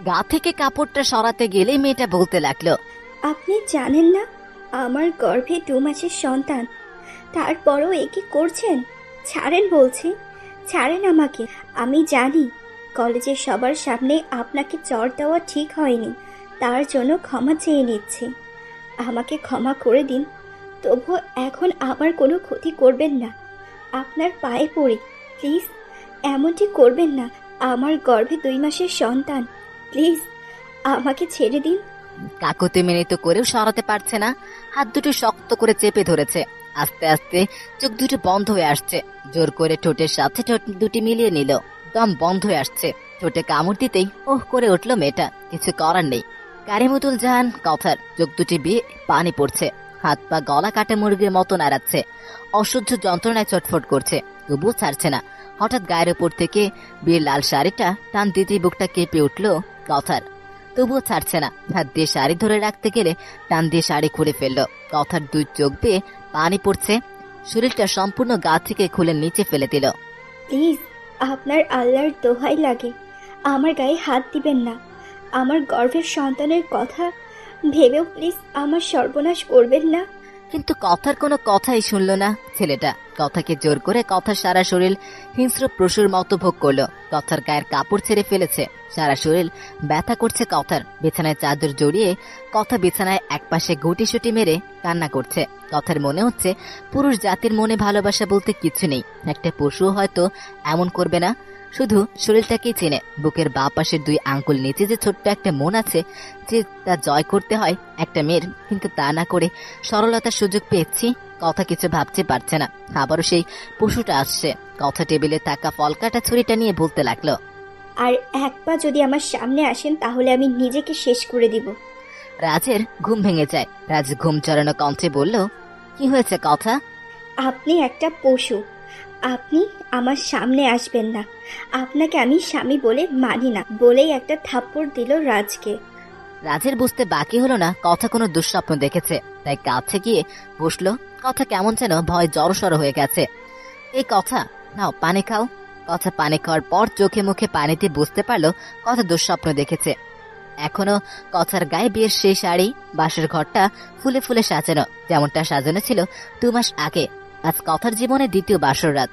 গা থেকে কাপড়টা সরাতে গেলে মেয়েটা বলতে লাগলো, আপনি জানেন না আমার গর্ভে 2 মাসের সন্তান, তারপরও এ কি করছেন? ছাড়েন বলছি, ছাড়েন আমাকে। আমি জানি কলেজের সবার সামনে আপনাকে চড় দেওয়া ঠিক হয়নি, তার জন্য ক্ষমা চেয়ে নিচ্ছি। আমাকে ক্ষমা করে দিন, তবুও এখন আমার কোনো ক্ষতি করবেন না। আপনার পায়ে পড়ি, প্লিজ এমনটি করবেন না। আমার গর্ভে 2 মাসের সন্তান, প্লিজ আমাকে ছেড়ে দিন। কাকুতি মিনিত করেও সরাতে পারছে না, হাত দুটো শক্ত করে চেপে ধরেছে। আস্তে আস্তে চোখ দুটো বন্ধ হয়ে আসছে, জোর করে ঠোঁটের সাথে ঠোঁট দুটি মিলিয়ে নিল। দম বন্ধ হয়ে আসছে, ঠোঁটে কামড় দিতেই ওহ করে উঠল মেয়েটা। কিছু করার নেই। কারিমুতুল জাহান কথার চোখ দুটি বেয়ে পানি পড়ছে, হাত পা গলা কাটা মুরগির মতো নাড়াচ্ছে, অসহ্য যন্ত্রণায় চটফট করছে, তবুও ছাড়ছে না। হঠাৎ গায়ের উপর থেকে বিয়ের লাল শাড়িটা টান দিতেই বুকটা কেঁপে উঠল কথার, তবুও ছাড়ছে না। হাত দিয়ে শাড়ি ধরে রাখতে গেলে টান দিয়ে শাড়ি খুলে ফেললো। কথার 2 চোখ বেয়ে পানি পড়ছে, শরীরটা সম্পূর্ণ গা থেকে খুলে নিচে ফেলে দিল। প্লিজ আপনার আল্লাহর দোহাই লাগে, আমার গায়ে হাত দিবেন না। আমার গর্ভের সন্তানের কথা ভেবেও প্লিজ আমার সর্বনাশ করবেন না। কিন্তু কথার কোনো কথাই শুনল না ছেলেটা। কথাকে জোর করে কথার সারা শরীর হিংস্র পশুর মতো ভোগ করলো। কথার গায়ের কাপড় ছেড়ে ফেলেছে, সারা শরীর ব্যথা করছে কথার। বিছানায় চাদর জড়িয়ে কথা বিছানায় একপাশে গুটিসুটি মেরে কান্না করছে। কথার মনে হচ্ছে পুরুষ জাতির মনে ভালোবাসা বলতে কিছু নেই। একটা পশু হয়তো এমন করবে না, শুধু শরীরটাকেই চেনে। বুকের বাঁ পাশের 2 আঙ্গুল নিচে যে ছোট্ট একটা মন আছে, যে তা জয় করতে হয় একটা মেয়ের, কিন্তু তা না করে সরলতার সুযোগ পেয়েছি। কথা কিছু ভাবতে পারছে না। আবারও সেই পশুটা আসছে। কথা টেবিলে থাকা ফল কাটা ছুরিটা নিয়ে বলতে লাগলো, আর একবার যদি আমার সামনে আসেন তাহলে আমি নিজেকে শেষ করে দিব। রাজের ঘুম ভেঙে যায়। রাজ ঘুম চড়ানো কণ্ঠে বলল, কি হয়েছে কথা? আপনি একটা পশু, আপনি আমার সামনে আসবেন না। আপনাকে আমি স্বামী বলে মানি না বলেই একটা থাপ্পড় দিল রাজকে। রাজের বুঝতে বাকি হলো না কথা কোনো দুঃস্বপ্ন দেখেছে, তাই কাছে গিয়ে বসলো। কথা কেমন যেন ভয় জড়সড় হয়ে গেছে। এই কথা, নাও পানি খাও। কথা পানি খাওয়ার পর চোখে মুখে পানিতে বুঝতে পারলো কথা দুঃস্বপ্ন দেখেছে। এখনো কথার গায়ে বিয়ের সেই শাড়ি, বাসের ঘরটা ফুলে ফুলে সাজানো, যেমনটা সাজানো ছিল 2 মাস আগে। আজ কথার জীবনে দ্বিতীয় বাসর রাত।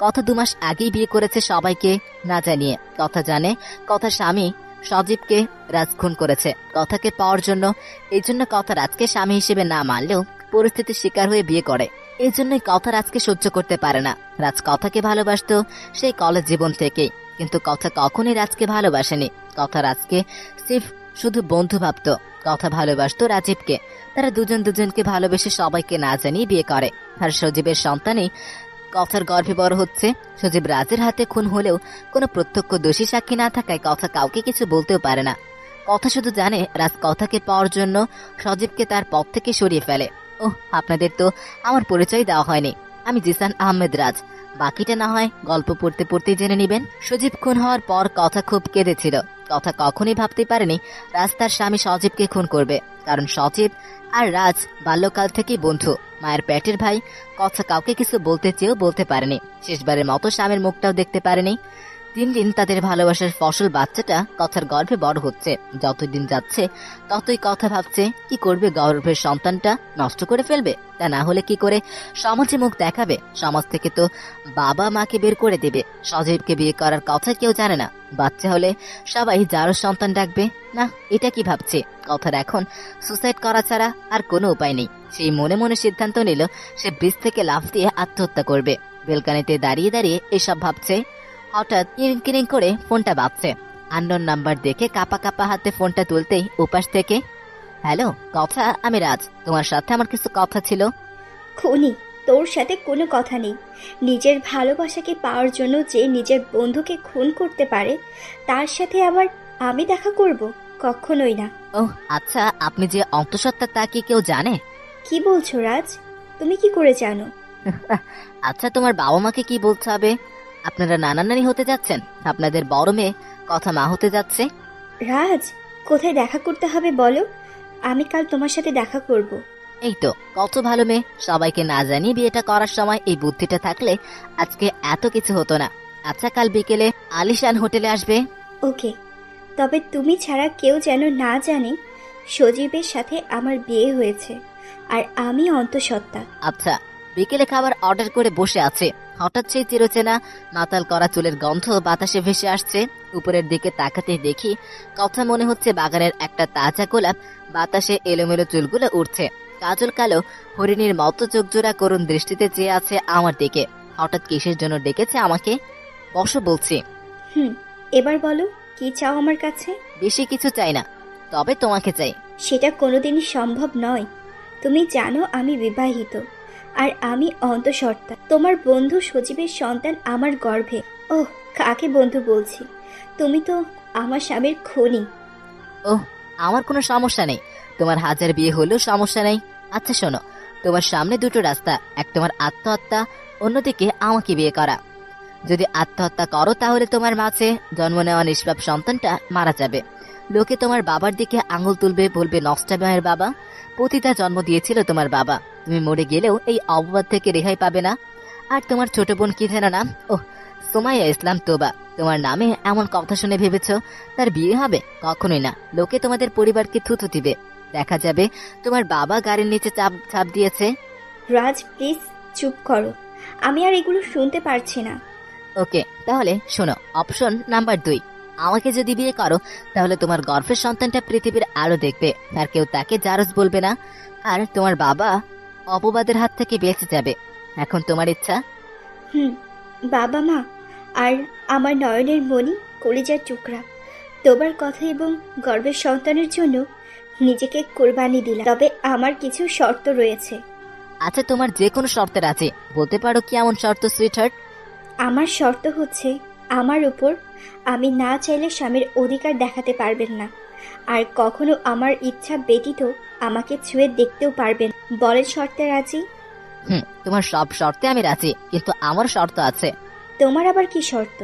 কথা 2 মাস আগেই বিয়ে করেছে সবাইকে না জানিয়ে। কথা জানে কথার স্বামী সজীবকে রাজ খুন করেছে কথাকে পাওয়ার জন্য। এই জন্য কথা রাজকে স্বামী হিসেবে না মানলেও পরিস্থিতির শিকার হয়ে বিয়ে করে। এই জন্যই কথা রাজকে সহ্য করতে পারে না। রাজ কথাকে ভালোবাসতো সেই কলেজ জীবন থেকেই, কিন্তু কথা কখনই রাজকে ভালোবাসেনি। কথা রাজকে সিফ শুধু বন্ধু ভাবত। কথা ভালোবাসতো রাজীবকে। তারা দুজন দুজনকে ভালোবেসে সবাইকে না জানিয়ে বিয়ে করে। আর সজীবের সন্তানই কথার গর্ভে বড় হচ্ছে। সজীব রাজের হাতে খুন হলেও কোনো প্রত্যক্ষ দোষী সাক্ষী না থাকায় কথা কাউকে কিছু বলতেও পারে না। কথা শুধু জানে রাজ কথাকে পাওয়ার জন্য সজীবকে তার পথ থেকে সরিয়ে ফেলে। ওহ, আপনাদের তো আমার পরিচয় দেওয়া হয়নি। আমি জিসান আহমেদ রাজ। বাকিটা না হয় গল্প পড়তে পড়তে জেনে নিবেন। সজীব খুন হওয়ার পর কথা খুব কেঁদেছিল। কথা কখনই ভাবতে পারেনি রাজ তার স্বামী সজীবকে খুন করবে, কারণ সজীব আর রাজ বাল্যকাল থেকেই বন্ধু, মায়ের পেটের ভাই। কথা কাউকে কিছু বলতে চেয়েও বলতে পারেনি। শেষবারের মতো স্বামীর মুখটাও দেখতে পারেনি। দিন দিন তাদের ভালোবাসার ফসল বাচ্চাটা কথার গর্ভে বড় হচ্ছে। যতই দিন যাচ্ছে ততই কথা ভাবছে কি করবে, গর্ভের সন্তানটা নষ্ট করে ফেলবে। তা না হলে কি করে সমাজে মুখ দেখাবে? সমাজ থেকে তো বাবা মাকে বের করে দেবে। সজীবকে বিয়ে করার কথা কেউ জানে না। বাচ্চা হলে সবাই যারও সন্তান ডাকবে। না, এটা কি ভাবছে? কথার এখন সুসাইড করা ছাড়া আর কোনো উপায় নেই। সেই মনে মনে সিদ্ধান্ত নিল সে ব্রিজ থেকে লাফ দিয়ে আত্মহত্যা করবে। বেলকানিতে দাঁড়িয়ে দাঁড়িয়ে এসব ভাবছে। হঠাৎ কিরিং করে ফোনটা বাজছে। আননোন নাম্বার দেখে কাপা কাপা হাতে ফোনটা তুলতেই উপাস থেকে, হ্যালো কথা, আমি রাজ। তোমার সাথে আমার কিছু কথা ছিল। খুনি, তোর সাথে কোনো কথা নেই। নিজের ভালোবাসাকে পাওয়ার জন্য যে নিজের বন্ধুকে খুন করতে পারে, তার সাথে আবার আমি দেখা করব? কখনোই না। ওহ আচ্ছা, আপনি যে অন্তঃসত্ত্বা তা কি কেউ জানে? কি বলছো রাজ? তুমি কি করে জানো? আচ্ছা, তোমার বাবা মাকে কি বলতে হবে? আপনারা নানা নানি হতে যাচ্ছেন। আপনাদের বড় মেয়ে কথা মা হতে যাচ্ছে। রাজ, কোথায় দেখা করতে হবে বলো, আমি কাল তোমার সাথে দেখা করব। এই তো কত ভালো মেয়ে। সবাইকে না জানিয়ে বিয়েটা করার সময় এই বুদ্ধিটা থাকলে আজকে এত কিছু হতো না। আচ্ছা, কাল বিকেলে আলিশান হোটেলে আসবে। ওকে, তবে তুমি ছাড়া কেউ যেন না জানে সজীবের সাথে আমার বিয়ে হয়েছে, আর আমি অন্তঃসত্ত্বা। আচ্ছা, বিকেলে খাবার অর্ডার করে বসে আছে, হঠাৎ সেই চিরচেনা মাতাল করা চুলের গন্ধ বাতাসে ভেসে আসছে। উপরের দিকে তাকাতে দেখি কথা মনে হচ্ছে বাগানের একটা তাজা গোলাপ, বাতাসে এলোমেলো চুলগুলো উঠছে। কাজল কালো হরিণীর মতো চোখজোড়া করুণ দৃষ্টিতে চেয়ে আছে আমার দিকে। হঠাৎ কিসের জন্য ডেকেছে আমাকে? বসো বলছি। এবার বলো, কি চাও আমার কাছে? বেশি কিছু চাই না, তবে তোমাকে চাই। সেটা কোনোদিনই সম্ভব নয়। তুমি জানো আমি বিবাহিত, আর আমি অন্তঃসত্ত্বা। তোমার বন্ধু সজীবের সন্তান আমার গর্ভে। ওহ, কাকে বন্ধু বলছি? তুমি তো আমার স্বামীর খুনি। ওহ, আমার কোনো সমস্যা নেই, তোমার হাজার বিয়ে হলেও সমস্যা নেই। আচ্ছা শোনো, তোমার সামনে দুটো রাস্তা, এক তোমার আত্মহত্যা, অন্যদিকে আমাকে বিয়ে করা। যদি আত্মহত্যা করো তাহলে তোমার মাঝে জন্ম নেওয়া নিষ্পাপ সন্তানটা মারা যাবে। লোকে তোমার বাবার দিকে আঙুল তুলবে, বলবে নষ্টা মায়ের বাবা, পতিতা জন্ম দিয়েছিল তোমার বাবা। তুমি মরে গেলেও এই অপবাদ থেকে রেহাই পাবে না। আর তোমার ছোট বোন কি যেন নাম? ওহ, সুমাইয়া ইসলাম তোবা। তোমার নামে এমন কথা শুনে ভেবেছ তার বিয়ে হবে? কখনোই না। লোকে তোমাদের পরিবারকে থুথু দিবে, দেখা যাবে তোমার বাবা গাড়ির নিচে চাপ দিয়েছে। রাজ, প্লিজ চুপ করো, আমি আর এগুলো শুনতে পারছি না। ওকে, তাহলে শোনো, অপশন নাম্বার 2, আমাকে যদি বিয়ে করো তাহলে তোমার গর্ভের সন্তানটা পৃথিবীর আলো দেখবে, আর কেউ তাকে জারজ বলবে না, আর তোমার বাবা অপবাদের হাত থেকে বেঁচে যাবে। এখন তোমার ইচ্ছা। বাবা মা আর আমার নয়নের মণি, কলিজার টুকরা, তোমার কথা এবং গর্ভের সন্তানের জন্য নিজেকে কোরবানি দিলাম। তবে আমার কিছু শর্ত রয়েছে। আচ্ছা, তোমার যে কোনো শর্তে রাজি, বলতে পারো কি এমন শর্ত সুইটহার্ট? আমার শর্ত হচ্ছে, আমার উপর আমি না চাইলে স্বামীর অধিকার দেখাতে পারবেন না, আর কখনো আমার ইচ্ছা ব্যতীত আমাকে ছুঁয়ে দেখতেও পারবেন। বলেন শর্তে রাজি? তোমার সব শর্তে আমি রাজি, কিন্তু আমার শর্ত আছে। তোমার আবার কি শর্ত?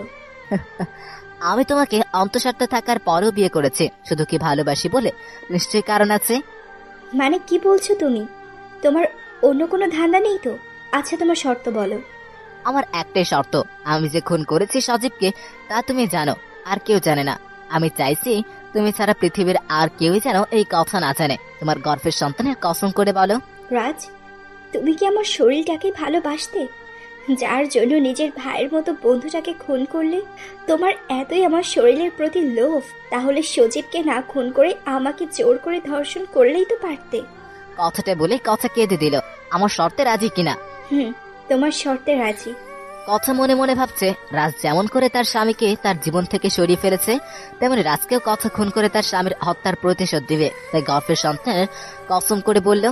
আমি তোমাকে অন্তঃসত্ত্বা থাকার পরেও বিয়ে করেছি, শুধু কি ভালোবাসি বলে? নিশ্চয়ই কারণ আছে। মানে কি বলছো তুমি? তোমার অন্য কোনো ধান্দা নেই তো? আচ্ছা, তোমার শর্ত বলো। আমার একটাই শর্ত, আমি যে খুন করেছি সজীবকে তা তুমি জানো, আর কেউ জানে না। আমি চাইছি তুমি ছাড়া পৃথিবীর আর কেউই যেন এই কথা না জানে। তোমার গর্ভের সন্তানের কসম করে বলো। রাজ, তুমি কি আমার শরীরটাকে ভালোবাসতে, যার জন্য নিজের ভাইয়ের মতো বন্ধুটাকে খুন করলে? তোমার এতই আমার শরীরের প্রতি লোভ, তাহলে সজীবকে না খুন করে আমাকে জোর করে ধর্ষণ করলেই তো পারতে। কথাটা বলে কথা কেঁদে দিল। আমার শর্তে রাজি কিনা? তোমার শর্তে রাজি। কথা মনে মনে ভাবছে, রাজ যেমন করে তার স্বামীকে তার জীবন থেকে সরিয়ে ফেলেছে, তেমনি রাজকেও কথা খুন করে তার স্বামীর হত্যার প্রতিশোধ দিবে। তাই গর্ভের সন্তানের কসম করে বলল,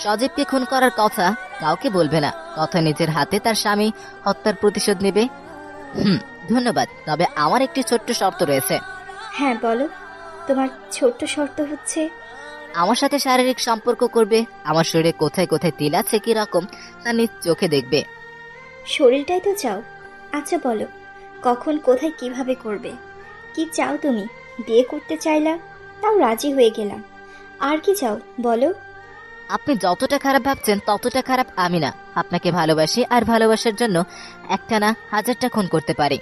সজীবকে খুন করার কথা কাউকে বলবে না, কথা নিজের হাতে তার স্বামী হত্যার প্রতিশোধ নেবে। ধন্যবাদ, তবে আমার একটি ছোট্ট শর্ত রয়েছে। হ্যাঁ বলো। তোমার ছোট্ট শর্ত হচ্ছে আমার সাথে শারীরিক সম্পর্ক করবে, আমার শরীরে কোথায় কোথায় তিল আছে কি রকম তা নিজ চোখে দেখবে। শরীরটাই তো চাও। আচ্ছা বলো, কখন, কোথায়, কিভাবে করবে? কি চাও তুমি? বিয়ে করতে চাইলা, তাও রাজি হয়ে গেলাম। আর কি চাও বলো? আপনি যতটা খারাপ ভাবছেন ততটা খারাপ আমি না। আপনাকে ভালোবাসি, আর ভালোবাসার জন্য একটা না হাজারটা খুন করতে পারি।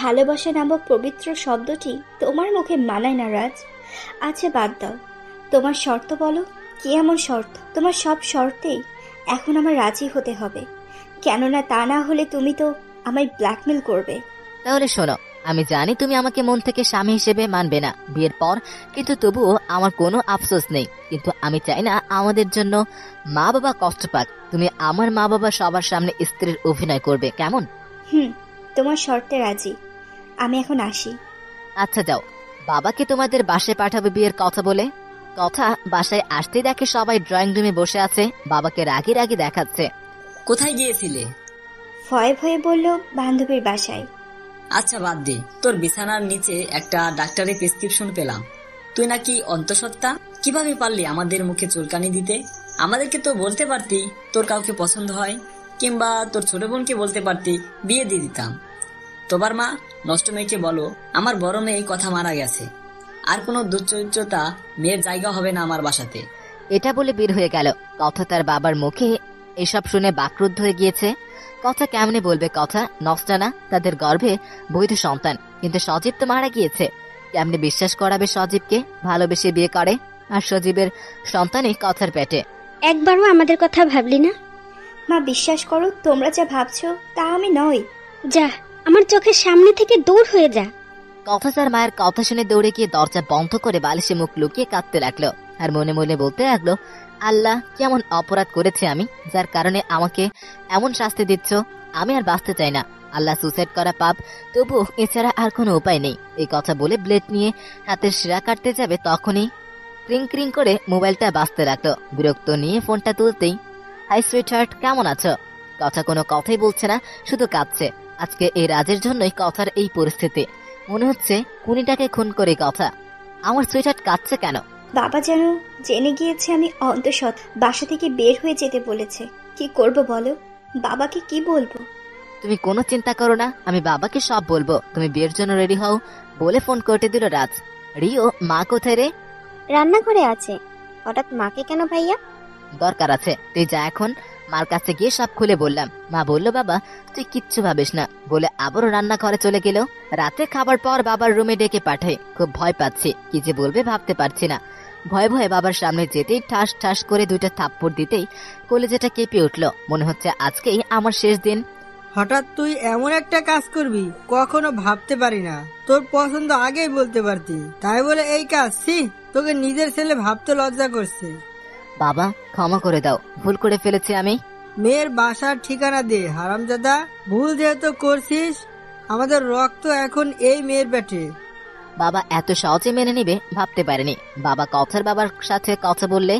ভালোবাসা নামক পবিত্র শব্দটি তোমার মুখে মানায় না রাজ। আচ্ছা বাদ দাও, তোমার শর্ত বলো। কি এমন শর্ত? তোমার সব শর্তেই এখন আমার রাজি হতে হবে, কেননা তা না হলে তুমি তো আমায় ব্ল্যাকমেল করবে। তাহলে শোনো, আমি জানি তুমি আমাকে মন থেকে স্বামী হিসেবে মানবে না বিয়ের পর, কিন্তু তবুও আমার কোনো আফসোস নেই। কিন্তু আমি চাই না আমাদের জন্য মা বাবা কষ্ট পাক। তুমি আমার মা বাবা সবার সামনে স্ত্রীর অভিনয় করবে, কেমন? তোমার শর্তে রাজি। আমি এখন আসি। আচ্ছা যাও, বাবাকে তোমাদের বাসায় পাঠাবে বিয়ের কথা বলে। কথা বাসায় আসতে দেখে সবাই ড্রয়িং রুমে বসে আছে, বাবাকে রাগি রাগি দেখাচ্ছে। কোথায় গিয়েছিলে? ভয়ে ভয়ে বলল, বান্ধবীর বাসায়। আচ্ছা বাদ দে, তোর বিছানার নিচে একটা ডাক্তারের প্রেসক্রিপশন পেলাম। তুই নাকি অন্তঃসত্ত্বা। কিভাবে পারলি আমাদের মুখে চুলকানি দিতে? আমাদেরকে তো বলতে পারতি তোর কাউকে পছন্দ হয়, কিংবা তোর ছোট বোনকে বলতে পারতি, বিয়ে দিয়ে দিতাম। তোবার মা নষ্ট মেয়েকে বলো আমার বড় মেয়ে কথা মারা গেছে, আর কোনো দুশ্চরিত্রতা মেয়ের জায়গা হবে না আমার বাসাতে। এটা বলে বের হয়ে গেল। কথা তার বাবার মুখে এসব শুনে বাকরুদ্ধ হয়ে গিয়েছে। কথা কেমনে বলবে? কথা নষ্টা না, তাদের গর্ভে বৈধ সন্তান, কিন্তু সজীব তো মারা গিয়েছে। কেমনে বিশ্বাস করাবে সজীবকে ভালোবেসে বিয়ে করে, আর সজীবের সন্তানই কথার পেটে। একবারও আমাদের কথা ভাবলি না? মা বিশ্বাস করো, তোমরা যা ভাবছো তা আমি নই। যা, আমার চোখের সামনে থেকে দূর হয়ে যা। কথা তার মায়ের কথা শুনে দৌড়ে গিয়ে দরজা বন্ধ করে বালিশে মুখ লুকিয়ে কাঁদতে লাগলো, আর মনে মনে বলতে লাগলো, আল্লাহ, কেমন অপরাধ করেছে আমি, যার কারণে আমাকে এমন শাস্তি দিচ্ছ। আমি আর বাঁচতে চাই না। আল্লাহ, সুসাইড করা পাপ, তবু এছাড়া আর কোনো উপায় নেই। এই কথা বলে ব্লেড নিয়ে হাতের শিরা কাটতে যাবে, তখনই ক্রিং ক্রিং করে মোবাইলটা বাজতে লাগলো। বিরক্ত নিয়ে ফোনটা তুলতেই, হাই সুইট হার্ট, কেমন আছো? কথা কোনো কথাই বলছে না, শুধু কাঁদছে। আজকে এই রাজের জন্যই কথার এই পরিস্থিতি। মনে হচ্ছে খুনিটাকে খুন করে কথা। আমার সুইট হার্ট কাঁদছে কেন? বাবা যেন জেনে গিয়েছে আমি অন্তঃসৎ, বাসা থেকে বের হয়ে যেতে বলেছে। কি করব বলো? বাবাকে কি বলবো? তুমি কোনো চিন্তা করো না, আমি বাবাকে সব বলবো। তুমি বিয়ের জন্য রেডি হও বলে ফোন কেটে দিল রাজ। রিও, মা কোথায় রে? রান্নাঘরে আছে। হঠাৎ মাকে কেন ভাইয়া? দরকার আছে, তুই যা এখন। মার কাছে গিয়ে সব খুলে বললাম। মা বলল, বাবা তুই কিচ্ছু ভাবিস না বলে আবারও রান্নাঘরে চলে গেল। রাতে খাবার পর বাবার রুমে ডেকে পাঠাই। খুব ভয় পাচ্ছি, কি যে বলবে ভাবতে পারছি না। ভয়ে ভয়ে বাবার সামনে যেতেই ঠাস ঠাস করে 2টা থাপ্পড় দিতেই কলেজেটা কেঁপে উঠলো। মনে হচ্ছে আজকেই আমার শেষ দিন। হঠাৎ তুই এমন একটা কাজ করবি কখনো ভাবতে পারি না। তোর পছন্দ আগেই বলতে পারতি, তাই বলে এই কাজ? ছি, তোকে নিজের ছেলে ভাবতে লজ্জা করছে। বাবা ক্ষমা করে দাও, ভুল করে ফেলেছি আমি। মেয়ের বাসার ঠিকানা দে হারামজাদা। ভুল যেহেতু করছিস, আমাদের রক্ত এখন এই মেয়ের পেটে। বাবা এত সহজে মেনে নিবে ভাবতে পারেনি। বাবা কথার বাবার সাথে কথা বললে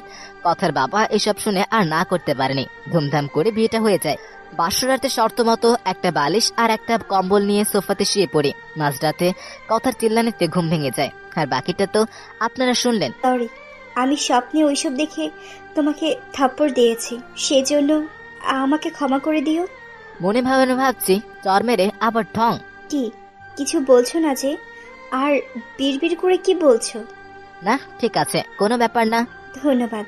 কথার বাবা এসব শুনে আর না করতে পারেনি। ধুমধাম করে বিয়েটা হয়ে যায়। বাসরাতে শর্ত মতো একটা বালিশ আর একটা কম্বল নিয়ে সোফাতে শুয়ে পড়ি। মাঝরাতে কথার চিল্লানিতে ঘুম ভেঙে যায়। আর বাকিটা তো আপনারা শুনলেন। সরি, আমি স্বপ্নে ওইসব দেখে তোমাকে থাপ্পড় দিয়েছি, সেজন্য আমাকে ক্ষমা করে দিও। মনে ভাবছি চর মেরে আবার ঢং। কি কিছু বলছো না যে? আর বিড়বিড় করে কি বলছো? না ঠিক আছে, কোনো ব্যাপার না। ধন্যবাদ।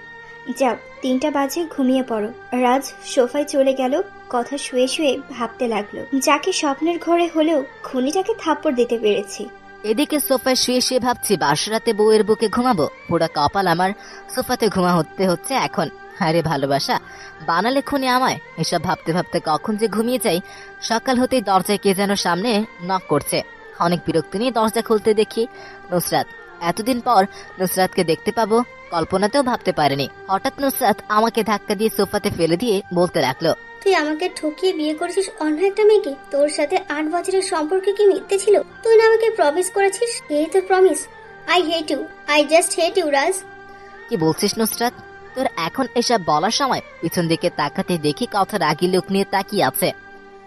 যাও, 3টা বাজে, ঘুমিয়ে পড়ো। রাজ সোফায় চলে গেল। কথা শুয়ে শুয়ে ভাবতে লাগলো, যাকে স্বপ্নের ঘরে হলেও খুনিটাকে থাপ্পড় দিতে পেরেছি। এদিকে সোফায় শুয়ে শুয়ে ভাবছি বাসরাতে বউয়ের বুকে ঘুমাবো। পুরা কপাল আমার, সোফাতে ঘুমাতে হচ্ছে এখন। আরে ভালোবাসা বানালে খুনি আমায়। এসব ভাবতে ভাবতে কখন যে ঘুমিয়ে যাই। সকাল হতেই দরজায় কে যেন সামনে নক করছে। অনেক বিরক্তি নিয়ে দরজা খুলতে দেখি নুসরাত। এতদিন পর নুসরাতকে দেখতে পাবো কল্পনাতেও ভাবতে পারিনি। হঠাৎ নুসরাত আমাকে ধাক্কা দিয়ে সোফাতে ফেলে দিয়ে বলতে লাগলো, তুই আমাকে ঠকিয়ে বিয়ে করেছিস অন্য একটা মেয়েকে। তোর সাথে 8 বছরের সম্পর্কে কি মিথ্যে ছিল? তুই না আমাকে প্রমিস করেছিস, এই তোর promise. I hate you, I just hate you Raj. কি বলছিস নুসরাত? তোর এখন এসব বলার সময়? পিছন দিকে তাকাতে দেখি কথা রাগি লোক নিয়ে তাকিয়ে আছে।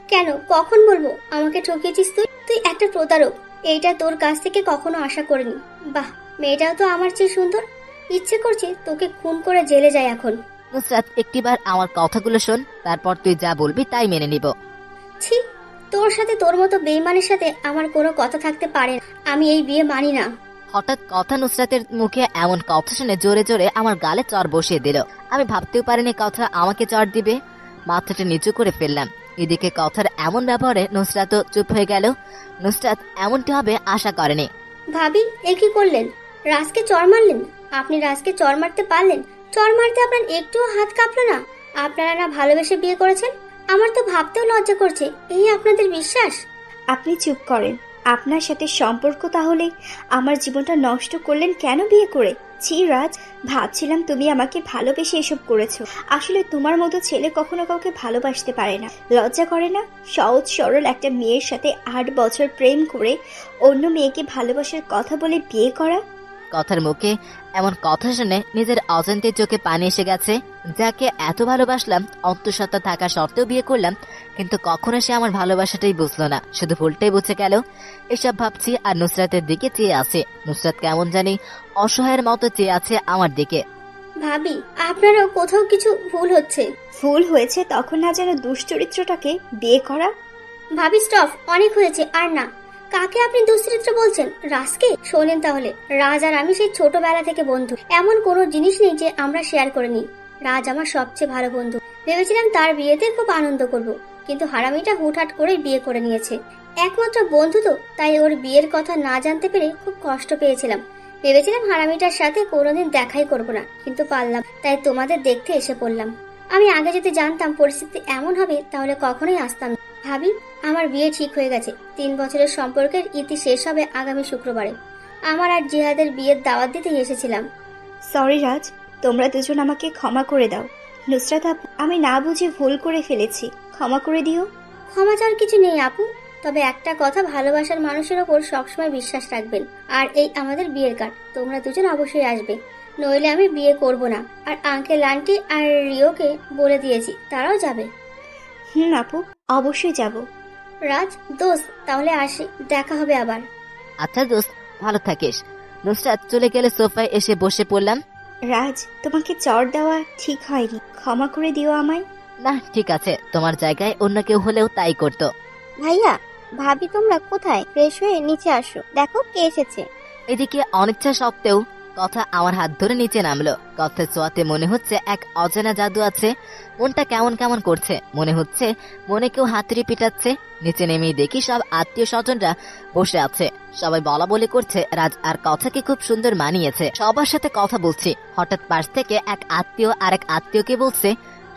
কেন, কখন বলবো আমাকে ঠকিয়েছিস তুই? তুই একটা প্রতারক, এইটা তোর কাছ থেকে কখনো আশা করিনি। বাহ, মেয়েটাও তো আমার চেয়ে সুন্দর। ইচ্ছে করছে তোকে খুন করে জেলে যায় এখন। নুসরাত একটিবার আমার কথাগুলো শোন, তারপর তুই যা বলবি তাই মেনে নিব। ছি, তোর সাথে তোর মতো বেইমানের সাথে আমার কোনো কথা থাকতে পারে না। আমি এই বিয়ে মানি না। হঠাৎ কথা নুসরাতের মুখে এমন কথা শুনে জোরে জোরে আমার গালে চড় বসিয়ে দিল। আমি ভাবতেও পারিনি কথা আমাকে চড় দিবে। মাথাটা নিচু করে ফেললাম। এদিকে কথার এমন ব্যবহারে নুসরাতও চুপ হয়ে গেল। নুসরাত এমনটি হবে আশা করেনি। ভাবি, এ কি করলেন? রাজকে চড় মারলেন? আপনি রাজকে চড় মারতে পারলেন? চড় মারতে আপনার একটুও হাত কাঁপলো না? আপনারা না ভালোবেসে বিয়ে করেছেন? আমার তো ভাবতেও লজ্জা করছে। এই আপনাদের বিশ্বাস? আপনি চুপ করেন। আপনার সাথে সম্পর্ক, তাহলে আমার জীবনটা নষ্ট করলেন কেন বিয়ে করে? ছি রাজ, ভাবছিলাম তুমি আমাকে ভালোবেসে এসব করেছো। আসলে তোমার মতো ছেলে কখনো কাউকে ভালোবাসতে পারে না। লজ্জা করে না? সহজ সরল একটা মেয়ের সাথে 8 বছর প্রেম করে অন্য মেয়েকে ভালোবাসার কথা বলে বিয়ে করা। কথার মুখে এমন কথা শুনে নিজের অজান্তে চোখে পানি এসে গেছে। যাকে এত ভালোবাসলাম, অন্তঃসত্ত্বা থাকা সত্ত্বেও বিয়ে করলাম, কিন্তু কখনো সে আমার ভালোবাসাটাই বুঝলো না, শুধু ভুলটাই বুঝে গেল। এসব ভাবছি আর নুসরাতের দিকে চেয়ে আছে। নুসরাত কেমন জানি অসহায়ের মতো চেয়ে আছে আমার দিকে। ভাবি, আপনারও কোথাও কিছু ভুল হচ্ছে। ভুল হয়েছে তখন না যেন দুশ্চরিত্রটাকে বিয়ে করা। ভাবি স্টপ, অনেক হয়েছে আর না। কাকে আপনি দুশ্চরিত্র বলছেন? রাজকে? শোনেন তাহলে, রাজ আর আমি সেই ছোটবেলা থেকে বন্ধু। এমন কোনো জিনিস নেই যে আমরা শেয়ার করে নিই। রাজ আমার সবচেয়ে ভালো বন্ধু। ভেবেছিলাম তার বিয়েতে খুব আনন্দ করব, কিন্তু হারামিটা হুটহাট করে বিয়ে করে নিয়েছে। একমাত্র বন্ধু তো, তাই ওর বিয়ের কথা না জানতে পেরে খুব কষ্ট পেয়েছিলাম। ভেবেছিলাম হারামিটার সাথে কোনোদিন দেখাই করব না, কিন্তু পারলাম, তাই তোমাদের দেখতে এসে পড়লাম। আমি আগে যদি জানতাম পরিস্থিতি এমন হবে তাহলে কখনোই আসতাম না। ভাবি, আমার বিয়ে ঠিক হয়ে গেছে। 3 বছরের সম্পর্কের ইতি শেষ হবে আগামী শুক্রবারে। আমার আর জিহাদের বিয়ের দাওয়াত দিতে এসেছিলাম। সরি রাজ, তোমরা দুজন আমাকে ক্ষমা করে দাও। নুসরাত আপু, আমি না বুঝে ভুল করে ফেলেছি, ক্ষমা করে দিও। ক্ষমা চাওয়ার কিছু নেই আপু, তবে একটা কথা, ভালোবাসার মানুষের ওপর সবসময় বিশ্বাস রাখবেন। আর এই আমাদের বিয়ের কার্ড, তোমরা দুজন অবশ্যই আসবে, নইলে আমি বিয়ে করব না। আর আঙ্কেল আন্টি আর রিওকে বলে দিয়েছি, তারাও যাবে। আপু, অবশ্যই যাব। রাজ দোস্ত, তাহলে আসি, দেখা হবে আবার। আচ্ছা দোস্ত, ভালো থাকিস। নুসরাত চলে গেলে সোফায় এসে বসে পড়লাম। রাজ, তোমাকে চড় দেওয়া ঠিক হয়নি, ক্ষমা করে দিও আমায়। না ঠিক আছে, তোমার জায়গায় অন্য কেউ হলেও তাই করতো। ভাইয়া, ভাবি তোমরা কোথায়? ফ্রেশ হয়ে নিচে আসো, দেখো কে এসেছে। এদিকে অনিচ্ছা সত্ত্বেও কথা আমার হাত ধরে নিচে নামলো। কথার ছোঁয়াতে মনে হচ্ছে এক অজানা জাদু আছে। মনটা কেমন কেমন করছে, মনে হচ্ছে মনে কেউ হাতুড়ি পিটাচ্ছে। নিচে নেমেই দেখি সব আত্মীয় স্বজনরা বসে আছে, সবাই বলা বলি করছে। রাজ আর কথাকে খুব সুন্দর মানিয়েছে। সবার সাথে কথা বলছি, হঠাৎ পাশ থেকে এক আত্মীয় আরেক আত্মীয়কে বলছে,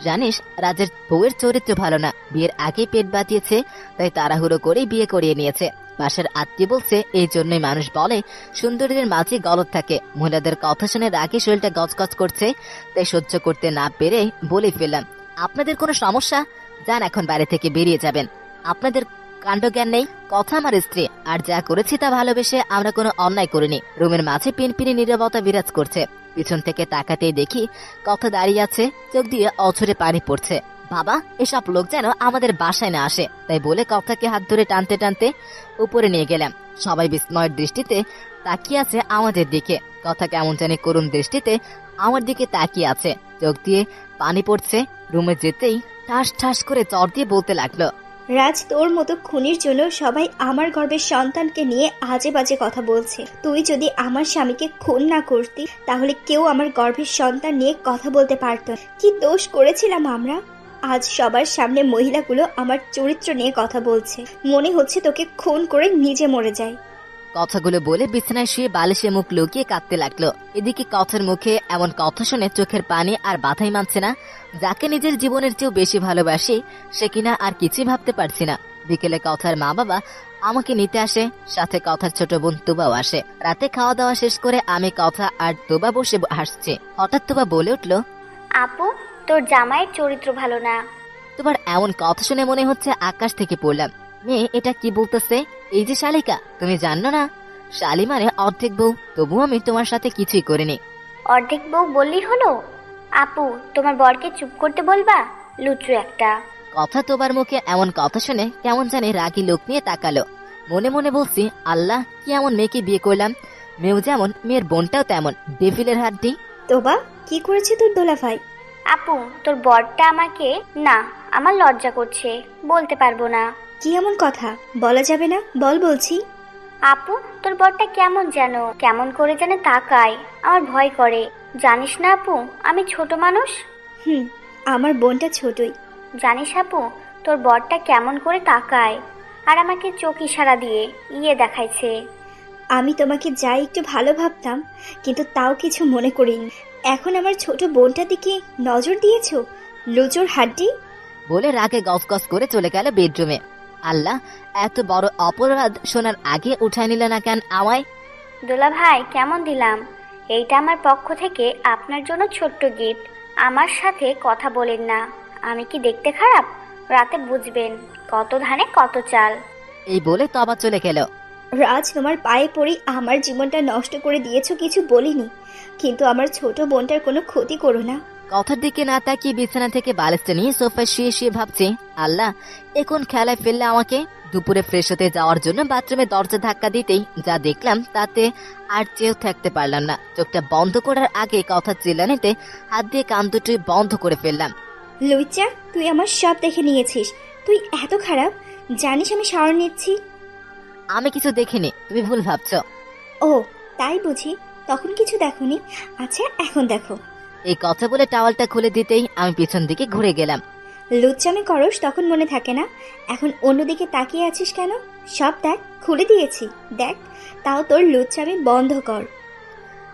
জানিস রাজের বউয়ের চরিত্র ভালো না, বিয়ের আগেই পেট বাঁধিয়েছে, তাই তাড়াহুড়ো করেই বিয়ে করিয়ে নিয়েছে। পাশের আত্মীয় বলছে, এই জন্যই মানুষ বলে সুন্দরীদের মাঝে গলদ থাকে। মহিলাদের কথা শুনে রাগে শরীরটা গজগজ করছে, তাই সহ্য করতে না পেরে বলে ফেললাম, আপনাদের কোনো সমস্যা? যান এখন বাইরে থেকে বেরিয়ে যাবেন, আপনাদের কাণ্ডজ্ঞান নেই। কথা আমার স্ত্রী, আর যা করেছি তা ভালোবেসে, আমরা কোনো অন্যায় করিনি। রুমের মাঝে পিনপিনে নীরবতা বিরাজ করছে। পিছন থেকে তাকাতেই দেখি কথা দাঁড়িয়ে আছে, চোখ দিয়ে অঝরে পানি পড়ছে। বাবা, এসব লোক যেন আমাদের বাসায় না আসে, তাই বলে কথাকে হাত ধরে টানতে টানতে উপরে নিয়ে গেলাম। সবাই বিস্ময়ের দৃষ্টিতে তাকিয়ে আছে আমাদের দিকে। কথা কেমন জানি করুণ দৃষ্টিতে আমার দিকে তাকিয়ে আছে, চোখ দিয়ে পানি পড়ছে। রুমে যেতেই ঠাস ঠাস করে চর দিয়ে বলতে লাগলো, রাজ, তোর মতো খুনির জন্য সবাই আমার গর্ভের সন্তানকে নিয়ে আজে বাজে কথা বলছে। তুই যদি আমার স্বামীকে খুন না করতি, তাহলে কেউ আমার গর্ভের সন্তান নিয়ে কথা বলতে পারত না। কি দোষ করেছিলাম আমরা? আজ সবার সামনে মহিলাগুলো আমার চরিত্র নিয়ে কথা বলছে, মনে হচ্ছে তোকে খুন করে নিজে মরে যায়। কথাগুলো বলে বিছানায় শুয়ে বালিশে মুখ লুকিয়ে কাঁদতে লাগলো। এদিকে কথার মুখে এমন কথা শুনে চোখের পানি আর বাধাই মানছে না। যাকে নিজের জীবনের চেয়েও বেশি ভালোবাসি, সে কিনা আর কিছুই ভাবতে পারছি না। বিকেলে কথার মা বাবা আমাকে নিতে আসে, সাথে কথার ছোট বোন তুবাও আসে। রাতে খাওয়া দাওয়া শেষ করে আমি কথা আর তুবা বসে হাসছে। হঠাৎ তুবা বলে উঠলো, আপু, তোর জামাইয়ের চরিত্র ভালো না। তোমার এমন কথা শুনে মনে হচ্ছে আকাশ থেকে পড়লাম। মেয়ে এটা কি বলতেছে? এই যে শালিকা, তুমি জানো না শালি মানে অর্ধেক বউ? তবু আমি তোমার সাথে কিছুই করিনি। অর্ধেক বউ বললেই হলো? আপু, তোমার বরকে চুপ করতে বলবা, লুচু একটা। কথা তোবার মুখে এমন কথা শুনে কেমন জানি রাগী লোক নিয়ে তাকালো। মনে মনে বলছি, আল্লাহ, কি এমন মেয়েকে বিয়ে করলাম। মেয়েও যেমন, মেয়ের বোনটাও তেমন, ডেভিলের হাড্ডি। তোবা, কি করেছে তোর দোলা ভাই? আপু, তোর বরটা আমাকে না, আমার লজ্জা করছে, বলতে পারবো না। কি এমন কথা? বলা যাবে না, বল বলছি। আপু, তোর বরটা কেমন যেন, কেমন করে যেন তাকায়, আমার ভয় করে। জানিস না আপু, আমি ছোট মানুষ। আমার বোনটা ছোটই। জানিস আপু, তোর বরটা কেমন করে তাকায়, আর আমাকে চোখ ইশারা দিয়ে দেখাইছে। আমি তোমাকে যাই একটু ভালো ভাবতাম, কিন্তু তাও কিছু মনে করিনি। এখন আমার ছোট বোনটার দিকে নজর দিয়েছো, লুচোর হাড্ডি। বলে রাগে গজগজ করে চলে গেল বেডরুমে। আল্লাহ, এত বড় অপরাধ শোনার আগে উঠায় নিল না কেন আমায়? দোলা ভাই, কেমন দিলাম? এইটা আমার পক্ষ থেকে আপনার জন্য ছোট্ট গিফট। আমার সাথে কথা বলেন না, আমি কি দেখতে খারাপ? রাতে বুঝবেন, কত ধানে কত চাল। এই বলে তবা চলে গেল। রাজ, তোমার পায়ে পড়ি, আমার জীবনটা নষ্ট করে দিয়েছো কিছু বলিনি, কিন্তু আমার ছোট বোনটার কোনো ক্ষতি করো না। কথার দিকে না তাকিয়ে বিছানা থেকে বালিশটা নিয়ে সোফায় শুয়ে শুয়ে ভাবছি, আল্লাহ, এখন খেলায় ফেললে আমাকে। দুপুরে ফ্রেশ হতে যাওয়ার জন্য বাথরুমে দরজা ধাক্কা দিতেই যা দেখলাম তাতে আর চেয়েও থাকতে পারলাম না। চোখটা বন্ধ করার আগে কথা চিল্লানিতে হাত দিয়ে কান দুটি বন্ধ করে ফেললাম। লুইচা, তুই আমার সব দেখে নিয়েছিস, তুই এত খারাপ। জানিস আমি শাওয়ার নিচ্ছি। আমি কিছু দেখিনি, তুমি ভুল ভাবছো। ও তাই বুঝি, তখন কিছু দেখোনি? আচ্ছা এখন দেখো। এই কথা বলে টাওয়ালটা খুলে দিতেই আমি পিছন দিকে ঘুরে গেলাম। লুচ্চামি করস তখন মনে থাকে না, এখন অন্যদিকে তাকিয়ে আছিস কেন? সব দেখ, খুলে দিয়েছি, দেখ। তাও তোর লুচ্চামি বন্ধ কর।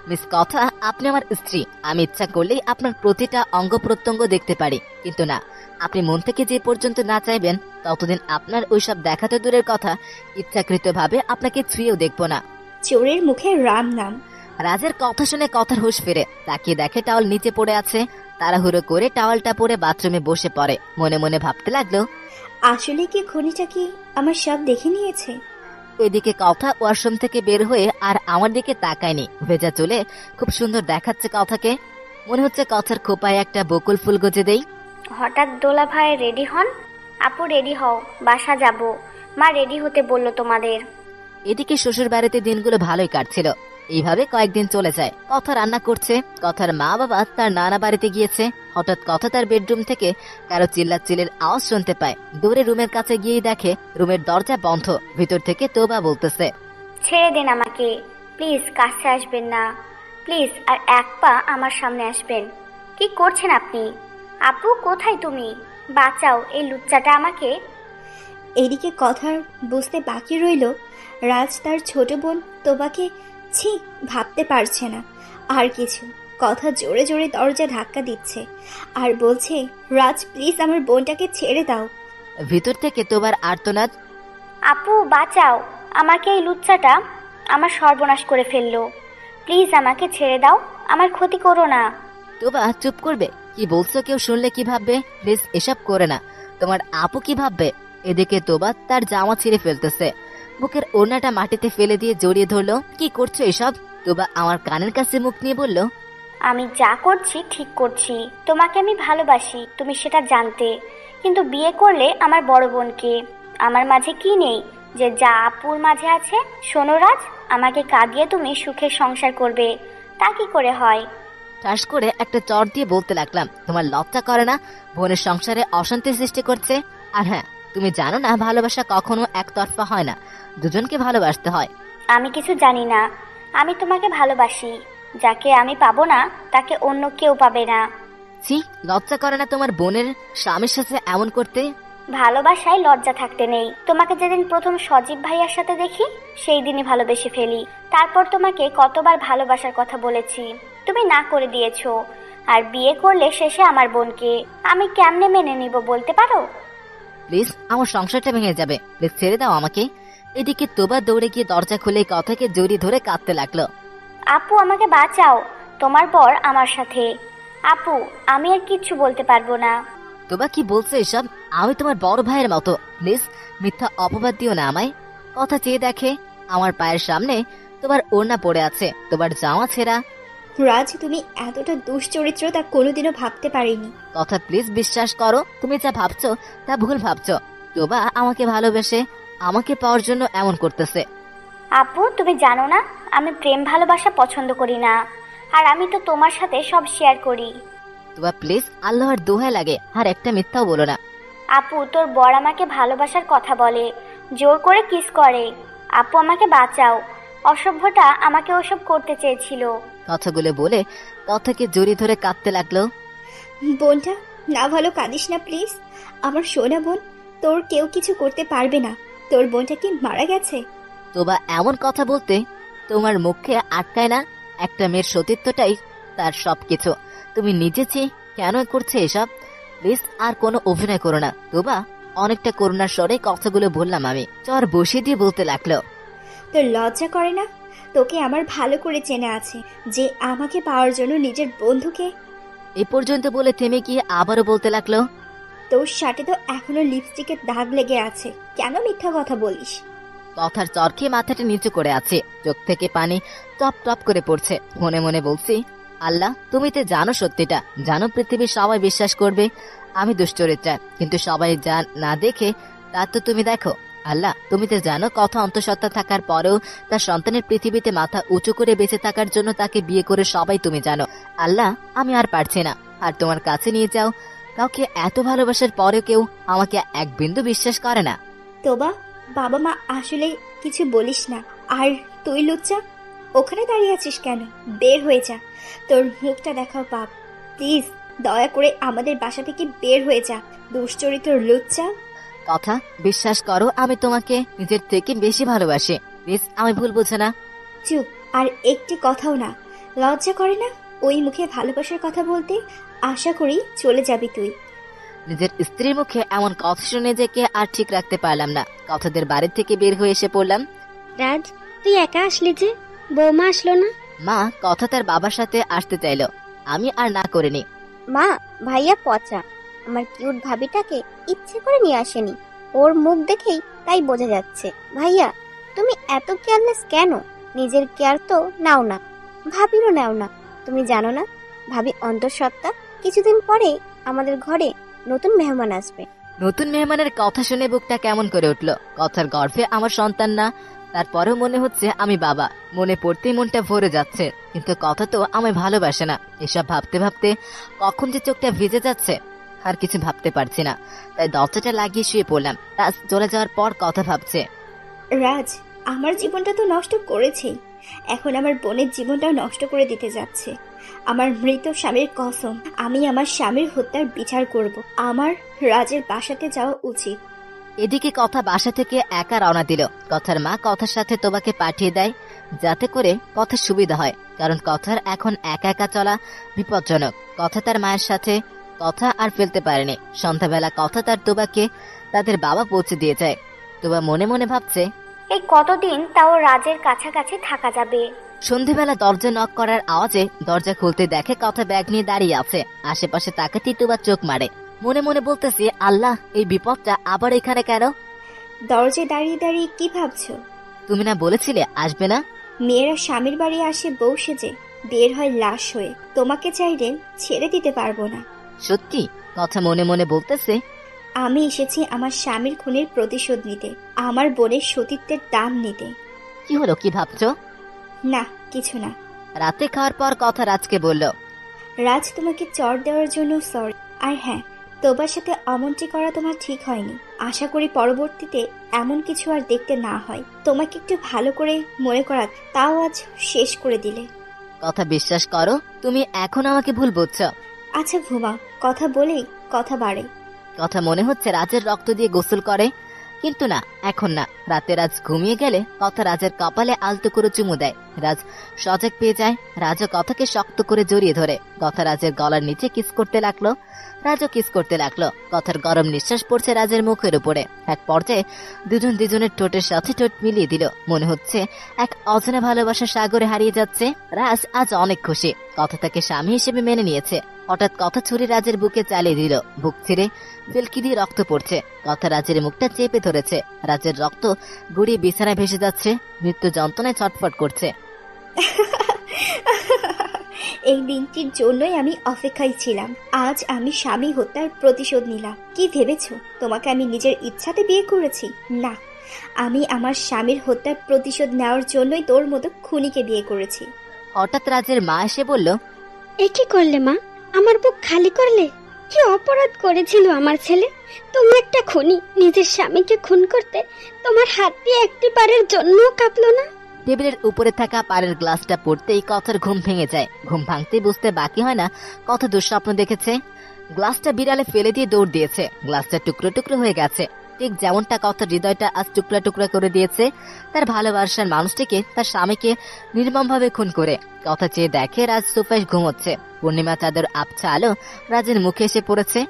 মিস কথা, আপনি আমার স্ত্রী। আমি ইচ্ছা করলেই আপনার প্রতিটা অঙ্গ প্রত্যঙ্গ দেখতে পারি, কিন্তু না, আপনি মন থেকে যে পর্যন্ত না চাইবেন ততদিন আপনার ওইসব দেখাতে দূরের কথা, ইচ্ছাকৃতভাবে আপনাকে ছুঁয়েও দেখবো না। চোরের মুখে রাম নাম। রাজের কথা শুনে কথার হুঁশ ফিরে তাকিয়ে দেখে টাওয়াল নিচে পড়ে আছে। তাড়াহুড়ো করে টাওয়ালটা পরে বাথরুমে বসে পড়ে। মনে মনে ভাবতে লাগলো, আসলে কি খনিটা কি আমার সব দেখে নিয়েছে? ওইদিকে কথা ওয়াশরুম থেকে বের হয়ে আর আমার দিকে তাকায়নি। ভেজা চুলে খুব সুন্দর দেখাচ্ছে কথাকে। মনে হচ্ছে কথার খোপায় একটা বকুল ফুল গজে দেই। হঠাৎ দোলা ভাই রেডি হন। আপু রেডি হও, বাসা যাব। মা রেডি হতে বললো তোমাদের। এদিকে শ্বশুর বাড়িতে দিনগুলো ভালোই কাটছিল। এইভাবে কয়েকদিন চলে যায়। কথা রান্না করছে। কথার মা বাবা তার নানা বাড়িতে গিয়েছে। হঠাৎ কথা তার বেডরুম থেকে কারো চিল্লাচিল্লির আওয়াজ শুনতে পায়। দৌড়ে রুমের কাছে গিয়েই দেখে রুমের দরজা বন্ধ। ভিতর থেকে তোবা বলতেছে, ছেড়ে দিন আমাকে প্লিজ, কাছে আসবেন না প্লিজ, আর এক পা আমার সামনে আসবেন। কি করছেন আপনি? আপু কোথায় তুমি? বাঁচাও এই লুচ্চাটা আমাকে। এদিকে কথার বুঝতে বাকি রইল রাজ তার ছোট বোন তোবাকে ছি ভাবতে পারছে না। আর কিছু কথা জোরে জোরে দরজা ধাক্কা দিচ্ছে আর বলছে, রাজ প্লিজ আমার বোনটাকে ছেড়ে দাও। ভিতর থেকে তোবার আর্তনাদ, আপু বাঁচাও আমাকে, এই লুচ্চাটা আমার সর্বনাশ করে ফেললো। প্লিজ আমাকে ছেড়ে দাও, আমার ক্ষতি করো না। তোবা চুপ করবে? কি বলছো কেউ শুনলে কি ভাববে? প্লিজ এসব করে না, তোমার আপু কি ভাববে? এদিকে তোবা তার জামা ছিঁড়ে ফেলতেছে। বুকের ওড়নাটা মাটিতে ফেলে দিয়ে জড়িয়ে ধরলো। কি করছো এসব? তোবা আমার কানের কাছে মুখ নিয়ে বলল, আমি যা করছি ঠিক করছি। তোমাকে আমি ভালোবাসি, তুমি সেটা জানতে। কিন্তু বিয়ে করলে আমার বড় বোনকে। আমার মাঝে কি নেই যে যা আপুর মাঝে আছে? শোনো রাজ, আমাকে কাঁদিয়ে তুমি সুখের সংসার করবে, তা কি করে হয়? ঠাস করে একটা চর দিয়ে বলতে লাগলাম, তোমার লজ্জা করে না? বোনের সংসারে অশান্তি সৃষ্টি করছে। আর হ্যাঁ, তুমি জানো না ভালোবাসা কখনো একতরফা হয় না, দুজনকে ভালোবাসতে হয়। আমি কিছু জানি না। আমি তোমাকে ভালোবাসি। যাকে আমি পাবো না তাকে অন্য কেউ পাবে না। ছি, লজ্জা করে না তোমার বোনের স্বামীর সাথে এমন করতে? ভালোবাসায় লজ্জা থাকতে নেই। তোমাকে যেদিন প্রথম সজীব ভাইয়ার সাথে দেখি সেই দিনই ভালোবেসে ফেলি। তারপর তোমাকে কতবার ভালোবাসার কথা বলেছি, তুমি না করে দিয়েছো। আর বিয়ে করলে শেষে আমার বোনকে। আমি কেমনে মেনে নিব বলতে পারো? প্লিজ, আমার সংসারটা ভেঙে যাবে, প্লিজ ছেড়ে দাও আমাকে। এদিকে তোবা দৌড়ে গিয়ে দরজা খুলে কথাকে জড়িয়ে ধরে কাঁদতে লাগলো। আপু আমাকে বাঁচাও, তোমার বর আমার সাথে। আপু আমি আর কিচ্ছু বলতে পারবো না। তোবা কি বলছো এসব? আমি তোমার বড় ভাইয়ের মতো, প্লিজ মিথ্যা অপবাদ দিও না আমায়। কথা চেয়ে দেখে আমার পায়ের সামনে তোমার ওড়না পড়ে আছে, তোমার জামা ছেঁড়া। রাজ তুমি এতটা দুশ্চরিত্র তা কোনোদিনও ভাবতে পারিনি। কথা প্লিজ বিশ্বাস করো, তুমি যা ভাবছো তা ভুল ভাবছো। তোবা আমাকে ভালোবেসে আমাকে পাওয়ার জন্য এমন করতেছে। আপু তুমি জানো না আমি প্রেম ভালোবাসা পছন্দ করি না। আর আমি তো তোমার সাথে সব শেয়ার করি। তোবা প্লিজ, আল্লাহর দোহাই লাগে আর একটা মিথ্যাও বলো না। আপু তোর বর আমাকে ভালোবাসার কথা বলে, জোর করে কিস করে। আপু আমাকে বাঁচাও, অসভ্যটা আমাকে ওসব করতে চেয়েছিল। কথাগুলো বলে কথাকে জড়িয়ে ধরে কাঁদতে লাগলো। বোনটা না, ভালো কাঁদিস না প্লিজ। আমার সোনা বোন, তোর কেউ কিছু করতে পারবে না। তোর বোনটা কি মারা গেছে? তোবা এমন কথা বলতে তোমার মুখে আটকায় না? একটা মেয়ের সতীত্বটাই তার সবকিছু। তুমি নিজে চেয়ে কেন করছে এসব? প্লিজ আর কোনো অভিনয় করো না। তোবা অনেকটা করুণার স্বরে কথাগুলো বললাম আমি। চর বসিয়ে দিয়ে বলতে লাগলো, তোর লজ্জা করে না? তোকে আমার ভালো করে চেনা আছে যে আমাকে পাওয়ার জন্য নিজের বন্ধুকে। এ পর্যন্ত বলে থেমে গিয়ে আবারও বলতে লাগলো, তোর শার্টে তো এখনো লিপস্টিকের দাগ লেগে আছে, কেন মিথ্যা কথা বলিস? কথার চর খেয়ে মাথাটা নিচু করে আছে, চোখ থেকে পানি টপ টপ করে পড়ছে। মনে মনে বলছি, আল্লাহ তুমি তো জানো সত্যিটা, জানো পৃথিবীর সবাই বিশ্বাস করবে আমি দুশ্চরিত্রা, কিন্তু সবাই যা না দেখে তা তো তুমি দেখো। আল্লাহ তুমি তো জানো কথা অন্তঃসত্ত্বা থাকার পরেও তার সন্তানের পৃথিবীতে মাথা উঁচু করে বেঁচে থাকার জন্য তাকে বিয়ে করে সবাই তুমি জানো। আল্লাহ আমি আর পারছি না, আর তোমার কাছে নিয়ে যাও। কাউকে এত ভালোবাসার পরেও কেউ আমাকে এক বিন্দু বিশ্বাস করে না। তোবা, বাবা মা আসলে কিছু বলিস না। আর তুই লুচ্চা ওখানে দাঁড়িয়ে আছিস কেন? বের হয়ে যা, তোর মুখটা দেখাও পাপ। প্লিজ দয়া করে আমাদের বাসা থেকে বের হয়ে যা। দুশ্চরিত্র লুচ্চা। কথা বিশ্বাস করো, আমি তোমাকে নিজের থেকে বেশি ভালোবাসি। প্লিজ, আমি ভুল বুঝে না। চুপ, আর একটি কথাও না। লজ্জা করে না ওই মুখে ভালোবাসার কথা বলতে? আশা করি চলে যাবি তুই। নিজের স্ত্রীর মুখে এমন কথা শুনে নিজেকে আর ঠিক রাখতে পারলাম না। কথাদের বাড়ি থেকে বের হয়ে এসে পড়লাম। রাজ, তুই একা আসলি যে, বৌমা আসলো না? মা কথা তার বাবার সাথে আসতে চাইলো, আমি আর না করিনি। মা, ভাইয়া পচা। আমার কিউট ভাবিটাকে ইচ্ছে করে নিয়ে আসেনি, ওর মুখ দেখেই তাই বোঝা যাচ্ছে। ভাইয়া, তুমি এত কেয়ারলেস কেন? নিজের কেয়ার তো নাও না, ভাবিরও নাও না। তুমি জানো না ভাবি অন্তঃসত্ত্বা? কিছুদিন পরে আমাদের ঘরে নতুন মেহমান আসবে। নতুন মেহমানের কথা শুনে বুকটা কেমন করে উঠলো। কথার গর্ভে আমার সন্তান না, তারপরেও মনে হচ্ছে আমি বাবা। মনে পড়তেই মনটা ভরে যাচ্ছে, কিন্তু কথা তো আমায় ভালোবাসে না। এসব ভাবতে ভাবতে কখন যে চোখটা ভিজে যাচ্ছে আর কিছু ভাবতে পারছি না। তাই দরজাটা লাগিয়ে শুয়ে পড়লাম। রাজ চলে যাওয়ার পর কথা ভাবছে। রাজ আমার জীবনটা তো নষ্ট করেছেই, এখন আমার বোনের জীবনটাও নষ্ট করে দিতে যাচ্ছে। আমার মৃত স্বামীর কসম, আমি আমার স্বামীর হত্যার বিচার করব। আমার রাজের বাসাতে যাওয়া উচিত। এদিকে কথা বাসা থেকে একা রওনা দিল। কথার মা কথার সাথে তোবাকে পাঠিয়ে দেয়, যাতে করে কথার সুবিধা হয়, কারণ কথার এখন একা একা চলা বিপজ্জনক। কথা তার মায়ের সাথে কথা আর ফেলতে পারেনি। সন্ধ্যাবেলা কথা তার তোবাকে তাদের বাবা পৌঁছে দিয়ে যায়। তোবা মনে মনে ভাবছে, এই কতদিন তাও রাজের কাছাকাছি থাকা যাবে। সন্ধেবেলা দরজা নক করার আওয়াজে দরজা খুলতে দেখে কথা ব্যাগ নিয়ে দাঁড়িয়ে আছে। আশেপাশে তাকাতেই তোবা চোখ মারে। মনে মনে বলতেছি, আল্লাহ, এই বিপদটা আবার এখানে কেন? দরজায় দাঁড়িয়ে দাঁড়িয়ে কি ভাবছো? তুমি না বলেছিলে আসবে না? মেয়েরা স্বামীর বাড়ি আসে বউ সেজে, বের হয় লাশ হয়ে। তোমাকে চাইলে ছেড়ে দিতে পারবো না। সত্যি? কথা মনে মনে বলতেছে। আমি এসেছি আমার স্বামীর খুনের প্রতিশোধ নিতে, আমার বোনের সতীত্বের দাম নিতে। কি হলো, কি ভাবছো? না, কিছু না। রাতে খাওয়ার পর কথা রাজকে বলল, রাজ তোমাকে চড় দেওয়ার জন্য সরি। আর হ্যাঁ, তোবার সাথে অমনটি করা তোমার ঠিক হয়নি। আশা করি পরবর্তীতে এমন কিছু আর দেখতে না হয়। তোমাকে একটু ভালো করে মনে করা, তাও আজ শেষ করে দিলে। কথা বিশ্বাস করো, তুমি এখন আমাকে ভুল বুঝছো। আচ্ছা ঘুমাও, কথা বলেই কথা বাড়ে। কথা মনে হচ্ছে রাজের রক্ত দিয়ে গোসল করে, কিন্তু না, এখন না। রাতে রাজ ঘুমিয়ে গেলে কথা রাজের কপালে আলতো করে চুমু দেয়। রাজ সজাগ পেয়ে যায়। রাজও কথাকে শক্ত করে জড়িয়ে ধরে। কথা রাজের গলার নিচে কিস করতে লাগলো। রাজও কিস করতে লাগলো। কথার গরম নিঃশ্বাস পড়ছে রাজের মুখের উপরে। এক পর্যায়ে দুজন দুজনের ঠোঁটের সাথে ঠোঁট মিলিয়ে দিল। মনে হচ্ছে এক অজানা ভালোবাসার সাগরে হারিয়ে যাচ্ছে। রাজ আজ অনেক খুশি। কথা তাকে স্বামী হিসেবে মেনে নিয়েছে। হঠাৎ কথা ছুরি রাজের বুকে চালিয়ে দিল। বুক ছিঁড়ে ফেলকি দিয়ে রক্ত পড়ছে। কথা রাজের মুখটা চেপে ধরেছে। রাজের রক্ত গড়িয়ে বিছানায় ভেসে যাচ্ছে। মৃত্যু যন্ত্রণায় ছটফট করছে। এই দিনটির জন্যই আমি অপেক্ষায় ছিলাম। আজ আমি স্বামী হত্যার প্রতিশোধ নিলাম। কি ভেবেছো তোমাকে আমি নিজের ইচ্ছাতে বিয়ে করেছি? না, আমি আমার স্বামীর হত্যার প্রতিশোধ নেওয়ার জন্যই তোর মতো খুনিকে বিয়ে করেছি। হঠাৎ রাজের মা এসে বলল, এ কি করলে মা? আমার বুক খালি করলে? কি অপরাধ করেছিল আমার ছেলে? তুমি একটা খুনি, নিজের স্বামীকে খুন করতে তোমার হাত দিয়ে একটি পারের জন্য কাঁপলো না? টেবিলের উপরে থাকা পাড়ের গ্লাসটা পড়তেই কথার ঘুম ভেঙে যায়। ঘুম ভাঙতে বুঝতে বাকি হয় না কত দুঃস্বপ্ন দেখেছে। গ্লাসটা বিড়ালে ফেলে দিয়ে দৌড় দিয়েছে। গ্লাসটা টুকরো টুকরো হয়ে গেছে, ঠিক যেমনটা কথার হৃদয়টা আজ টুকরা টুকরা করে দিয়েছে তার ভালোবাসার মানুষটিকে, তার স্বামীকে নির্মমভাবে খুন করে। কথা চেয়ে দেখে রাজ সোফায় ঘুমোচ্ছে। পূর্ণিমা চাঁদের আবছা আলো রাজের মুখে এসে পড়েছে।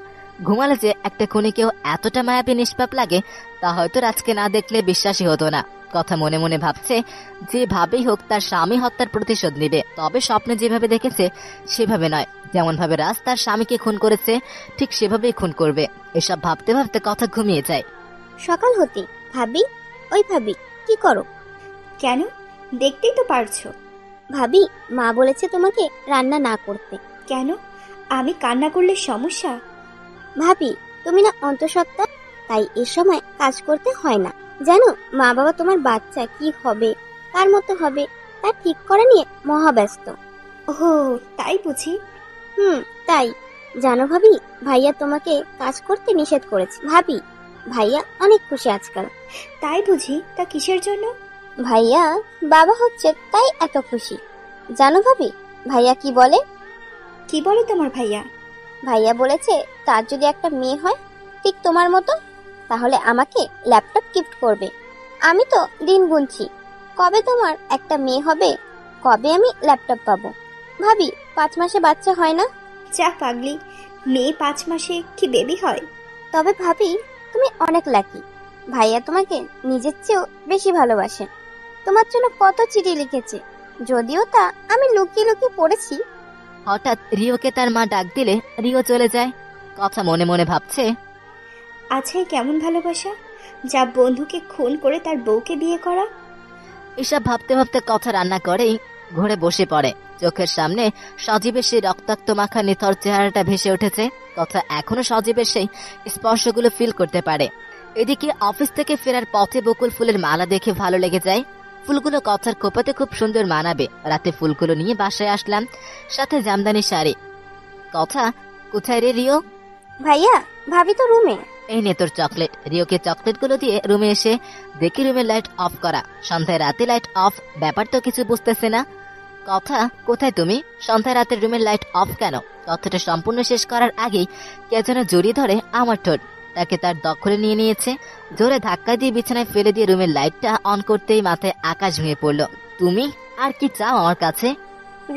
ঘুমালে যে একটা খুনিকেও এতটা মায়াবী নিষ্পাপ লাগে, তা হয়তো রাজকে না দেখলে বিশ্বাসই হতো না। কথা মনে মনে ভাবছে, যেভাবেই হোক তার স্বামী হত্যার প্রতিশোধ নেবে, তবে স্বপ্নে যেভাবে দেখেছে সেভাবে নয়। যেমন ভাবে রাজ তার স্বামীকে খুন করেছে ঠিক সেভাবেই খুন করবে। এসব ভাবতে ভাবতে কথা ঘুমিয়ে যায়। সকাল হতে ভাবি, ওই ভাবি, কি করো? কেন? দেখতেই তো পারছো। ভাবি, মা বলেছে তোমাকে রান্না না করতে। কেন? আমি কান্না করলে সমস্যা? ভাবি, তুমি না অন্তঃসত্ত্বা, তাই এ সময় কাজ করতে হয় না। জানো, মা বাবা তোমার বাচ্চা কি হবে, কার মতো হবে, তা ঠিক করে নিয়ে মহাব্যস্ত। ও, তাই বুঝি? তাই। জানো ভাবি, ভাইয়া তোমাকে কাজ করতে নিষেধ করেছে। ভাবি, ভাইয়া অনেক খুশি আজকাল। তাই বুঝি? তা কিসের জন্য? ভাইয়া বাবা হচ্ছে, তাই এত খুশি। জানো ভাবি, ভাইয়া কি বলে? কি বলে তোমার ভাইয়া? ভাইয়া বলেছে তার যদি একটা মেয়ে হয় ঠিক তোমার মতো? তাহলে আমাকে ল্যাপটপ গিফট করবে। আমি তো দিন গুনছি, কবে তোমার একটা মেয়ে হবে, কবে আমি ল্যাপটপ পাবো। ভাবি 5 মাসে বাচ্চা হয় না? যা পাগলি, মেয়ে 5 মাসে কি বেবি হয়? তবে ভাবি তুমি অনেক লাকি, ভাইয়া তোমাকে নিজের চেয়েও বেশি ভালোবাসে। তোমার জন্য কত চিঠি লিখেছে, যদিও তা আমি লুকিয়ে লুকিয়ে পড়েছি। হঠাৎ রিওকে তার মা ডাক দিলে রিও চলে যায়। কথা মনে মনে ভাবছে, আছে কেমন ভালোবাসা, যা বন্ধুকে খুন করে তার বউকে বিয়ে করা। এসব ভাবতে ভাবতে কথা রান্না করেই ঘরে বসে পড়ে। চোখের সামনে সজীবের সেই রক্তাক্ত মাখা নিথর চেহারাটা ভেসে উঠেছে। কথা এখনো সজীবের সেই স্পর্শগুলো ফিল করতে পারে। এদিকে অফিস থেকে ফেরার পথে বকুল ফুলের মালা দেখে ভালো লেগে যায়। ফুলগুলো কথার খোপাতে খুব সুন্দর মানাবে। রাতে ফুলগুলো নিয়ে বাসায় আসলাম, সাথে জামদানি শাড়ি। কথা, কোথায় রে রিও? ভাইয়া ভাবি তো রুমে। এই নে তোর চকলেট। রিওকে চকলেটগুলো দিয়ে রুমে এসে দেখি রুমের লাইট অফ করা। সন্ধ্যায় রাতে লাইট অফ, ব্যাপার তো কিছু বুঝতেছে না। কথা, কোথায় তুমি? সন্ধ্যায় রাতের রুমের লাইট অফ কেন? কথাটা সম্পূর্ণ শেষ করার আগেই কে যেন জড়িয়ে ধরে আমার ঠোঁট। তাকে তার দখলে নিয়ে নিয়েছে। জোরে ধাক্কা দিয়ে বিছানায় ফেলে দিয়ে রুমের লাইটটা অন করতেই মাথায় আকাশ ভেঙে পড়ল। তুমি আর কি চাও আমার কাছে?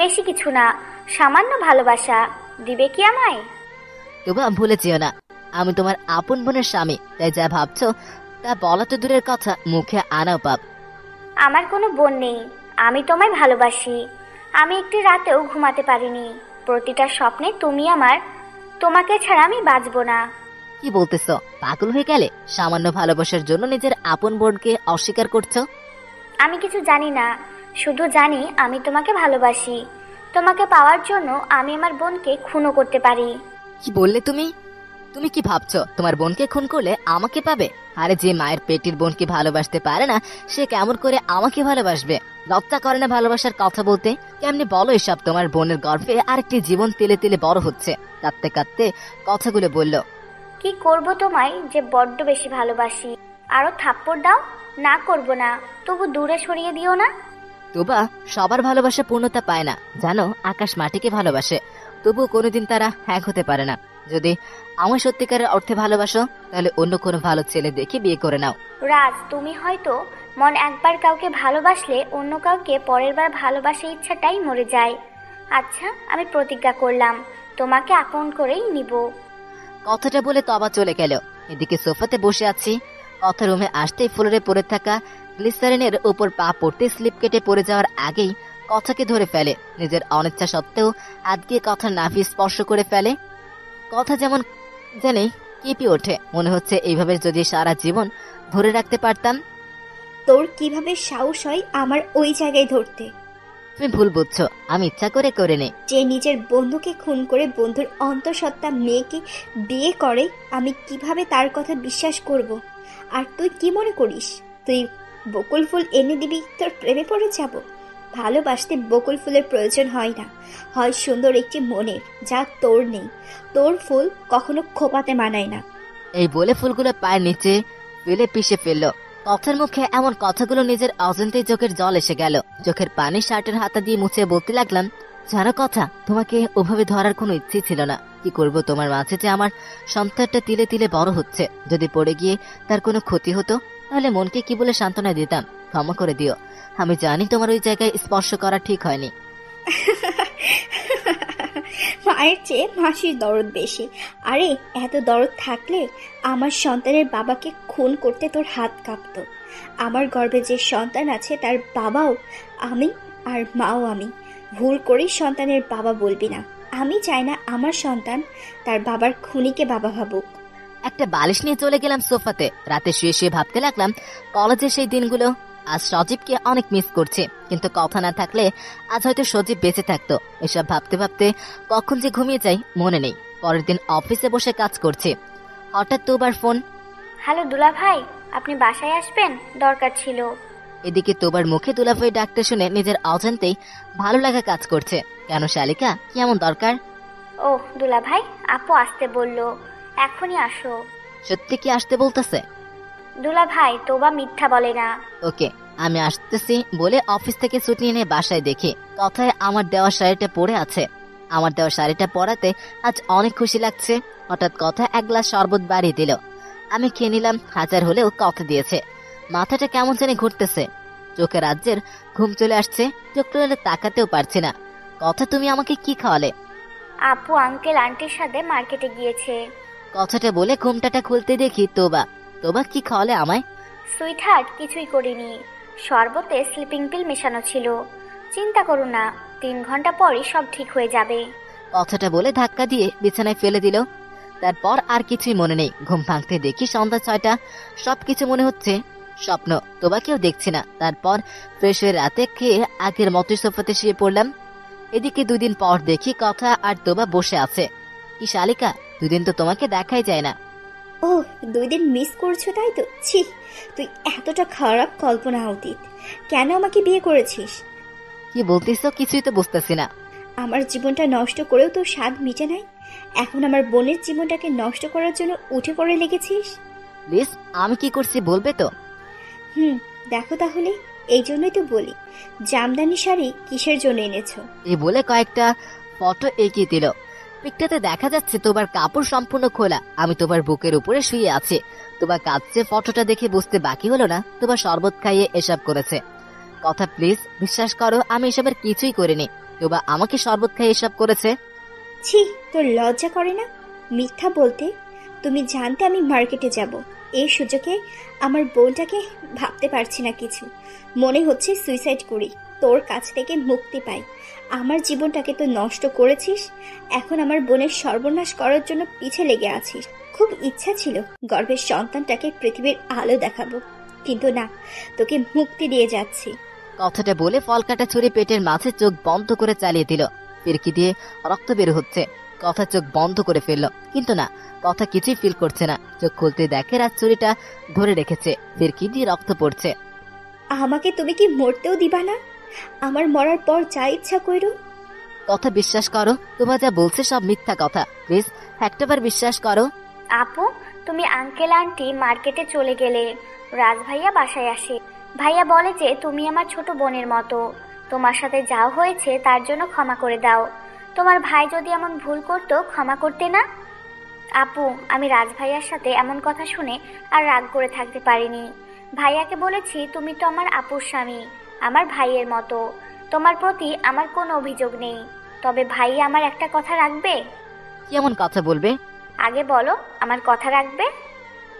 বেশি কিছু না, সামান্য ভালোবাসা। দিবে কি আমায়? তবু ভুলে যেও না, আমি তোমার আপন বোনের স্বামী। তাই যা ভাবছো তা বলা তো দূরের কথা, মুখে আনাও পাপ। আমার কোনো বোন নেই, আমি তোমায় ভালোবাসি। আমি একটি রাতেও ঘুমাতে পারিনি, প্রতিটা স্বপ্নে তুমি আমার। তোমাকে ছাড়া আমি বাঁচবো না। কি বলতেছো? পাগল হয়ে গেলে? সামান্য ভালোবাসার জন্য নিজের আপন বোনকে অস্বীকার করছো? আমি কিছু জানি না, শুধু জানি আমি তোমাকে ভালোবাসি। তোমাকে পাওয়ার জন্য আমি আমার বোনকে খুনও করতে পারি। কি বললে তুমি? তুমি কি ভাবছো তোমার বোনকে খুন করলে আমাকে পাবে? আরে যে মায়ের পেটের বোনকে ভালোবাসতে পারে না, সে কেমন করে আমাকে ভালোবাসবে? লজ্জা করে না ভালোবাসার কথা বলতে? কেমনি বলো এসব? তোমার বোনের গর্ভে আরেকটি জীবন তেলে তেলে বড় হচ্ছে। কাঁদতে কাঁদতে কথাগুলো বলল। কি করব তোমায় যে বড্ড বেশি ভালোবাসি। আরো থাপ্পড় দাও? না করব না, তবু দূরে সরিয়ে দিও না। তোবা, সবার ভালোবাসা পূর্ণতা পায় না জানো। আকাশ মাটিকে ভালোবাসে, তবুও কোনোদিন তারা এক হতে পারে না। যদি আমার সত্যিকারের অর্থে ভালোবাসো, তাহলে অন্য কোনো ভালো ছেলে দেখে বিয়ে করে নাও। রাজ, তুমি হয়তো মন একবার কাউকে ভালোবাসলে অন্য কাউকে পরের বার ভালোবাসার ইচ্ছাটাই মরে যায়। আচ্ছা, আমি প্রতিজ্ঞা করলাম তোমাকে আপন করেই নিব। কথাটা বলে তবা চলে গেল। এদিকে সোফাতে বসে আছি। কথা রুমে আসতেই ফ্লোরে পড়ে থাকা গ্লিসারিনের উপর পা পড়তে স্লিপ কেটে পড়ে যাওয়ার আগেই কথাকে ধরে ফেলে। নিজের অনিচ্ছা সত্ত্বেও হাত গিয়ে কথার নাভি স্পর্শ করে ফেলে। কথা যেমন জানি কেঁপে ওঠে। মনে হচ্ছে এইভাবে যদি সারা জীবন ধরে রাখতে পারতাম। তোর কিভাবে সাহস হয় আমার ওই জায়গায় ধরতে? তুমি ভুল বুঝছো, আমি ইচ্ছা করে করিনি। যে নিজের বন্ধুকে খুন করে বন্ধুর অন্তঃসত্ত্বা মেয়েকে বিয়ে করে, আমি কিভাবে তার কথা বিশ্বাস করব? আর তুই কি মনে করিস তুই বকুল ফুল এনে দিবি তোর প্রেমে পড়ে যাব? ভালোবাসতে বকুল ফুলের প্রয়োজন হয় না, হয় সুন্দর একটি মনের, যা তোর নেই। তোর ফুল কখনো খোপাতে মানায় না। এই বলে ফুলগুলো পায়ের নিচে ফেলে পিষে ফেললো। কথার মুখে এমন কথাগুলো নিজের অজান্তেই চোখের জল এসে গেল। চোখের পানি শার্টের হাতা দিয়ে মুছে বলতে লাগলাম, জানো কথা, তোমাকে ওভাবে ধরার কোনো ইচ্ছে ছিল না। কি করব, তোমার মাঝে যে আমার সন্তানটা তিলে তিলে বড় হচ্ছে। যদি পড়ে গিয়ে তার কোনো ক্ষতি হতো, তাহলে মনকে কি বলে সান্ত্বনা দিতাম? ক্ষমা করে দিও। আমি জানি তোমার ওই জায়গায় স্পর্শ করা ঠিক হয়নি। মায়ের চেয়ে মাসির দরদ বেশি। আরে এত দরদ থাকলে আমার সন্তানের বাবাকে খুন করতে তোর হাত কাঁপতো। আমার গর্ভে যে সন্তান আছে তার বাবাও আমি আর মাও আমি। ভুল করেই সন্তানের বাবা বলবি না। আমি চাই না আমার সন্তান তার বাবার খুনিকে বাবা ভাবুক। একটা বালিশ নিয়ে চলে গেলাম সোফাতে। রাতে শুয়ে শুয়ে ভাবতে লাগলাম কলেজের সেই দিনগুলো। আজ সজীবকে অনেক মিস করছি, কিন্তু কথা না থাকলে আজ হয়তো সজীব বেঁচে থাকতো। এসব ভাবতে ভাবতে কখন যে ঘুমিয়ে যাই মনে নেই। পরের দিন অফিসে বসে কাজ করছি, হঠাৎ তোবার ফোন। হ্যালো দুলা ভাই, আপনি বাসায় আসবেন, দরকার ছিল। এদিকে তোবার মুখে দুলাভাই ডাকতে শুনে নিজের অজান্তেই ভালো লাগা কাজ করছে। কেন শালিকা, কি এমন দরকার? ও দুলা ভাই, আপু আসতে বললো, এখনই আসো। সত্যি কি আসতে বলতেছে? দুলা ভাই তোবা মিথ্যা বলে না। ওকে, আমি আসতেছি বলে অফিস থেকে ছুটি নিয়ে বাসায় দেখি কথায় আমার দেওয়া শাড়িটা পরে আছে। আমার দেওয়া শাড়িটা পরাতে আজ অনেক খুশি লাগছে। হঠাৎ কথা এক গ্লাস শরবত বাড়িয়ে দিল। আমি খেয়ে নিলাম। হাজার হলেও কথা দিয়েছে। মাথাটা কেমন জানি ঘুরতেছে, চোখে রাজ্যের ঘুম চলে আসছে, চোখ তুলে তাকাতেও পারছি না। কথা তুমি আমাকে কি খাওয়ালে? আপু আঙ্কেল আন্টির সাথে মার্কেটে গিয়েছে। কথাটা বলে ঘুমটাটা খুলতে দেখি তোবা। তোবা কি খাওয়ালে আমায়? সুইটহার্ট, কিছুই করিনি। শরবতে স্লিপিং পিল মেশানো ছিল। চিন্তা করো না, 3 ঘন্টা পরই সব ঠিক হয়ে যাবে। কথাটা বলে ধাক্কা দিয়ে বিছানায় ফেলে দিল। তারপর আর কিছুই মনে নেই। ঘুম ভাঙতে দেখি সন্ধ্যা 6টা। সবকিছু মনে হচ্ছে স্বপ্ন। তোবাকেও দেখছি না। তারপর ফ্রেশ হয়ে রাতে খেয়ে আগের মতোই সোফাতে শুয়ে পড়লাম। এদিকে 2 দিন পর দেখি কথা আর তোবা বসে আছে। কি শালিকা, 2 দিন তো তোমাকে দেখাই যায় না। ও, 2 দিন মিস করছো তাই তো? ছি, তুই এতটা খারাপ কল্পনা অতীত। কেন আমাকে বিয়ে করেছিস? কি বলতেছো কিছুই তো বুঝতেছি না। আমার জীবনটা নষ্ট করেও তোর স্বাদ মিটে নাই, এখন আমার বোনের জীবনটাকে নষ্ট করার জন্য উঠে পড়ে লেগেছিস। প্লিজ, আমি কি করছি বলবে তো? দেখো তাহলে, এই জন্যই তো বলি, জামদানি শাড়ি কিসের জন্য এনেছো? এই বলে কয়েকটা ফটো এঁকে দিল। পিকটাতে দেখা যাচ্ছে তোমার কাপড় সম্পূর্ণ খোলা। আমি তোমার বুকের উপরে শুয়ে আছি। তোমার কাছে ফটোটা দেখে বুঝতে বাকি হলো না তোমার শরবত খাইয়ে এসব করেছে। কথা প্লিজ বিশ্বাস করো, আমি এসবের কিছুই করিনি। তোবা আমাকে শরবত খাইয়ে এসব করেছে। ছি, তোর লজ্জা করে না মিথ্যা বলতে? তুমি জানতে আমি মার্কেটে যাব, এই সুযোগে আমার বোনটাকে ভাবতে পারছি না কিছু। মনে হচ্ছে সুইসাইড করি, তোর কাছ থেকে মুক্তি পাই। আমার জীবনটাকে তো নষ্ট করেছিস, এখন আমার বোনের সর্বনাশ করার জন্য পিছে লেগে আছিস। খুব ইচ্ছা ছিল গর্ভের সন্তানটাকে পৃথিবীর আলো দেখাবো, কিন্তু না, তোকে মুক্তি দিয়ে যাচ্ছি। কথাটা বলে ফল কাটা ছুরি পেটের মাঝে চোখ বন্ধ করে চালিয়ে দিল। ফিরকি দিয়ে রক্ত বের হচ্ছে। কথা চোখ বন্ধ করে ফেললো, কিন্তু না, কথা কিছুই ফিল করছে না। চোখ খুলতে দেখে রাত ছুরিটা ধরে রেখেছে, ফিরকি দিয়ে রক্ত পড়ছে। আমাকে তুমি কি মরতেও দিবা না? আমার মরার পর যা ইচ্ছা করো। কথা বিশ্বাস করো, তোমার যা বলছে সব মিথ্যা কথা। প্লিজ একটাবার বিশ্বাস করো। আপু, তুমি আঙ্কেল আন্টি মার্কেটে চলে গেলে রাজ ভাইয়া বাসায় আসে। ভাইয়া বলে যে তুমি আমার ছোট বোনের মতো, তোমার সাথে যা হয়েছে তার জন্য ক্ষমা করে দাও। তোমার ভাই যদি এমন ভুল করতো ক্ষমা করতে না? আপু, আমি রাজ ভাইয়ার সাথে এমন কথা শুনে আর রাগ করে থাকতে পারিনি। ভাইয়াকে বলেছি তুমি তো আমার আপুর স্বামী, আমার ভাইয়ের মতো। তোমার প্রতি আমার কোনো অভিযোগ নেই। তবে ভাইয়া আমার একটা কথা রাখবে? কি এমন কথা বলবে? আগে বলো, আমার কথা রাখবে?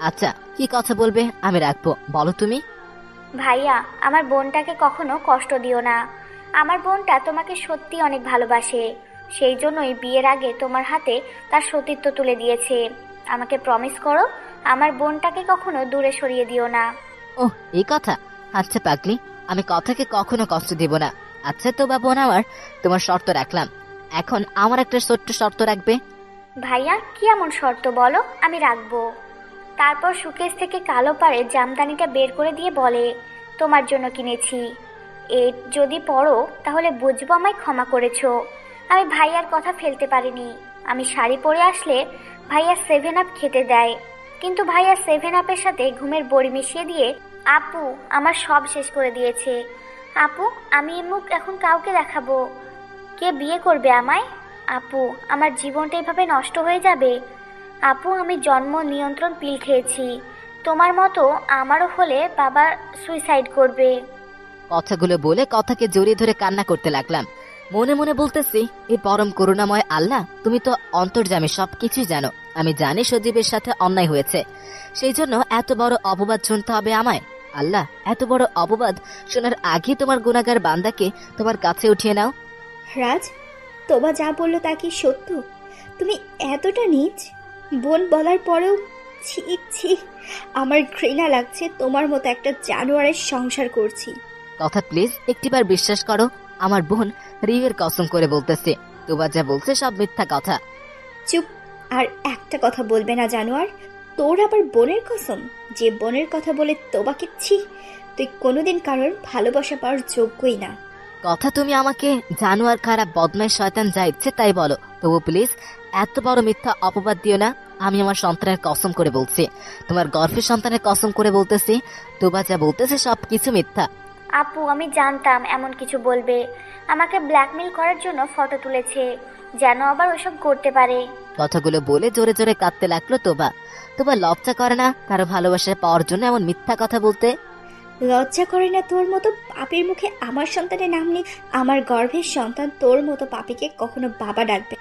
আচ্ছা, কি কথা বলবে আমি রাখবো, বলো তুমি। ভাইয়া, আমার বোনটাকে কখনো কষ্ট দিও না। আমার বোনটা তোমাকে সত্যি অনেক ভালোবাসে, সেই জন্যই বিয়ের আগে তোমার হাতে তার সতীত্ব তুলে দিয়েছে। আমাকে প্রমিস করো, আমার বোনটাকে কখনো দূরে সরিয়ে দিও না। ওহ, এই কথা? আচ্ছা পাগলি, আমি কথাকে কখনো কষ্ট দিব না। আচ্ছা তো বাবু, আমার তোমার শর্ত রাখলাম, এখন আমার একটা ছোট্ট শর্ত রাখবে। ভাইয়া, কি এমন শর্ত বলো, আমি রাখবো। তারপর সুকেশ থেকে কালো পাড়ে জামদানিটা বের করে দিয়ে বলে, তোমার জন্য কিনেছি। এ যদি পড়ো তাহলে বুঝবো আমায় ক্ষমা করেছো। আমি ভাইয়ার কথা ফেলতে পারিনি। আমি শাড়ি পরে আসলে ভাইয়া 7 আপ খেতে দেয়, কিন্তু ভাইয়া 7 আপের সাথে ঘুমের বড়ি মিশিয়ে দিয়ে আপু আমার সব শেষ করে দিয়েছে। আপু, আমি এই মুখ এখন কাউকে দেখাবো? কে বিয়ে করবে আমায়? আপু, আমার জীবনটা এভাবে নষ্ট হয়ে যাবে। আপু, আমি জন্ম নিয়ন্ত্রণ পিল খেয়েছি, তোমার মতো আমারও হলে বাবা সুইসাইড করবে। কথাগুলো বলে কথাকে জড়িয়ে ধরে কান্না করতে লাগলাম। মনে মনে বলতেছি, এই পরম করুণাময় আল্লাহ, তুমি তো অন্তর্যামী, সবকিছুই জানো। আমি জানি সজীবের সাথে অন্যায় হয়েছে, সেই জন্য এত বড় অপবাদ শুনতে হবে আমায়। আল্লাহ, এত বড় অপবাদ শোনার আগে তোমার গুনাহগার বান্দাকে তোমার কাছে উঠিয়ে নাও। রাজ, তোবা যা বললো তা কি সত্য? তুমি এতটা নীচ? বোন বলার পরেও? ছি ছি, আমার ঘৃণা লাগছে তোমার মতো একটা জানোয়ারের সংসার করছি। কথা প্লিজ একটিবার বিশ্বাস করো, আমার বোন রিয়ের কসম করে বলতেছে তোবা যা বলছে সব মিথ্যা কথা। চুপ, আর একটা কথা বলবে না জানোয়ার। তোর আবার বোনের কসম? যে বোনের কথা বলে তোবাকে ছি, তুই কোনোদিন কারোর ভালোবাসা পাওয়ার যোগ্যই না। কথা তুমি আমাকে জানোয়ার, খারাপ, বদমাই, শয়তান যা ইচ্ছে তাই বলো, তবু প্লিজ এত বড় মিথ্যা অপবাদ দিও না। আমি আমার সন্তানের কসম করে বলছি, তোমার গর্ভের সন্তানের কসম করে বলতেছি, তোবা যা বলতেছে সবকিছু মিথ্যা। আপু, আমি জানতাম এমন কিছু বলবে। আমাকে ব্ল্যাকমেল করার জন্য ফটো তুলেছে, যেন আবার ওসব করতে পারে। কথাগুলো বলে জোরে জোরে কাঁদতে লাগলো তোবা। তোবা লজ্জা করে না কারো ভালোবাসা পাওয়ার জন্য এমন মিথ্যা কথা বলতে? লজ্জা করে না তোর মতো পাপির মুখে আমার সন্তানের নাম নেই? আমার গর্ভের সন্তান তোর মতো পাপিকে কখনো বাবা ডাকবে?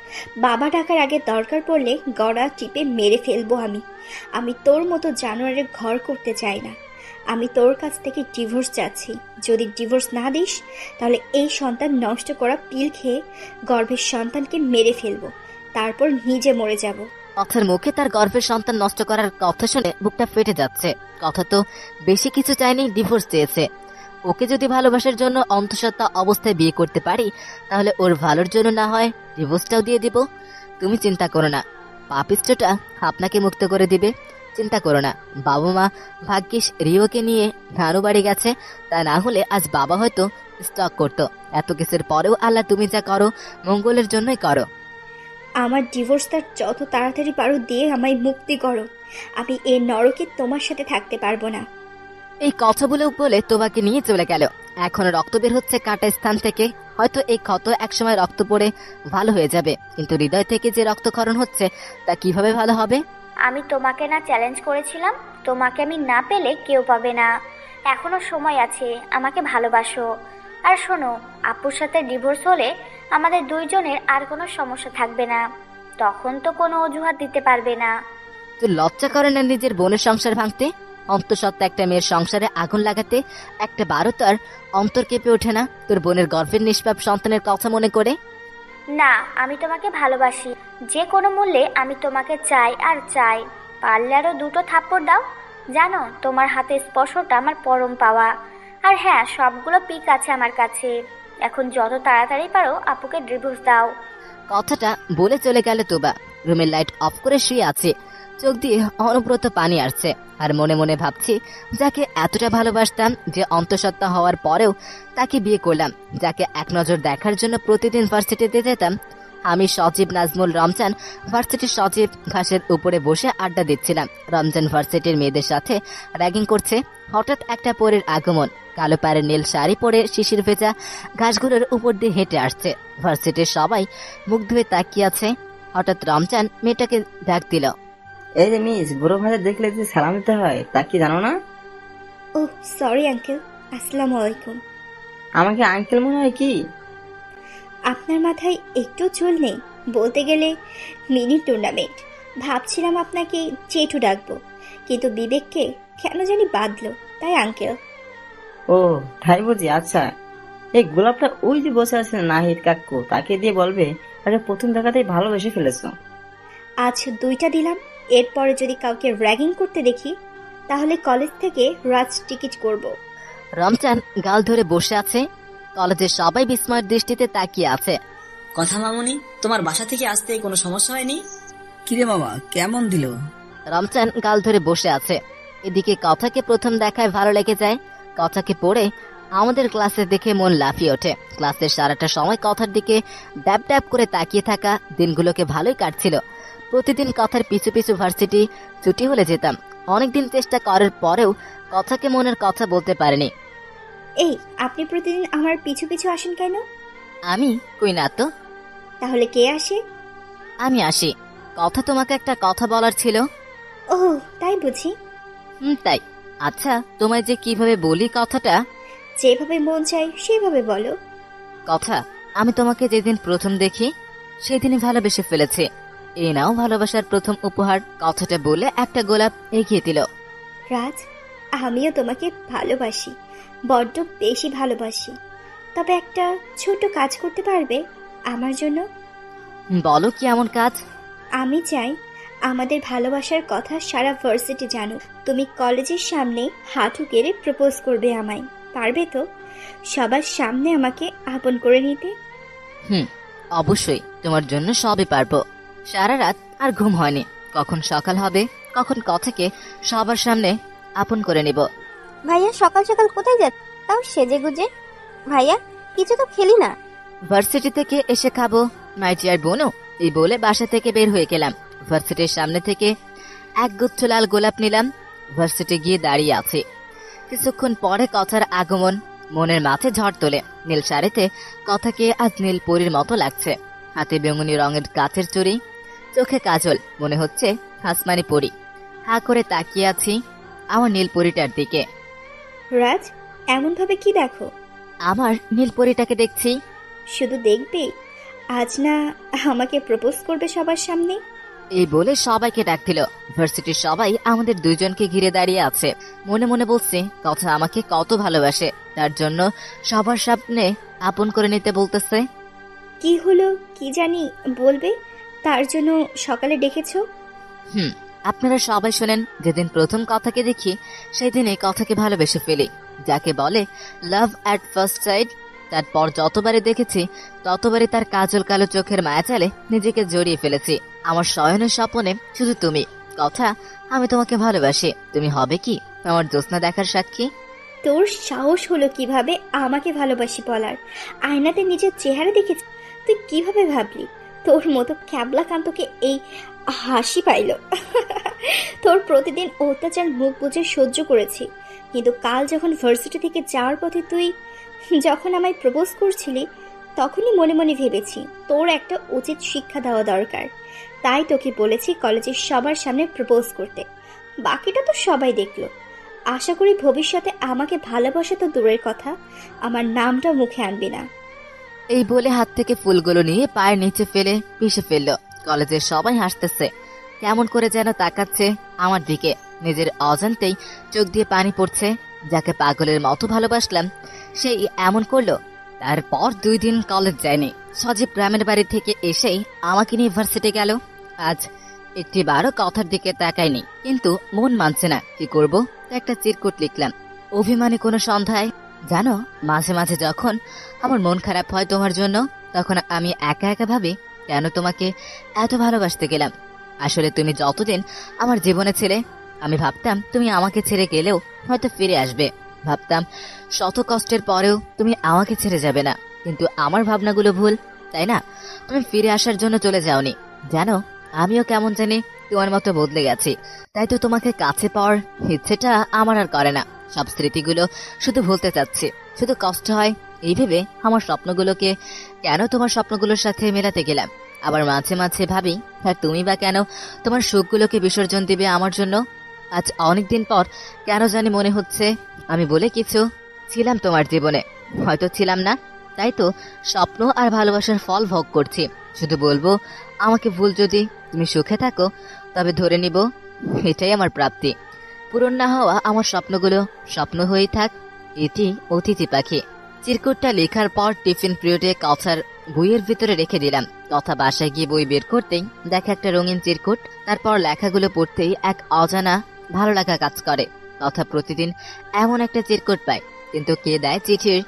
বাবা ডাকার আগে দরকার পড়লে গড়া টিপে মেরে ফেলবো আমি। আমি তোর মতো জানোয়ারের ঘর করতে চাই না। আমি তোর কাছ থেকে ডিভোর্স চাচ্ছি। যদি ডিভোর্স না দিস তাহলে এই সন্তান নষ্ট করা পিল খেয়ে গর্ভের সন্তানকে মেরে ফেলবো, তারপর নিজে মরে যাব। কথার মুখে তার গর্ভের সন্তান নষ্ট করার কথা শুনে বুকটা ফেটে যাচ্ছে। কথা তো বেশি কিছু চায়নি, ডিভোর্স চেয়েছে। ওকে যদি ভালোবাসার জন্য অন্তঃসত্ত্বা অবস্থায় বিয়ে করতে পারি তাহলে ওর ভালোর জন্য না হয় ডিভোর্সটাও দিয়ে দিব। তুমি চিন্তা করো না, পাপিষ্টটা আপনাকে মুক্ত করে দিবে। চিন্তা করো না। বাবা মা ভাগ্যিস রিওকে নিয়ে নানু বাড়ি গেছে, তা না হলে আজ বাবা হয়তো স্টক করতো। এত কিছুর পরেও আল্লাহ তুমি যা করো মঙ্গলের জন্যই করো। আমার ডিভোর্সটা যত তাড়াতাড়ি পারো দিয়ে আমায় মুক্তি করো। আমি এই নরকে তোমার সাথে থাকতে পারবো না। এই কথাগুলো বলে তোবাকে নিয়ে চলে গেল। এখন রক্ত বের হচ্ছে কাটা স্থান থেকে। হয়তো এই ক্ষত একসময় রক্ত পড়ে ভালো হয়ে যাবে, কিন্তু হৃদয় থেকে যে রক্তক্ষরণ হচ্ছে তা কিভাবে ভালো হবে? আমি তোমাকে না চ্যালেঞ্জ করেছিলাম? তোমাকে আমি না পেলে কেউ পাবে না। এখনো সময় আছে, আমাকে ভালোবাসো। আর শোনো, আপুর সাথে ডিভোর্স হলে আমাদের দুইজনের আর কোনো সমস্যা থাকবে না। তখন তো কোনো অজুহাত দিতে পারবে না। তুই লজ্জা করে না নিজের বোনের সংসার ভাঙতে? অন্তঃসত্ত্বা একটা মেয়ের সংসারে আগুন লাগাতে একটা বারো তার অন্তর কেঁপে ওঠে না তোর বোনের গর্ভের নিষ্পাপ সন্তানের কথা মনে করে? না, আমি তোমাকে ভালোবাসি। যে কোনো মূল্যে আমি তোমাকে চাই আর চাই। পারলে আরো 2টো থাপ্পড় দাও। জানো, তোমার হাতে স্পর্শটা আমার পরম পাওয়া। আর হ্যাঁ, সবগুলো পিক আছে আমার কাছে। এখন যত তাড়াতাড়ি পারো আপুকে ডিভোর্স দাও। কথাটা বলে চলে গেল তোবা। রুমের লাইট অফ করে শুয়ে আছে, চোখ দিয়ে অনবরত পানি আসছে। আর মনে মনে ভাবছি, যাকে এতটা ভালোবাসতাম, যে অন্তঃসত্ত্বা হওয়ার পরেও তাকে বিয়ে করলাম, যাকে এক নজর দেখার জন্য প্রতিদিন ভার্সিটিতে যেতাম। আমি সজীব, নাজমুল, রমজান ভার্সিটির সজীব ঘাসের উপরে বসে আড্ডা দিচ্ছিলাম। রমজান ভার্সিটির মেয়েদের সাথে র্যাগিং করছে। হঠাৎ একটা পরের আগমন, কালো পাড়ের নীল শাড়ি পরে শিশির ভেজা ঘাসগুলোর উপর দিয়ে হেঁটে আসছে। ভার্সিটির সবাই মুখ ধুয়ে তাকিয়ে আছে। হঠাৎ রমজান মেয়েটাকে ডাক দিল। এই যে মিস, বুড়ো ভাইদের দেখলে যে সালাম দিতে হয় তা কি জানো না? ও সরি আঙ্কেল, আসসালামু আলাইকুম। আমাকে আঙ্কেল মনে হয় কি? আপনার মাথায় একটু চুল নেই? বলতে গেলে মিনি টুর্নামেন্ট। ভাবছিলাম আপনাকে চেটু ডাকবো, কিন্তু বিবেককে কেন জানি বাঁধলো, তাই আঙ্কেল। ও তাই বুঝি। আচ্ছা, এই গোলাপটা ওই যে বসে আছেন নাহিদ কাকু, তাকে দিয়ে বলবে আরে প্রথম দেখাতেই ভালোবেসে ফেলেছো। আজ 2টা দিলাম, এরপরে যদি কাউকে র্যাগিং করতে দেখি তাহলে কলেজ থেকে রাজ টিকিট করব। রমজান গাল ধরে বসে আছে। কলেজের সবাই বিস্ময়ের দৃষ্টিতে তাকিয়ে আছে। কথা মামুনি, তোমার বাসা থেকে আসতে কোনো সমস্যা হয়নি? কিরে মামা, কেমন দিল? রমজান গাল ধরে বসে আছে। এদিকে কথাকে প্রথম দেখায় ভালো লেগে যায়। কথাকে পড়ে আমাদের ক্লাসে দেখে মন লাফিয়ে ওঠে। ক্লাসের সারাটা সময় কথার দিকে ড্যাব ড্যাব করে তাকিয়ে থাকা দিনগুলোকে ভালোই কাটছিল। প্রতিদিন কথার পিছু পিছু ভার্সিটি ছুটি হলে যেতাম। অনেকদিন চেষ্টা করার পরেও কথাকে মনের কথা বলতে পারিনি। এই, আপনি প্রতিদিন আমার পিছু পিছু আসেন কেন? আমি কই না তো। তাহলে কে আসে? আমি আসি। কথা তোমাকে একটা কথা বলার ছিল। ও তাই বুঝি। তাই। আচ্ছা, তোমায় যে কিভাবে বলি কথাটা? যেভাবে মন চাই সেভাবে বলো। কথা, আমি তোমাকে যেদিন প্রথম দেখি সেদিনই ভালোবেসে ফেলেছি। এই নাও ভালোবাসার প্রথম উপহার। কথাটা বলে একটা গোলাপ এগিয়ে দিল। রাজ, আমিও তোমাকে ভালোবাসি, বড্ড বেশি ভালোবাসি। তবে একটা ছোট কাজ করতে পারবে আমার জন্য? বলো কি এমন কাজ? আমি চাই আমাদের ভালোবাসার কথা সারা ভার্সিটি জানুক। তুমি কলেজের সামনে হাঁটু গেড়ে প্রপোজ করবে আমায়। পারবে তো সবার সামনে আমাকে আপন করে নিতে? অবশ্যই, তোমার জন্য সবই পারবো। সারা রাত আর ঘুম হয়নি। কখন সকাল হবে, কখন কথাকে সবার সামনে আপন করে নিব। ভাইয়া সকাল সকাল কোথায় যাচ্ছে, তাও সেজে গুজে? ভাইয়া কিছু তো খেলি না? ভার্সিটি থেকে এসে খাবো মাই ডিয়ার বোনু, এই বলে বাসা থেকে বের হয়ে গেলাম। ভার্সিটির সামনে থেকে এক গুচ্ছ লাল গোলাপ নিলাম। ভার্সিটি গিয়ে দাঁড়িয়ে আছে। কিছুক্ষণ পরে কথার আগমন মনের মাঝে ঝড় তোলে। নীল শাড়িতে কথাকে আজ নীল পরীর মতো লাগছে। হাতে বেগুনি রঙের কাচের চুড়ি, চোখে কাজল, মনে হচ্ছে আসমানি পরি। হা করে তাকিয়ে আছি আমার নীল পরিটার দিকে। রাজ, এমন ভাবে কি দেখো? আমার নীল পরিটাকে দেখছি। শুধু দেখবে, আজ না আমাকে প্রপোজ করবে সবার সামনে? এই বলে সবাইকে ডাক দিল। ভার্সিটির সবাই আমাদের দুইজনকে ঘিরে দাঁড়িয়ে আছে। মনে মনে বলছে কথা আমাকে কত ভালোবাসে, তার জন্য সবার সামনে আপন করে নিতে বলতেছে। কি হলো কি জানি বলবে, তার জন্য সকালে ডেকেছো? আপনারা সবাই শোনেন, যেদিন প্রথম কথাকে দেখি সেদিন এই কথাকে ভালোবেসে ফেলি, যাকে বলে লাভ অ্যাট ফার্স্ট সাইট। তারপর যতবারই দেখেছি ততবারই তার কাজল কালো চোখের মায়া চালে নিজেকে জড়িয়ে ফেলেছি। আমার শয়নের স্বপনে শুধু তুমি। কথা, আমি তোমাকে ভালোবাসি। তুমি হবে কি আমার জ্যোৎস্না দেখার সাক্ষী? তোর সাহস হলো কিভাবে আমাকে ভালোবাসি বলার? আয়নাতে নিজের চেহারা দেখেছি, তুই কিভাবে ভাবলি তোর মতো ক্যাবলা কান্তকে এই হাসি পাইল? তোর প্রতিদিন অত্যাচার মুখ বুঝে সহ্য করেছি, কিন্তু কাল যখন ভার্সিটি থেকে যাওয়ার পথে তুই যখন আমায় প্রপোজ করছিলি, তখনই মনে মনে ভেবেছি তোর একটা উচিত শিক্ষা দেওয়া দরকার। তাই তোকে বলেছি কলেজের সবার সামনে প্রপোজ করতে। বাকিটা তো সবাই দেখলো। আশা করি ভবিষ্যতে আমাকে ভালোবাসা তো দূরের কথা, আমার নামটা মুখে আনবি না। এই বলে হাত থেকে ফুলগুলো নিয়ে পায়ের নিচে ফেলে পিষে ফেলল। কলেজের সবাই হাসতেছে, কেমন করে যেন তাকাচ্ছে আমার দিকে। নিজের অজান্তেই চোখ দিয়ে পানি পড়ছে। যাকে পাগলের মতো ভালোবাসলাম সেই এমন করলো। তারপর 2 দিন কলেজ যায়নি। সজীব গ্রামের বাড়ি থেকে এসেই আমাকে নিয়ে ভার্সিটি গেল। আজ একটিবারও কথার দিকে তাকাইনি, কিন্তু মন মানছে না। কি করব, একটা চিরকুট লিখলাম। অভিমানী কোনো সন্ধ্যায়। জানো, মাঝে মাঝে যখন আমার মন খারাপ হয় তোমার জন্য, তখন আমি একা একা ভাবি কেন তোমাকে এত ভালোবাসতে গেলাম। আসলে তুমি যতদিন আমার জীবনে ছিলে, আমি ভাবতাম তুমি আমাকে ছেড়ে গেলেও হয়তো ফিরে আসবে। ভাবতাম শত কষ্টের পরেও তুমি আমাকে ছেড়ে যাবে না। কিন্তু আমার ভাবনাগুলো ভুল, তাই না? তুমি ফিরে আসার জন্য চলে যাওনি। জানো, আমিও কেমন জানি তোমার মতো বদলে গেছি। তাই তো তোমাকে কাছে পাওয়ার ইচ্ছেটা আমার আর করে না। সব স্মৃতিগুলো শুধু ভুলতে চাচ্ছি। শুধু কষ্ট হয় এই ভেবে আমার স্বপ্নগুলোকে কেন তোমার স্বপ্নগুলোর সাথে মেলাতে গেলাম। আবার মাঝে মাঝে ভাবি, আর তুমি বা কেন তোমার সুখগুলোকে বিসর্জন দিবে আমার জন্য? আজ অনেকদিন পর কেন জানি মনে হচ্ছে আমি বলে কিছু ছিলাম তোমার জীবনে, হয়তো ছিলাম না। তাই তো স্বপ্ন আর ভালোবাসার ফল ভোগ করছি। শুধু বলবো, আমাকে ভুল যদি তুমি সুখে থাকো, তবে ধরে নিব এটাই আমার প্রাপ্তি। পূরণ না হওয়া আমার স্বপ্নগুলো স্বপ্ন হয়েই থাক। এটি অতিথি পাখি। চিরকুটটা লেখার পর টিফিন পিরিয়ডে কথার বইয়ের ভিতরে রেখে দিলাম। কথা বাসায় গিয়ে বই বের করতেই দেখা একটা রঙিন চিরকুট। তারপর লেখাগুলো পড়তেই এক অজানা ভালো লাগা কাজ করে। কথা প্রতিদিন এমন একটা চিরকুট পায়, কিন্তু কে দেয় চিঠির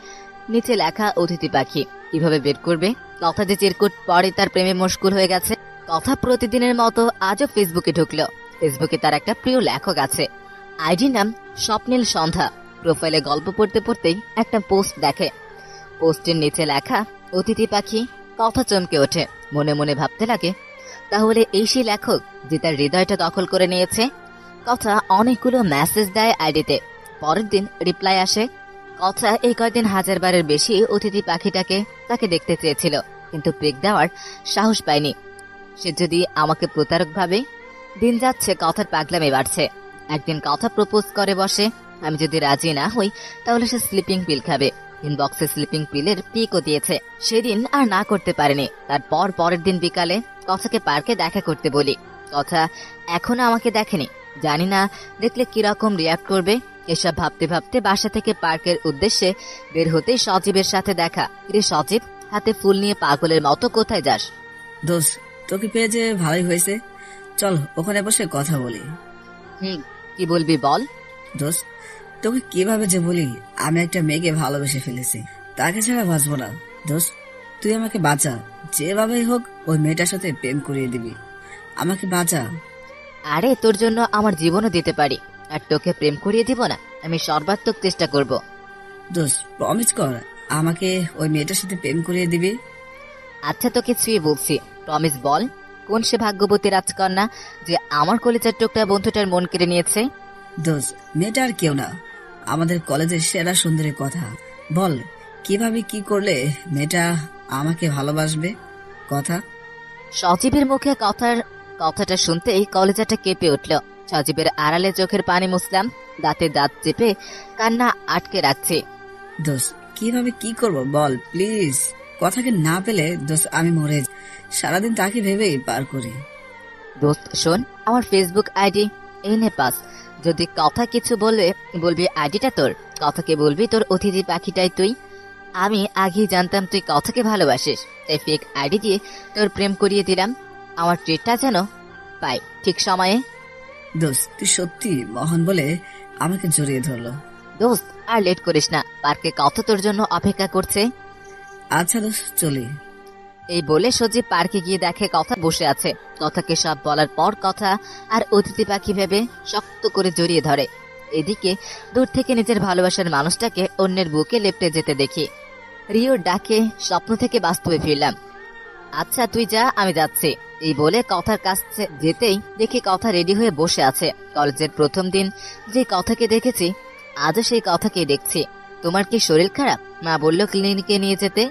নিচে লেখা অতিথি পাখি? কিভাবে বের করবে? কথা যে চিরকুট পরে তার প্রেমে মশগুল হয়ে গেছে। কথা প্রতিদিনের মতো আজও ফেসবুকে ঢুকলো। ফেসবুকে তার একটা প্রিয় লেখক আছে, আইডি নাম স্বপ্নীল সন্ধ্যা। প্রোফাইলে গল্প পড়তে পড়তেই একটা পোস্ট দেখে। পোস্টের নিচে লেখা অতিথি পাখি। কথা চমকে ওঠে, মনে মনে ভাবতে লাগে, তাহলে এই সেই লেখক যে তার হৃদয়টা দখল করে নিয়েছে। কথা অনেকগুলো মেসেজ দেয় আইডিতে। পরের দিন রিপ্লাই আসে। কথা এই কয়েকদিন 1000 বারের বেশি অতিথি পাখিটাকে তাকে দেখতে চেয়েছিল, কিন্তু পিক দেওয়ার সাহস পায়নি। সে যদি আমাকে প্রতারক ভাবে। দিন যাচ্ছে, কথার পাগলামি বাড়ছে। একদিন কথা প্রপোজ করে বসে। আমি যদি রাজি না হই তাহলে সে স্লিপিং পিল খাবে। ইনবক্সে স্লিপিং পিলের পিকও দিয়েছে। সেদিন আর না করতে পারেনি। তারপর পরের দিন বিকালে কথাকে পার্কে দেখা করতে বলি। কথা এখনো আমাকে দেখেনি। জানি না দেখলে কিরকম রিয়াক্ট করবে। এসব ভাবতে ভাবতে বাসা থেকে পার্কের উদ্দেশ্যে বের হতেই সজীবের সাথে দেখা। রে সজীব, হাতে ফুল নিয়ে পাগলের মতো কোথায় যাস? দোস্ত, তোকে পেয়ে যে ভালোই হয়েছে, চল ওখানে বসে কথা বলি। কি বলবি বল। দোস্ত, তোকে কিভাবে যে বলি, আমি একটা মেয়েকে ভালোবেসে ফেলেছি, তাকে ছাড়া বাঁচবো না। দোস্ত, তুই আমাকে বাঁচা, যেভাবেই হোক ওই মেয়েটার সাথে প্রেম করিয়ে দিবি, আমাকে বাঁচা। আরে, তোর জন্য আমার জীবনও দিতে পারি, আর তোকে প্রেম করিয়ে দিব না? আমি সর্বাত্মক চেষ্টা করব। দোস্ত, প্রমিস কর আমাকে ওই মেয়েটার সাথে প্রেম করিয়ে দিবি। আচ্ছা, তোকে ছুঁয়ে বলছি, প্রমিস বল, কোন সে ভাগ্যবতী রাজকন্যা যে আমার কলেজের টুকটা বন্ধুটার মন কেড়ে নিয়েছে? দোস্ত, মেয়েটা আর কেউ না, আমাদের কলেজের সেরা সুন্দরীর কথা। বল, কিভাবে কি করলে মেয়েটা আমাকে ভালোবাসবে? কথা। সজীবের মুখে কথার কথাটা শুনতেই কলেজাটা কেঁপে উঠল। সজীবের আড়ালে চোখের পানি মুছলাম, দাঁতে দাঁত চেপে কান্না আটকে রাখছি। দোস্ত কিভাবে কি করব বল প্লিজ। কথাকে না পেলে দোস্ত আমি মরে সারাদিন তাকে ভেবেই পার করি। দোস্ত শোন, আমার ফেসবুক আইডি এই নে পাস। যদি কথা কিছু বলবি আইডিটা তোর, কথাকে বলবি তোর অতিথি পাখিটাই তুই। আমি আগেই জানতাম তুই কথাকে ভালোবাসিস, তাই ফেক আইডি দিয়ে তোর প্রেম করিয়ে দিলাম। আমার ট্রিটটা যেন পাই ঠিক সময়ে। দোস্ত তুই সত্যি মহান বলে আমাকে জড়িয়ে ধরলো। দোস্ত আর লেট করিস না, পার্কে কথা তোর জন্য অপেক্ষা করছে। আচ্ছা দোস্ত চলি। এই বলে সজীব পার্কে গিয়ে দেখে কথা বসে আছে। কথাকে সব বলার পর কথা আর অতিথি পাখি ভেবে শক্ত করে জড়িয়ে ধরে। এদিকে দূর থেকে নিজের ভালোবাসার মানুষটাকে অন্যের বুকে লেপটে যেতে দেখি। রিওর ডাকে স্বপ্ন থেকে বাস্তবে ফিরলাম। আচ্ছা তুই যা, আমি যাচ্ছি। এই বলে কথার কাছে যেতেই দেখি কথা রেডি হয়ে বসে আছে। কলেজের প্রথম দিন যে কথাকে দেখেছি, আজও সেই কথাকেই দেখছি। তোমার কি শরীর খারাপ? মা বলল ক্লিনিকে নিয়ে যেতে।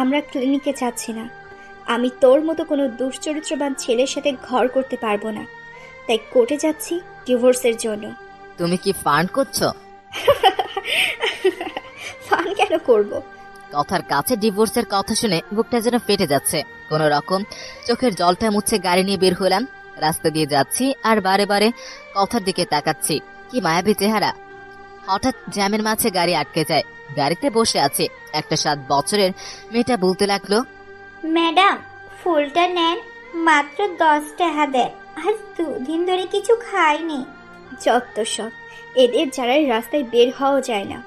আমরা ক্লিনিকে যাচ্ছি না। আমি তোর মতো কোনো দুশ্চরিত্রবান ছেলের সাথে ঘর করতে পারবো না, তাই কোর্টে যাচ্ছি ডিভোর্সের জন্য। তুমি কি ফান্ড করছো? ফান কেন করব? কথার কাছে ডিভোর্সের কথা শুনে বুকটা যেন ফেটে যাচ্ছে। কোন রকম চোখের জলটা মুছে গাড়ি নিয়ে বের হলাম। রাস্তা দিয়ে যাচ্ছি আর বারে বারে কথার দিকে তাকাচ্ছি। কি মায়াবী চেহারা। হঠাৎ জ্যামের মাঝে গাড়ি আটকে যায়। গাড়িতে বসে আছে একটা 7 বছরের মেয়েটা বলতে লাগলো, ম্যাডাম ফুলটা নেন, মাত্র 10 টাকা দেন। আজ 2 দিন ধরে কিছু খাইনি। যত সব, এদের যারা রাস্তায় বের হওয়া যায় না।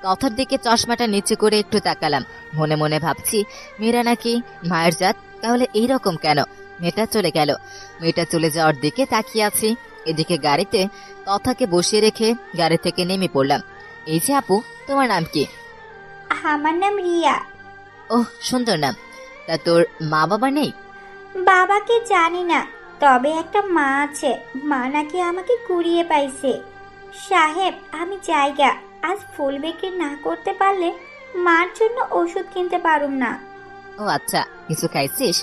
কথার দিকে চশমাটা নিচে করে একটু তাকালাম। মনে মনে ভাবছি মেয়েরা নাকি মায়ের জাত, তাহলে এইরকম কেন? মেয়েটা চলে গেল। মেয়েটা চলে যাওয়ার দিকে তাকিয়ে আছি। এদিকে গাড়িতে কথাকে বসিয়ে রেখে গাড়ি থেকে নেমে পড়লাম। এই যে আপু, তোমার নাম কি? আমার নাম রিয়া। ওহ সুন্দর নাম। তা তোর মা বাবা নেই? বাবাকে জানি না, তবে একটা মা আছে। মা নাকি আমাকে কুড়িয়ে পাইছে। সাহেব আমি জায়গা, আজ ফুল বিক্রি না করতে পারলে মার জন্য ওষুধ কিনতে পারুম না। ও আচ্ছা, কিছু খাইছিস?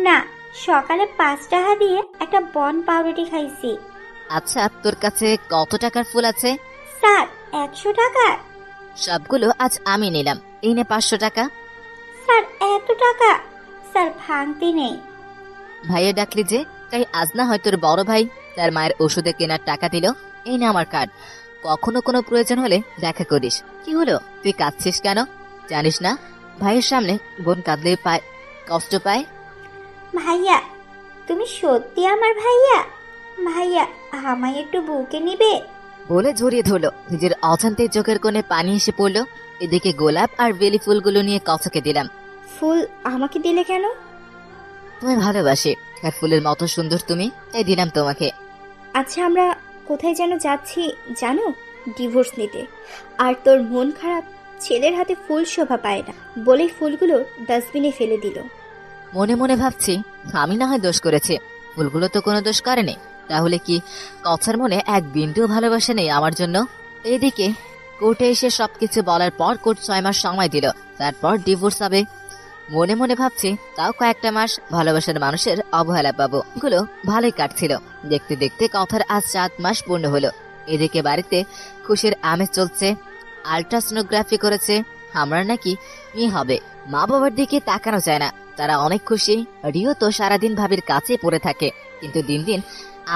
না, সকালে 5 টাকা দিয়ে একটা বন পাউরুটি খাইছি। আচ্ছা তোর কাছে কত টাকার ফুল আছে? স্যার 100 টাকা। সবগুলো আজ আমি নিলাম। এই নে 500 টাকা। স্যার এত টাকা? স্যার ভাঙতি নেই। ভাইয়া ডাকলি যে, তাই আজ না হয় তোর বড় ভাই তার মায়ের ওষুধে কেনার টাকা দিল। এই না আমার কার্ড, কখনো কোনো প্রয়োজন হলে দেখা করিস। কি হলো, তুই কাঁদছিস কেন? জানিস না ভাইয়ের সামনে বোন কাঁদলে পায় কষ্ট পায়। ভাইয়া তুমি সত্যি আমার ভাইয়া? ভাইয়া আমায় একটু বুকে নিবে? বলে জড়িয়ে ধরলো। নিজের অজান্তে চোখের কোণে পানি এসে পড়লো। এদিকে গোলাপ আর বেলি ফুলগুলো নিয়ে কথাকে দিলাম। ফুল আমাকে দিলে কেন? তুমি ভালোবাসি, আর ফুলের মতো সুন্দর তুমি, তাই দিলাম তোমাকে। আচ্ছা আমরা কোথায় যেন যাচ্ছি জানো? ডিভোর্স নিতে। আর তোর মন খারাপ, ছেলের হাতে ফুল শোভা পায় না বলে ফুলগুলো ডাস্টবিনে ফেলে দিল। মনে মনে ভাবছি আমি না হয় দোষ করেছি, ফুলগুলো তো কোনো দোষ করেনি। তাহলে কি কথার মনে এক বিন্দুও ভালোবাসা নেই আমার জন্য? এইদিকে কোর্টে এসে সবকিছু বলার পর কোর্ট 6 মাস সময় দিল, তারপর ডিভোর্স হবে। মনে মনে ভাবছি তাও কয়েকটা মাস ভালোবাসার মানুষের অবহেলা পাবো। এগুলো ভালোই কাটছিল। দেখতে দেখতে কথার আজ 7 মাস পূর্ণ হলো। এদিকে বাড়িতে খুশির আমেজ চলছে। আল্ট্রাসোনোগ্রাফি করেছে, আমরা নাকি মেয়ে হবে। মা বাবার দিকে তাকানো যায় না, তারা অনেক খুশি। রিও তো সারাদিন ভাবির কাছে পড়ে থাকে, কিন্তু দিন দিন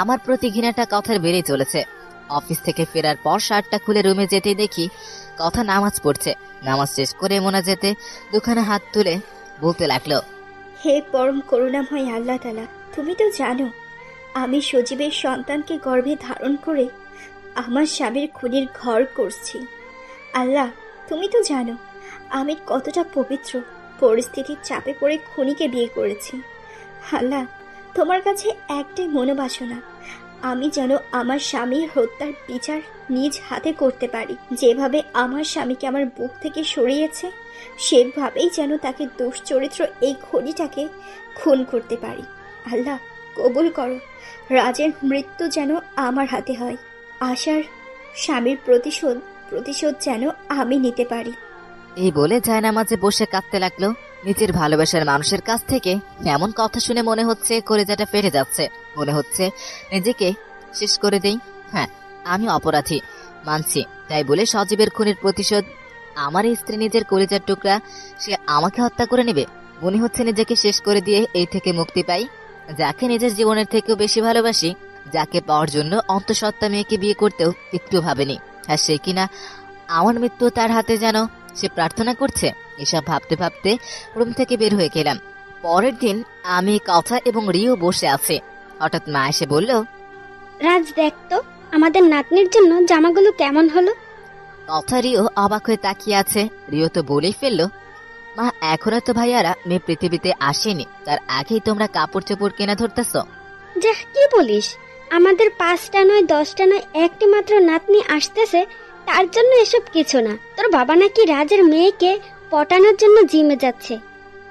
আমার প্রতি ঘৃণাটা কথার বেড়ে চলেছে। অফিস থেকে ফেরার পর শার্টটা খুলে রুমে যেতে দেখি কথা নামাজ পড়ছে। নামাজ শেষ করে মোনাজাতে দুখানা হাত তুলে বলতে লাগলো, হে পরম করুণাময় আল্লাহ তাআলা, তুমি তো জানো আমি সজীবের সন্তানকে গর্ভে ধারণ করে আমার স্বামীর খুনির ঘর করছি। আল্লাহ তুমি তো জানো আমি কতটা পবিত্র পরিস্থিতির চাপে পড়ে খুনিকে বিয়ে করেছি। আল্লাহ তোমার কাছে একটাই মনোবাসনা, আমি যেন আমার স্বামীর হত্যার বিচার নিজ হাতে করতে পারি। যেভাবে আমার স্বামীকে আমার বুক থেকে সরিয়েছে সেভাবেই যেন তাকে দুশ্চরিত্র এই খুনিটাকে খুন করতে পারি। আল্লাহ কবুল করো, রাজের মৃত্যু যেন আমার হাতে হয়। আশার স্বামীর প্রতিশোধ যেন আমি নিতে পারি। এই বলে জায়নামাজে বসে কাঁদতে লাগলো। নিজের ভালোবাসার মানুষের কাছ থেকে এমন কথা শুনে মনে হচ্ছে কলিজাটা ফেটে যাচ্ছে। মনে হচ্ছে নিজেকে শেষ করে দেই। হ্যাঁ, আমি অপরাধী মানছি, তাই বলে সজীবের খুনের প্রতিশোধ আমার স্ত্রী নিজের কলিজার টুকরা সে আমাকে হত্যা করে নেবে। মনে হচ্ছে নিজেকে শেষ করে দিয়ে এই থেকে মুক্তি পাই। যাকে নিজের জীবনের থেকেও বেশি ভালোবাসি, যাকে পাওয়ার জন্য অন্তঃসত্ত্বা মেয়েকে বিয়ে করতেও একটু ভাবেনি, আর সে কিনা আমার মৃত্যু তার হাতে যেন সে প্রার্থনা করছে। এসব ভাবতে ভাবতে রুম থেকে বের হয়ে গেলাম। পরের দিন আমি কথা এবং রিও বসে আছে। হঠাৎ মা এসে বলল, রাজ দেখ তো আমাদের নাতনির জন্য জামাগুলো কেমন হলো। কথা রিও অবাক হয়ে তাকিয়ে আছে। রিও তো বলেই ফেললো, মা এখনো তো ভাইয়ারা মেয়ে পৃথিবীতে আসেনি, তার আগেই তোমরা কাপড় চোপড় কেনা ধরতেছ। যা কি বলিস, আমাদের 5টা নয় 10টা নয় একটি মাত্র নাতনি আসতেছে, তার জন্য এসব কিছু না। তোর বাবা নাকি রাজের মেয়েকে পটানোর জন্য জিমে যাচ্ছে,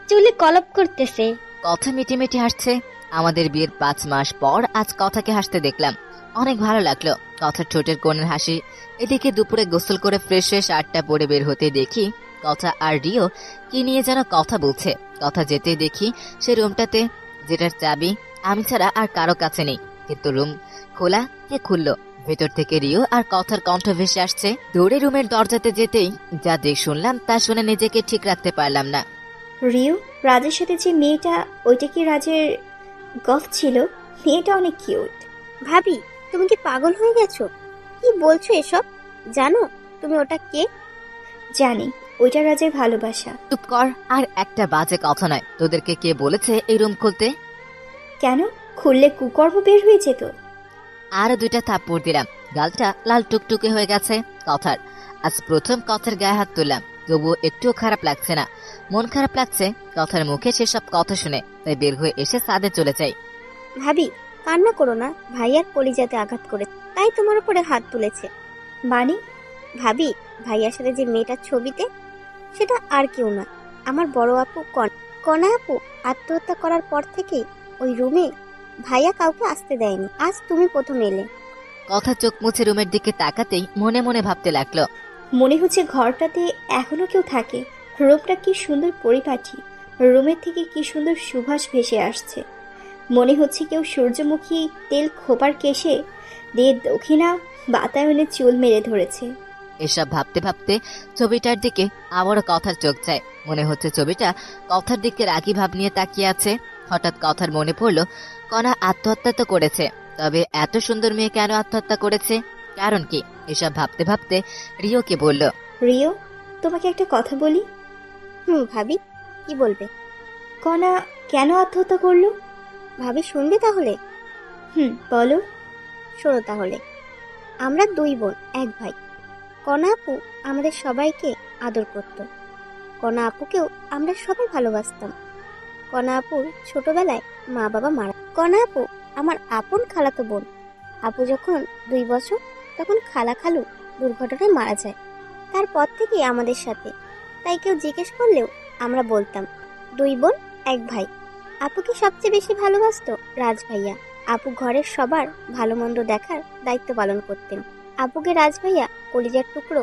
চুলে কলপ করতেছে। কথা মিটি মিটি হাসছে। আমাদের বিয়ের 5 মাস পর আজ কথাকে হাসতে দেখলাম, অনেক ভালো লাগলো। কথার ঠোঁটের কোণের হাসি। এদিকে দুপুরে গোসল করে ফ্রেশ হয়ে শার্টটা পরে বের হতে দেখি কথা আর রিও কি নিয়ে যেন কথা বলছে। কথা যেতে দেখি সে রুমটাতে, যেটার চাবি আমি ছাড়া আর কারো কাছে নেই। কিন্তু রুম খোলা, কে খুললো? ভেতর থেকে রিও আর কথার কণ্ঠ ভেসে আসছে। দৌড়ে রুমের দরজাতে যেতেই যা দেখ শুনলাম তা শুনে নিজেকে ঠিক রাখতে পারলাম না। রিও, রাজের সাথে যে মেয়েটা, ওইটা কি রাজের গফ ছিল? মেয়েটা অনেক কিউট। ভাবি, তুমি কি পাগল হয়ে গেছো? কি বলছো এসব? জানো তুমি ওটা কে? জানি, ওইটা রাজের ভালোবাসা। চুপ কর, আর একটা বাজে কথা নয়। তোদেরকে কে বলেছে এই রুম খুলতে? কেন? খুললে কুকর্ম বের হয়ে যেত। আরো 2টা থাপ্পড় দিলাম, গালটা লাল টুকটুকে হয়ে গেছে কথার। আজ প্রথম কথার গায়ে হাত তুললাম, তবুও একটুও খারাপ লাগছে না। মন খারাপ লাগছে কথার মুখে সেসব কথা শুনে, তাই বের হয়ে এসে ছাদে চলে যাই। ভাবি, কান্না করো না, ভাইয়ার কলিজাতে আঘাত করে তাই তোমার উপরে হাত তুলেছে। মানে? ভাবি, ভাইয়ার সাথে যে মেয়েটার ছবিতে, সেটা আর কেউ না, আমার বড় আপু কনা আপু। আত্মহত্যা করার পর থেকে ওই রুমে ভাইয়া কাউকে আসতে দেয়নি, আজ তুমি প্রথম এলে। কথা চোখ মুছে রুমের দিকে তাকাতেই মনে মনে ভাবতে লাগলো, মনে হচ্ছে ঘরটাতে এখনো কেউ থাকে। রূপটা কি সুন্দর পরিপাটি, রুমের থেকে কি সুন্দর সুবাস ভেসে আসছে। মনে হচ্ছে কেউ সূর্যমুখী তেল খোপার কেশে দিয়ে দক্ষিণা বাতায়নে চুল মেরে ধরেছে। এসব ভাবতে ভাবতে ছবিটার দিকে আবারও কথার চোখ যায়। মনে হচ্ছে ছবিটা কথার দিকে রাগী ভাব নিয়ে তাকিয়ে আছে। হঠাৎ কথার মনে পড়লো, কণা আত্মহত্যা তো করেছে, তবে এত সুন্দর মেয়ে কেন আত্মহত্যা করেছে? কারণ কি? এসব ভাবতে ভাবতে রিওকে বলল, রিও, তোমাকে একটা কথা বলি। ভাবি, কি বলবে? কণা কেন আত্মহত্যা করলো? ভাবি শুনবে তাহলে? বলো। শোনো তাহলে, আমরা 2 বোন 1 ভাই। কণা আপু আমাদের সবাইকে আদর করত। কণা আপুকেও আমরা সবাই ভালোবাসতাম। কণা আপুর ছোটবেলায় মা বাবা মারা। কণা আপু আমার আপন খালাতো বোন। আপু যখন 2 বছর, তখন খালা খালু দুর্ঘটনায় মারা যায়। তারপর থেকেই আমাদের সাথে, তাই কেউ জিজ্ঞেস করলেও আমরা বলতাম 2 বোন 1 ভাই। আপুকে সবচেয়ে বেশি ভালোবাসতো রাজ ভাইয়া। আপু ঘরের সবার ভালো মন্দ দেখার দায়িত্ব পালন করতেন। আপুকে রাজ ভাইয়া কলিজার টুকরো,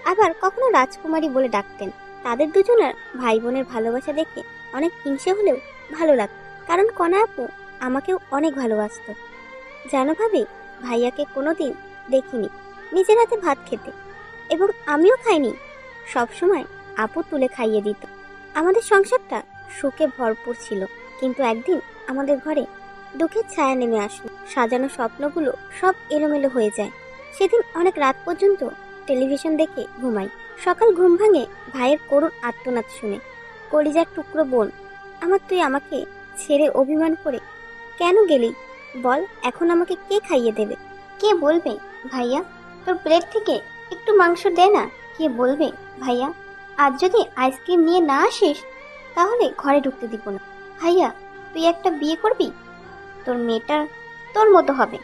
আবার কখনো রাজকুমারী বলে ডাকতেন। তাদের দুজনের ভাই বোনের ভালোবাসা দেখে অনেক হিংসে হলেও ভালো লাগত, কারণ কণা আপু আমাকেও অনেক ভালোবাসতো। জানো ভাবি, ভাইয়াকে কোনোদিন দেখিনি নিজের হাতে ভাত খেতে, এবং আমিও খাইনি। সবসময় আপু তুলে খাইয়ে দিত। আমাদের সংসারটা সুখে ভরপুর ছিল, কিন্তু একদিন আমাদের ঘরে দুঃখের ছায়া নেমে আসলো। সাজানো স্বপ্নগুলো সব এলোমেলো হয়ে যায়। সেদিন অনেক রাত পর্যন্ত টেলিভিশন দেখে ঘুমাই। সকাল ঘুম ভাঙে ভাইয়ের করুণ আর্তনাদ শুনে। কলিজার টুকরো বোন আমার, তুই আমাকে ছেড়ে অভিমান করে কেন গেলি? বল, এখন আমাকে কে খাইয়ে দেবে? কে বলবে ভাইয়া তোর প্লেট থেকে একটু মাংস দে না? কে বলবে ভাইয়া আজ যদি আইসক্রিম নিয়ে না আসিস তাহলে ঘরে ঢুকতে দিব না? ভাইয়া তুই একটা বিয়ে করবি, তোর মেয়েটা তোর মতো হবে,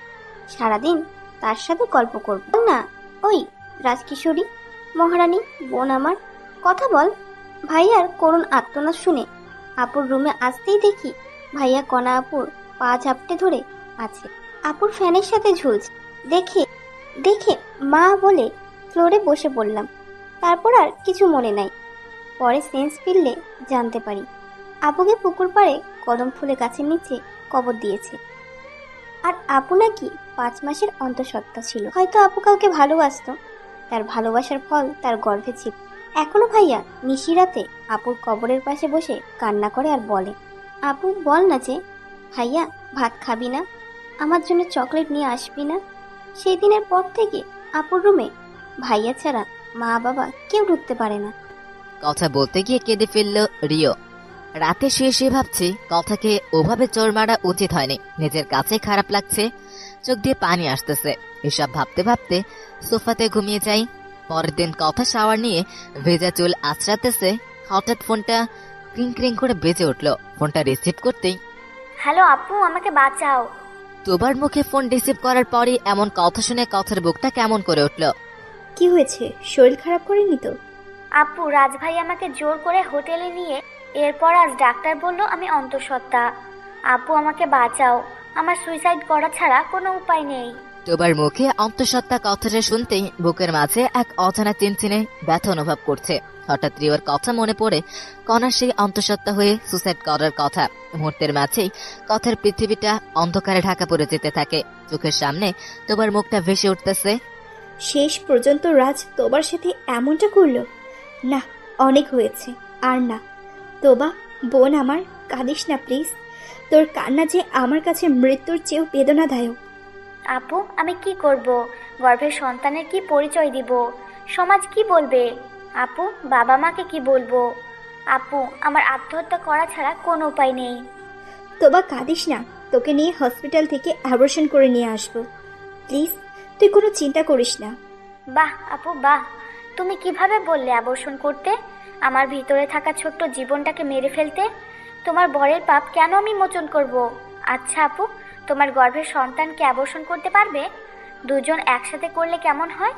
সারাদিন তার সাথে গল্প করব না? ওই রাজকিশোরী মহারানী বোন আমার, কথা বল। ভাইয়ার করুণ আর্তনাদ শুনে আপুর রুমে আসতেই দেখি ভাইয়া কণা আপুর পা ঝাপটে ধরে আছে, আপুর ফ্যানের সাথে ঝুলছে। দেখে মা বলে ফ্লোরে বসে পড়লাম। তারপর আর কিছু মনে নাই। পরে সেন্স ফিরলে জানতে পারি আপুকে পুকুর পাড়ে কদম ফুলে গাছের নিচে কবর দিয়েছে। আর আপু নাকি 5 মাসের অন্তঃসত্ত্বা ছিল। হয়তো আপু কাউকে ভালোবাসতো, তার ভালোবাসার ফল তার গর্ভে ছিল। এখনো ভাইয়া নিশিরাতে আপুর কবরের পাশে বসে কান্না করে আর বলে, আপু বল না যে ভাইয়া ভাত খাবি না, আমার জন্য চকলেট নিয়ে আসবি না। সেই দিনের পর থেকে আপুর রুমে ভাইয়া ছাড়া মা বাবা কেউ ঢুকতে পারে না। কথা বলতে গিয়ে কেঁদে ফেলল রিও। রাতে শুয়ে শুয়ে ভাবছি কথাকে ওভাবে চোর মারা উচিত হয়নি, নিজের কাছে খারাপ লাগছে, চোখ দিয়ে পানি আসতেছে। এসব ভাবতে ভাবতে সোফাতে ঘুমিয়ে যাই। পরের দিন কথা শাওয়ার নিয়ে ভেজা চুল আছড়াতেছে, হঠাৎ ফোনটা ক্রিং ক্রিং করে বেজে উঠলো। ফোনটা রিসিভ করতেই, হ্যালো আপু, আমাকে বাঁচাও। তোবার মুখে ফোন রিসিভ করার পরই এমন কথা শুনে কথার বুকটা কেমন করে উঠলো। কি হয়েছে? শরীর খারাপ করেনি তো? আপু, রাজ ভাই আমাকে জোর করে হোটেলে নিয়ে এরপর আজ ডাক্তার বলল আমি অন্তঃসত্ত্বা। আপু আমাকে বাঁচাও, আমার সুইসাইড করা ছাড়া কোনো উপায় নেই। তোবার মুখে অন্তঃসত্ত্বা কথাটা শুনতেই বুকের মাঝে এক অজানা চিনচিনে ব্যথা অনুভব করছে। হঠাৎ রিওর কথা মনে পড়ে, কণার সেই অন্তঃসত্ত্বা হয়ে সুসাইড করার কথা। মুহূর্তের মাঝেই কথার পৃথিবীটা অন্ধকারে ঢাকা পড়ে যেতে থাকে। চোখের সামনে তোবার মুখটা ভেসে উঠতেছে। শেষ পর্যন্ত রাজ তোবার সাথে এমনটা করলো? না, অনেক হয়েছে, আর না। তোবা বোন আমার, কাঁদিস না প্লিজ। তোর কান্না যে আমার কাছে মৃত্যুর চেয়েও বেদনাদায়ক। আপু, আমি কি করব? গর্ভের সন্তানের কি পরিচয় দিব? সমাজ কি বলবে? আপু, বাবা মাকে কি বলবো? আপু, আমার আত্মহত্যা করা ছাড়া কোনো উপায় নেই। তোবা কাঁদিস না, তোকে নিয়ে হসপিটাল থেকে অ্যাবর্শন করে নিয়ে আসবো। প্লিজ, তুই কোনো চিন্তা করিস না। বাহ আপু বাহ, তুমি কিভাবে বললে অ্যাবর্শন করতে? আমার ভিতরে থাকা ছোট্ট জীবনটাকে মেরে ফেলতে? তোমার বরের পাপ কেন আমি মোচন করব? আচ্ছা আপু, তোমার গর্ভের সন্তানকে অ্যাবর্শন করতে পারবে? দুজন একসাথে করলে কেমন হয়?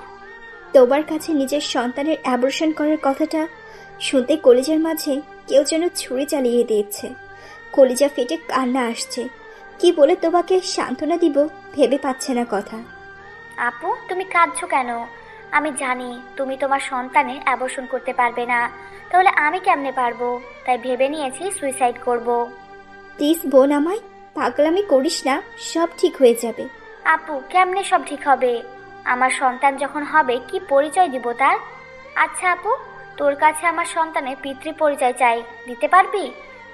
তোবার কাছে নিজের সন্তানের অ্যাবর্শন করার কথাটা শুনতে কলিজার মাঝে কেউ যেন ছুরি চালিয়ে দিয়েছে। কলিজা ফেটে কান্না আসছে। কি বলে তোবাকে সান্ত্বনা দিব ভেবে পাচ্ছে না কথা। আপু, তুমি কাঁদছো কেন? আমি জানি তুমি তোমার সন্তানের অ্যাবর্শন করতে পারবে না, তাহলে আমি কেমনে পারবো? তাই ভেবে নিয়েছি সুইসাইড করব। প্লিজ বোন আমায়, পাগলামি করিস না, সব ঠিক হয়ে যাবে। আপু, কেমনে সব ঠিক হবে? আমার সন্তান যখন হবে কি পরিচয় দিব তার? আচ্ছা আপু, তোর কাছে আমার সন্তানের পিতৃ পরিচয় চাই, দিতে পারবি?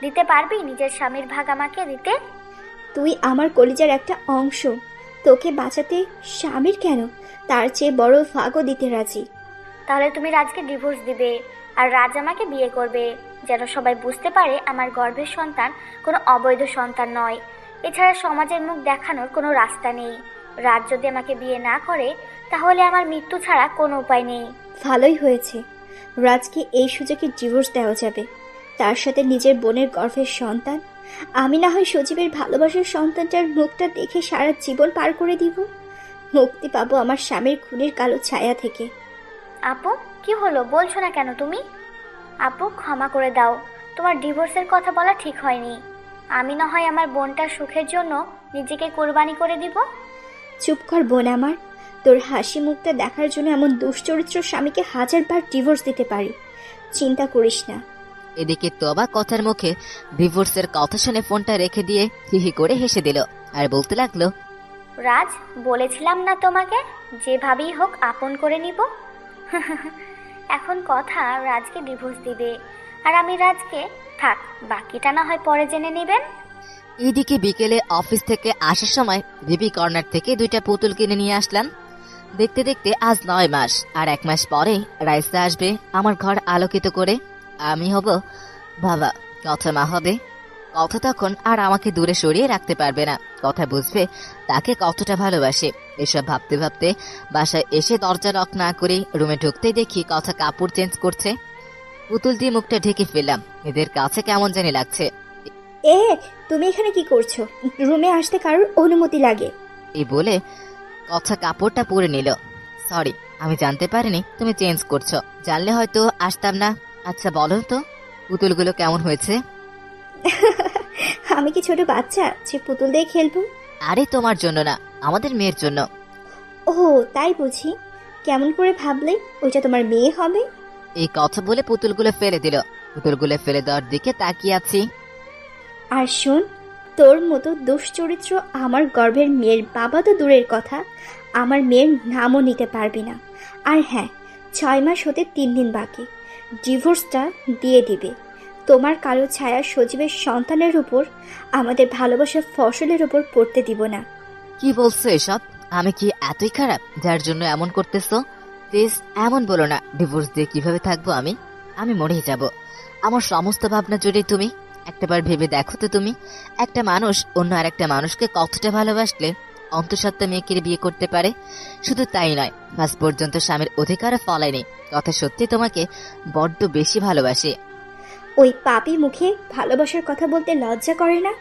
দিতে পারবি নিজের স্বামীর ভাগ আমাকে দিতে? তুই আমার কলিজার একটা অংশ, তোকে বাঁচাতে স্বামীর কেন, তার চেয়ে বড় ভাগও দিতে রাজি। তাহলে তুমি রাজকে ডিভোর্স দিবে আর রাজ আমাকে বিয়ে করবে, যেন সবাই বুঝতে পারে আমার গর্ভের সন্তান কোনো অবৈধ সন্তান নয়। এছাড়া সমাজের মুখ দেখানোর কোনো রাস্তা নেই। রাজ যদি আমাকে বিয়ে না করে তাহলে আমার মৃত্যু ছাড়া কোনো উপায় নেই। ভালোই হয়েছে, রাজকে এই সুযোগে ডিভোর্স দেওয়া যাবে। তার সাথে নিজের বোনের গর্ভের সন্তান, আমি না হয় সজীবের ভালোবাসার সন্তানটার মুখটা দেখে সারা জীবন পার করে দিব। মুক্তি পাবো আমার স্বামীর খুনের কালো ছায়া থেকে। আপু, কি হলো, বলছো না কেন তুমি? আপু, ক্ষমা করে দাও, তোমার ডিভোর্সের কথা বলা ঠিক হয়নি। আমি না হয় আমার বোনটার সুখের জন্য নিজেকে কোরবানি করে দিব। চুপ কর বোন আমার, তোর হাসি মুখটা দেখার জন্য এমন দুশ্চরিত্র স্বামীকে 1000 বার ডিভোর্স দিতে পারি, চিন্তা করিস না। এদিকে তোবা কথার মুখে ডিভোর্সের কথা শুনে ফোনটা রেখে দিয়ে হিহি করে হেসে দিল আর বলতে লাগলো, রাজ, বলেছিলাম না তোমাকে যেভাবেই হোক আপন করে নিব। এখন কথা রাজকে ডিভোর্স দিবে আর আমি রাজকে, থাক বাকিটা না হয় পরে জেনে নেবেন। এদিকে বিকেলে অফিস থেকে আসার সময় বেবি কর্নার থেকে 2টা পুতুল কিনে নিয়ে আসলাম। দেখতে দেখতে আজ 9 মাস, আর 1 মাস পরে রাইসা আসবে আমার ঘর আলোকিত করে। আমি হব বাবা, কথা মা হবে। কথা তখন আর আমাকে দূরে সরিয়ে রাখতে পারবে না, কথা বুঝবে তাকে কতটা ভালোবাসে। এসব ভাবতে ভাবতে বাসায় এসে দরজা লক না করে রুমে ঢুকতেই দেখি কথা কাপড় চেঞ্জ করছে। পুতুল দিয়ে মুখটা ঢেকে ফেললাম, এদের কাছে কেমন জানি লাগছে। তুমি এখানে কি করছো? রুমে আসতে কারোর অনুমতি লাগে? এই বলে কথা কাপড়টা পরে নিল। সরি, আমি জানতে পারিনি তুমি চেঞ্জ করছো, জানলে হয়তো আসতাম না। আচ্ছা বলো তো, পুতুলগুলো কেমন হয়েছে? আমি কি ছোট বাচ্চা যে পুতুল দিয়ে খেলবো? আরে তোমার জন্য না, আমাদের মেয়ের জন্য। ও তাই বুঝি, কেমন করে ভাবলে ওইটা তোমার মেয়ে হবে? এই কথা বলে পুতুলগুলো ফেলে দিল। পুতুলগুলো ফেলে দেওয়ার দিকে তাকিয়ে আছি। আর শোন, তোর মতো দুশ্চরিত্র আমার গর্ভের মেয়ের বাবা তো দূরের কথা, আমার মেয়ের নামও নিতে পারবি না। আর হ্যাঁ, 6 মাস হতে 3 দিন বাকি, ডিভোর্সটা দিয়ে দিবে। তোমার কালো ছায়া সজীবের সন্তানের উপর, আমাদের ভালোবাসার ফসলের উপর পড়তে দিব না। কি বলছো এসব? আমি কি এতই খারাপ যার জন্য এমন করতেছো? প্লিজ এমন বলো না। ডিভোর্স দিয়ে কিভাবে থাকবো আমি? আমি মরেই যাব। আমার সমস্ত ভাবনা জুড়ে তুমি। একটাবার ভেবে দেখো তো, তুমি একটা মানুষ অন্য আর একটা মানুষকে কতটা ভালোবাসলে অন্তঃসত্ত্বা মেয়েকে বিয়ে করতে পারে। শুধু তাই নয়, আজ পর্যন্ত স্বামীর অধিকারও ফলায়নি। কথা সত্যি তোমাকে বড্ড বেশি ভালোবাসে। ওই পাপী মুখে ভালোবাসার কথা বলতে লজ্জা করে না?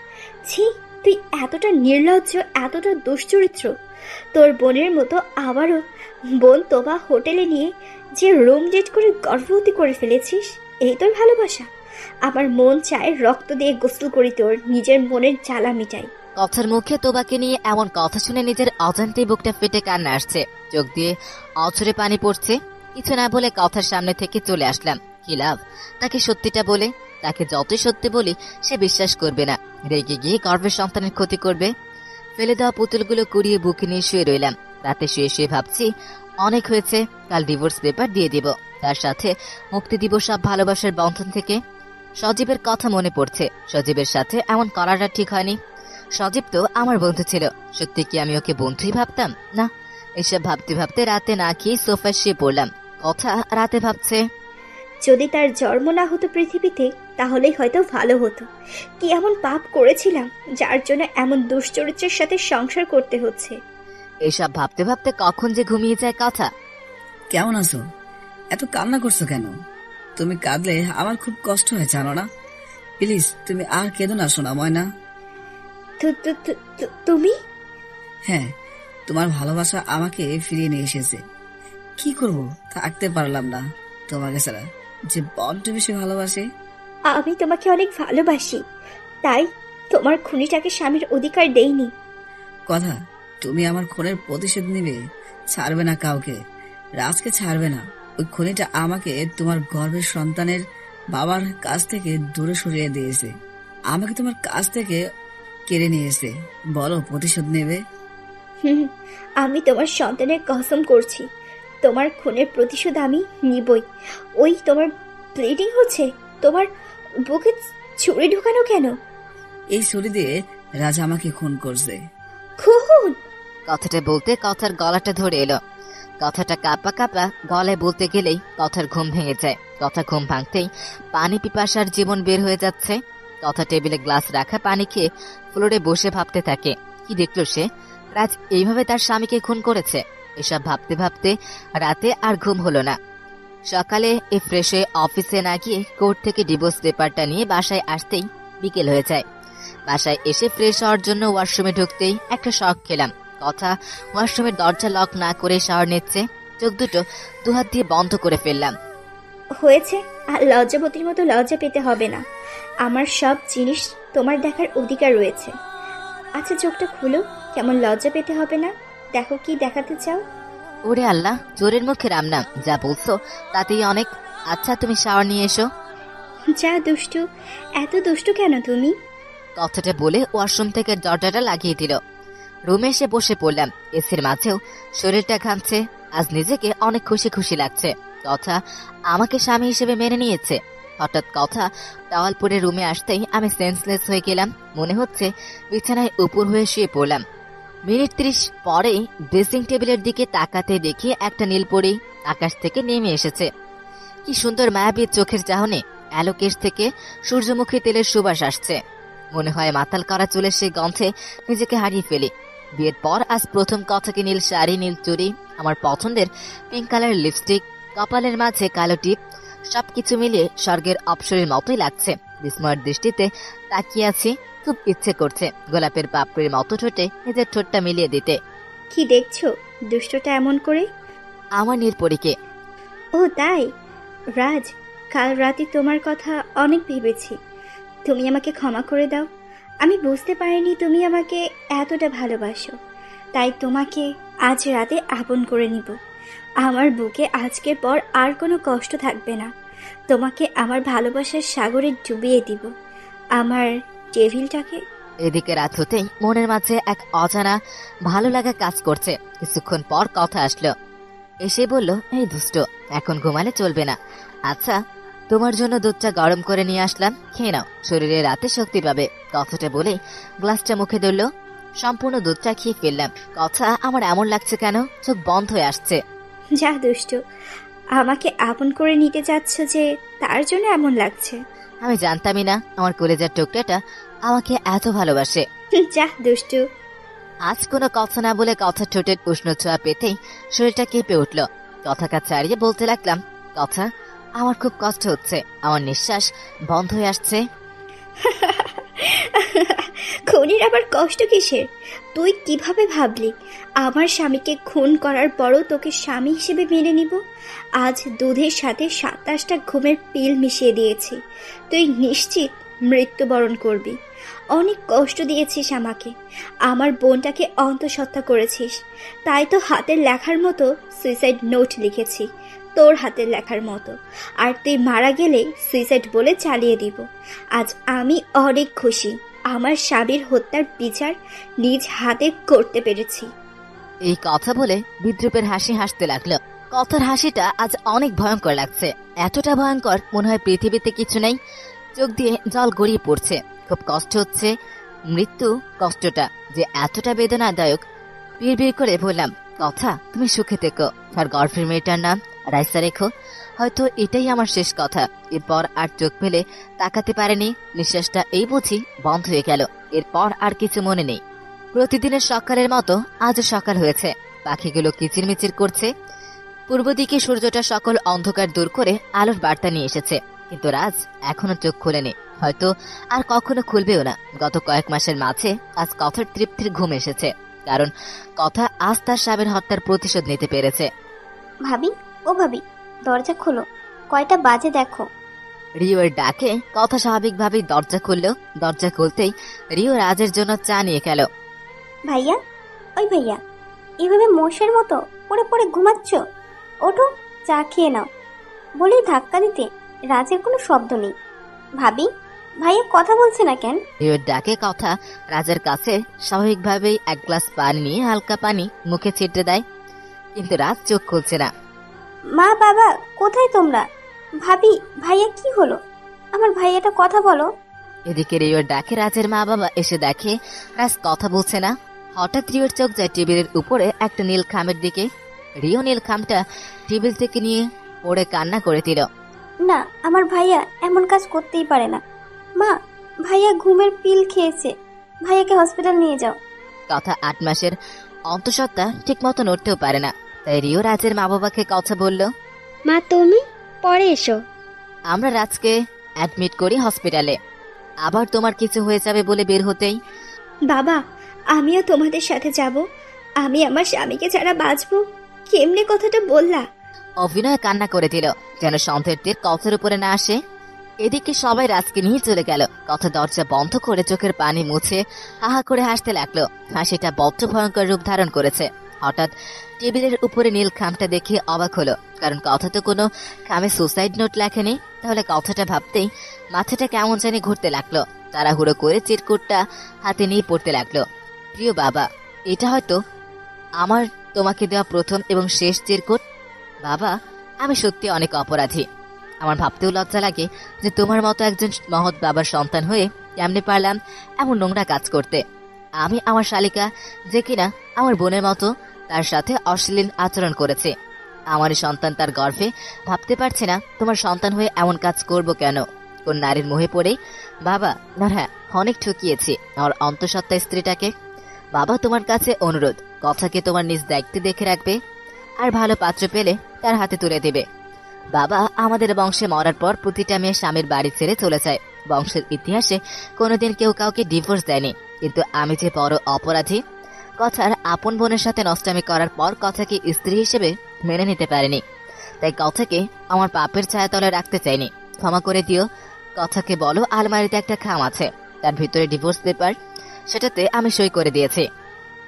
ছি, তুই এতটা নির্লজ্জ, এতটা দুশ্চরিত্র। তোর বোনের মতো আবারও বোন তোবা হোটেলে নিয়ে যে রুম ডেট করে গর্ভবতী করে ফেলেছিস, এই তোর ভালোবাসা? আমার মন চায় রক্ত দিয়ে গোসল করি, তোর নিজের মনের জ্বালা মিটাই। কথার মুখে তোবাকে নিয়ে এমন কথা শুনে নিজের অজান্তেই বুকটা ফেটে কান্না আসছে, চোখ দিয়ে অঝরে পানি পড়ছে। কিছু না বলে কথার সামনে থেকে চলে আসলাম। কি লাভ তাকে সত্যিটা বলে? তাকে যতই সত্যি বলি সে বিশ্বাস করবে না, রেগে গিয়ে গর্ভের সন্তানের ক্ষতি করবে। ফেলে দেওয়া পুতুলগুলো কুড়িয়ে বুকে নিয়ে শুয়ে রইলাম। রাতে শুয়ে শুয়ে ভাবছি, অনেক হয়েছে, কাল ডিভোর্স পেপার দিয়ে দিব, তার সাথে মুক্তি দিব সব ভালোবাসার বন্ধন থেকে। সজীবের কথা মনে পড়ছে। সজীবের সাথে এমন করাটা ঠিক হয়নি। সজীব তো আমার বন্ধু ছিল, সত্যি কি আমি ওকে বন্ধুই ভাবতাম? না। এসব ভাবতে ভাবতে রাতে না খেয়ে সোফায় শুয়ে পড়লাম। কথা রাতে ভাবছে, যদি তার জন্ম না হতো পৃথিবীতে, তাহলেই হয়তো ভালো হতো। কি এমন পাপ করেছিলাম যার জন্য এমন দুশ্চরিত্রের সাথে সংসার করতে হচ্ছে? এসব ভাবতে ভাবতে কখন যে ঘুমিয়ে যায় কথা। কেমন আছো? এত কান্না করছো কেন? তুমি কাঁদলে আমার খুব কষ্ট হয়, জানো না? প্লিজ তুমি আর কেঁদো না সোনা ময়না। তুমি? হ্যাঁ, তোমার ভালোবাসা আমাকে ফিরিয়ে নিয়ে এসেছে। কি করব, থাকতে পারলাম না তোমাকে ছাড়া, যে বড্ড বেশি ভালোবাসে। আমি তোমাকে অনেক ভালোবাসি, তাই তোমার খুনিটাকে স্বামীর অধিকার দেইনি। কথা, তুমি আমার খুনের প্রতিশোধ নিবে, ছাড়বে না কাউকে। রাজকে ছাড়বে না। ওই খুনিটা আমাকে তোমার গর্ভের সন্তানের বাবার কাছ থেকে দূরে সরিয়ে দিয়েছে, আমাকে তোমার কাছ থেকে কেড়ে নিয়েছে। বলো, প্রতিশোধ নেবে? আমি তোমার সন্তানের কসম করছি, তোমার খুনের প্রতিশোধ আমি নিবই। ওই তোমার ব্লিডিং হচ্ছে, তোমার বুকে ছুরি ঢুকানো কেন? এই ছুরি দিয়ে রাজা আমাকে খুন করছে। খুন? কথাটা বলতে কথার গলাটা ধরে এলো। কথাটা কাঁপা কাঁপা গলায় বলতে গেলেই কথার ঘুম ভেঙে যায়। কথা ঘুম ভাঙতেই পানি পিপাসার জীবন বের হয়ে যাচ্ছে। কথা টেবিলে গ্লাস রাখা পানি খেয়ে ফ্লোরে বসে ভাবতে থাকে। কি দেখলো সে? রাজ এইভাবে তার স্বামীকে খুন করেছে। এসব ভাবতে ভাবতে রাতে আর ঘুম হলো না। সকালে ফ্রেশ হয়ে অফিসে না গিয়ে কোর্ট থেকে ডিভোর্স পেপারটা নিয়ে বাসায় আসতেই বিকেল হয়ে যায়। বাসায় এসে ফ্রেশ হওয়ার জন্য ওয়াশরুমে ঢুকতেই একটা শক খেলাম। কথা ওয়াশরুমের দরজা লক না করে শাওয়ার নিচ্ছে। চোখ দুটো দুহাত দিয়ে বন্ধ করে ফেললাম। হয়েছে, আর লজ্জাবতীর মতো লজ্জা পেতে হবে না। আমার সব জিনিস তোমার দেখার অধিকার রয়েছে। আচ্ছা, চোখটা খুলো, কেমন লজ্জা পেতে হবে না। দেখো কি দেখাতে চাও। ওরে আল্লাহ, জোরের মুখে রাম নাম, যা বলছো তাতেই অনেক। আচ্ছা তুমি শাওয়ার নিয়ে এসো। যা দুষ্টু, এত দুষ্টু কেন তুমি? কথাটা বলে ওয়াশরুম থেকে দরজাটা লাগিয়ে দিল। রুমে এসে বসে পড়লাম। এসির মাঝেও শরীরটা ঘামছে। আজ নিজেকে অনেক খুশি খুশি লাগছে। কথা আমাকে স্বামী হিসেবে মেনে নিয়েছে। হঠাৎ কথা টাওয়াল পরে রুমে আসতেই আমি সেন্সলেস হয়ে গেলাম। মনে হচ্ছে বিছানায় উপর হয়ে শুয়ে পড়লাম। মিনিট 30 পরেই ড্রেসিং টেবিলের দিকে তাকাতে দেখি একটা নীলপরি আকাশ থেকে নেমে এসেছে। কি সুন্দর মায়াবী চোখের চাহনি, অ্যালোকেশ থেকে সূর্যমুখী তেলের সুবাস আসছে। মনে হয় মাতাল করা চুলের সেই গন্ধে নিজেকে হারিয়ে ফেলি। বিয়ের পর আজ প্রথম কথাকে নীল শাড়ি, নীল চুড়ি, আমার পছন্দের পিঙ্ক কালার লিপস্টিক, কপালের মাঝে কালো টিপ, সবকিছু মিলিয়ে স্বর্গের অপসরের মতোই লাগছে। বিস্ময়ের দৃষ্টিতে তাকিয়ে আছি। খুব ইচ্ছে করছে গোলাপের পাপড়ির মতো ঠোঁটে নিজের ঠোঁটটা মিলিয়ে দিতে। কি দেখছো দুষ্টটা এমন করে? আমার নীলপরীকে। ও তাই? রাজ, কাল রাতে তোমার কথা অনেক ভেবেছি। তুমি আমাকে ক্ষমা করে দাও। আমি বুঝতে পারিনি তুমি আমাকে এতটা ভালোবাসো, তাই তোমাকে আজ রাতে আপন করে নিব। আমার বুকে আজকের পর আর কোনো কষ্ট থাকবে না। তোমাকে আমার ভালোবাসার সাগরে ডুবিয়ে দিব। আমার টেবিলটাকে। এদিকে রাত হতেই মনের মাঝে এক অজানা ভালো লাগা কাজ করছে। কিছুক্ষণ পর কথা আসলো, এসে বলল, এই দুষ্ট, এখন ঘুমালে চলবে না। আচ্ছা, তোমার জন্য দুধটা গরম করে নিয়ে আসলাম, খেয়ে নাও, শরীরে রাতে শক্তি পাবে। কথাটা বলে গ্লাসটা মুখে ধরল। সম্পূর্ণ দুধটা খেয়ে ফেললাম। কথা আমার এমন লাগছে কেন, চোখ বন্ধ হয়ে আসছে। যা দুষ্টু, আমাকে আপন করে নিতে চাচ্ছ যে, তার জন্য এমন লাগছে। আমি জানতামই না আমার কলেজার টুকরাটা আমাকে এত ভালোবাসে। যা দুষ্টু। আজ কোনো কথা না বলে কথা ঠোঁটের উষ্ণ ছোঁয়া পেতেই শরীরটা কেঁপে উঠল। কথাটা ছাড়িয়ে বলতে লাগলাম, কথা, আমার খুব কষ্ট হচ্ছে, আমার নিঃশ্বাস বন্ধ হয়ে আসছে। খুনির আবার কষ্ট কিসের? তুই কিভাবে ভাবলি আমার স্বামীকে খুন করার পরও তোকে স্বামী হিসেবে মেনে নিব? আজ দুধের সাথে 27টা ঘুমের পিল মিশিয়ে দিয়েছি। তুই নিশ্চিত মৃত্যুবরণ করবি। অনেক কষ্ট দিয়েছিস আমাকে, আমার বোনটাকে অন্তঃসত্ত্বা করেছিস। তাই তো হাতের লেখার মতো সুইসাইড নোট লিখেছি, তোর হাতের লেখার মতো। আর তুই মারা গেলে সুইসাইড বলে চালিয়ে দিব। আজ আমি অনেক খুশি, আমার স্বামীর হত্যার বিচার নিজ হাতে করতে পেরেছি। এই কথা বলে বিদ্রুপের হাসি হাসতে লাগলো। কথার হাসিটা আজ অনেক ভয়ঙ্কর লাগছে, এতটা ভয়ঙ্কর মনে হয় পৃথিবীতে কিছু নেই। চোখ দিয়ে জল গড়িয়ে পড়ছে, খুব কষ্ট হচ্ছে। মৃত্যু কষ্টটা যে এতটা বেদনাদায়ক। বিড় করে বললাম, কথা, তুমি সুখে থেকো, আর গর্ভের মেয়েটার নাম রাইসা রেখো। হয়তো এটাই আমার শেষ কথা। এরপর আর চোখ ফেলে তাকাতে পারেনি। নিঃশ্বাসটা এই বুঝি বন্ধ হয়ে গেল। এরপর আর কিছু মনে নেই। প্রতিদিনের সকালের মতো আজও সকাল হয়েছে। পাখিগুলো কিচিরমিচির করছে। পূর্ব দিকে সূর্যটা সকল অন্ধকার দূর করে আলোর বার্তা নিয়ে এসেছে, কিন্তু রাজ এখনো চোখ খোলেনি, হয়তো আর কখনো খুলবেও না। গত কয়েক মাসের মাঝে আজ কথার তৃপ্তির ঘুম এসেছে, কারণ কথা আজ তার স্বামীর হত্যার প্রতিশোধ নিতে পেরেছে। ভাবি, ও ভাবি, দরজা খোলো, কয়টা বাজে দেখো। রিওর ডাকে কথা স্বাভাবিকভাবেই দরজা খুলল। দরজা খুলতেই রিও রাজের জন্য চা নিয়ে গেল। ভাইয়া, ওই ভাইয়া, এভাবে মোষের মতো পড়ে পড়ে ঘুমাচ্ছ? ওঠো, চা খেয়ে নাও। বলেই ধাক্কা দিতে রাজের কোনো শব্দ নেই। ভাবি, ভাইয়া কথা বলছে না কেন? রিওর ডাকে কথা রাজের কাছে স্বাভাবিকভাবেই এক গ্লাস পানি নিয়ে হালকা পানি মুখে ছিটে দেয়, কিন্তু রাজ চোখ খুলছে না। মা, বাবা, কোথায় তোমরা? ভাবি, ভাইয়া কি হলো? আমার ভাইয়াটা কথা বলো। এদিকে রিওর ডাকে রাজের মা বাবা এসে দেখে রাজ কথা বলছে না। হঠাৎ রিওর চোখ যায় টেবিলের উপরে একটা নীল খামের দিকে। রিও নীল খামটা টেবিল থেকে নিয়ে পড়ে কান্না করে দিল। না, আমার ভাইয়া এমন কাজ করতেই পারে না। মা, ভাইয়া ঘুমের পিল খেয়েছে, ভাইয়াকে হসপিটাল নিয়ে যাও। কথা 8 মাসের অন্তঃসত্ত্বা ঠিক মতো নড়তেও পারে না, তাই রিও রাজের মা বাবাকে কথা বলল। মা, তুমি পরে এসো। আমরা রাজকে অ্যাডমিট করি হসপিটালে, আবার তোমার কিছু হয়ে যাবে বলে বের হতেই, বাবা, আমিও তোমাদের সাথে যাব। আমি আমার স্বামীকে ছাড়া বাঁচবো কেমনে? কথাটা বললা। অভিনয় কান্না করে দিল, যেন সন্দেহের তীর কথার উপরে না আসে। এদিকে সবাই রাজকে নিয়ে চলে গেল। কথা দরজা বন্ধ করে চোখের পানি মুছে হাহা করে হাসতে লাগলো। হাসিটা বড্ড ভয়ঙ্কর রূপ ধারণ করেছে। হঠাৎ টেবিলের উপরে নীল খামটা দেখে অবাক হলো, কারণ কথা তো কোনো খামে সুসাইড নোট লেখেনি। তাহলে কথাটা ভাবতেই মাথাটা কেমন জানি ঘুরতে লাগলো। তাড়াহুড়ো করে চিরকুটটা হাতে নিয়ে পড়তে লাগলো। প্রিয় বাবা, এটা হয়তো আমার তোমাকে দেওয়া প্রথম এবং শেষ চিরকুট। বাবা, আমি সত্যি অনেক অপরাধী। আমার ভাবতেও লজ্জা লাগে যে তোমার মতো একজন মহৎ বাবার সন্তান হয়ে কেমনে পারলাম এমন নোংরা কাজ করতে। আমি আমার শালিকা, যে কিনা আমার বোনের মতো, তার সাথে অশ্লীল আচরণ করেছে। আমারই সন্তান তার গর্ভে, ভাবতে পারছি না তোমার সন্তান হয়ে এমন কাজ করব কেন, কোন নারীর মোহে পড়ে। বাবা, না, হ্যাঁ, অনেক ঠকিয়েছি আমার অন্তঃসত্ত্বা স্ত্রীটাকে। বাবা, তোমার কাছে অনুরোধ, কথাকে তোমার নিজ দায়িত্বে দেখে রাখবে, আর ভালো পাত্র পেলে তার হাতে তুলে দেবে। বাবা, আমাদের বংশে মরার পর প্রতিটা মেয়ে স্বামীর বাড়ি ছেড়ে চলে যায়। বংশের ইতিহাসে কোনোদিন কেউ কাউকে ডিভোর্স দেয়নি, কিন্তু আমি যে বড় অপরাধী। কথার আপন বোনের সাথে নষ্টামি করার পর কথাকে স্ত্রী হিসেবে মেনে নিতে পারেনি, তাই কথাকে আমার পাপের ছায়াতলে রাখতে চাইনি। ক্ষমা করে দিও। কথাকে বলো আলমারিতে একটা খাম আছে, তার ভিতরে ডিভোর্স পেপার, সেটাতে আমি সই করে দিয়েছি।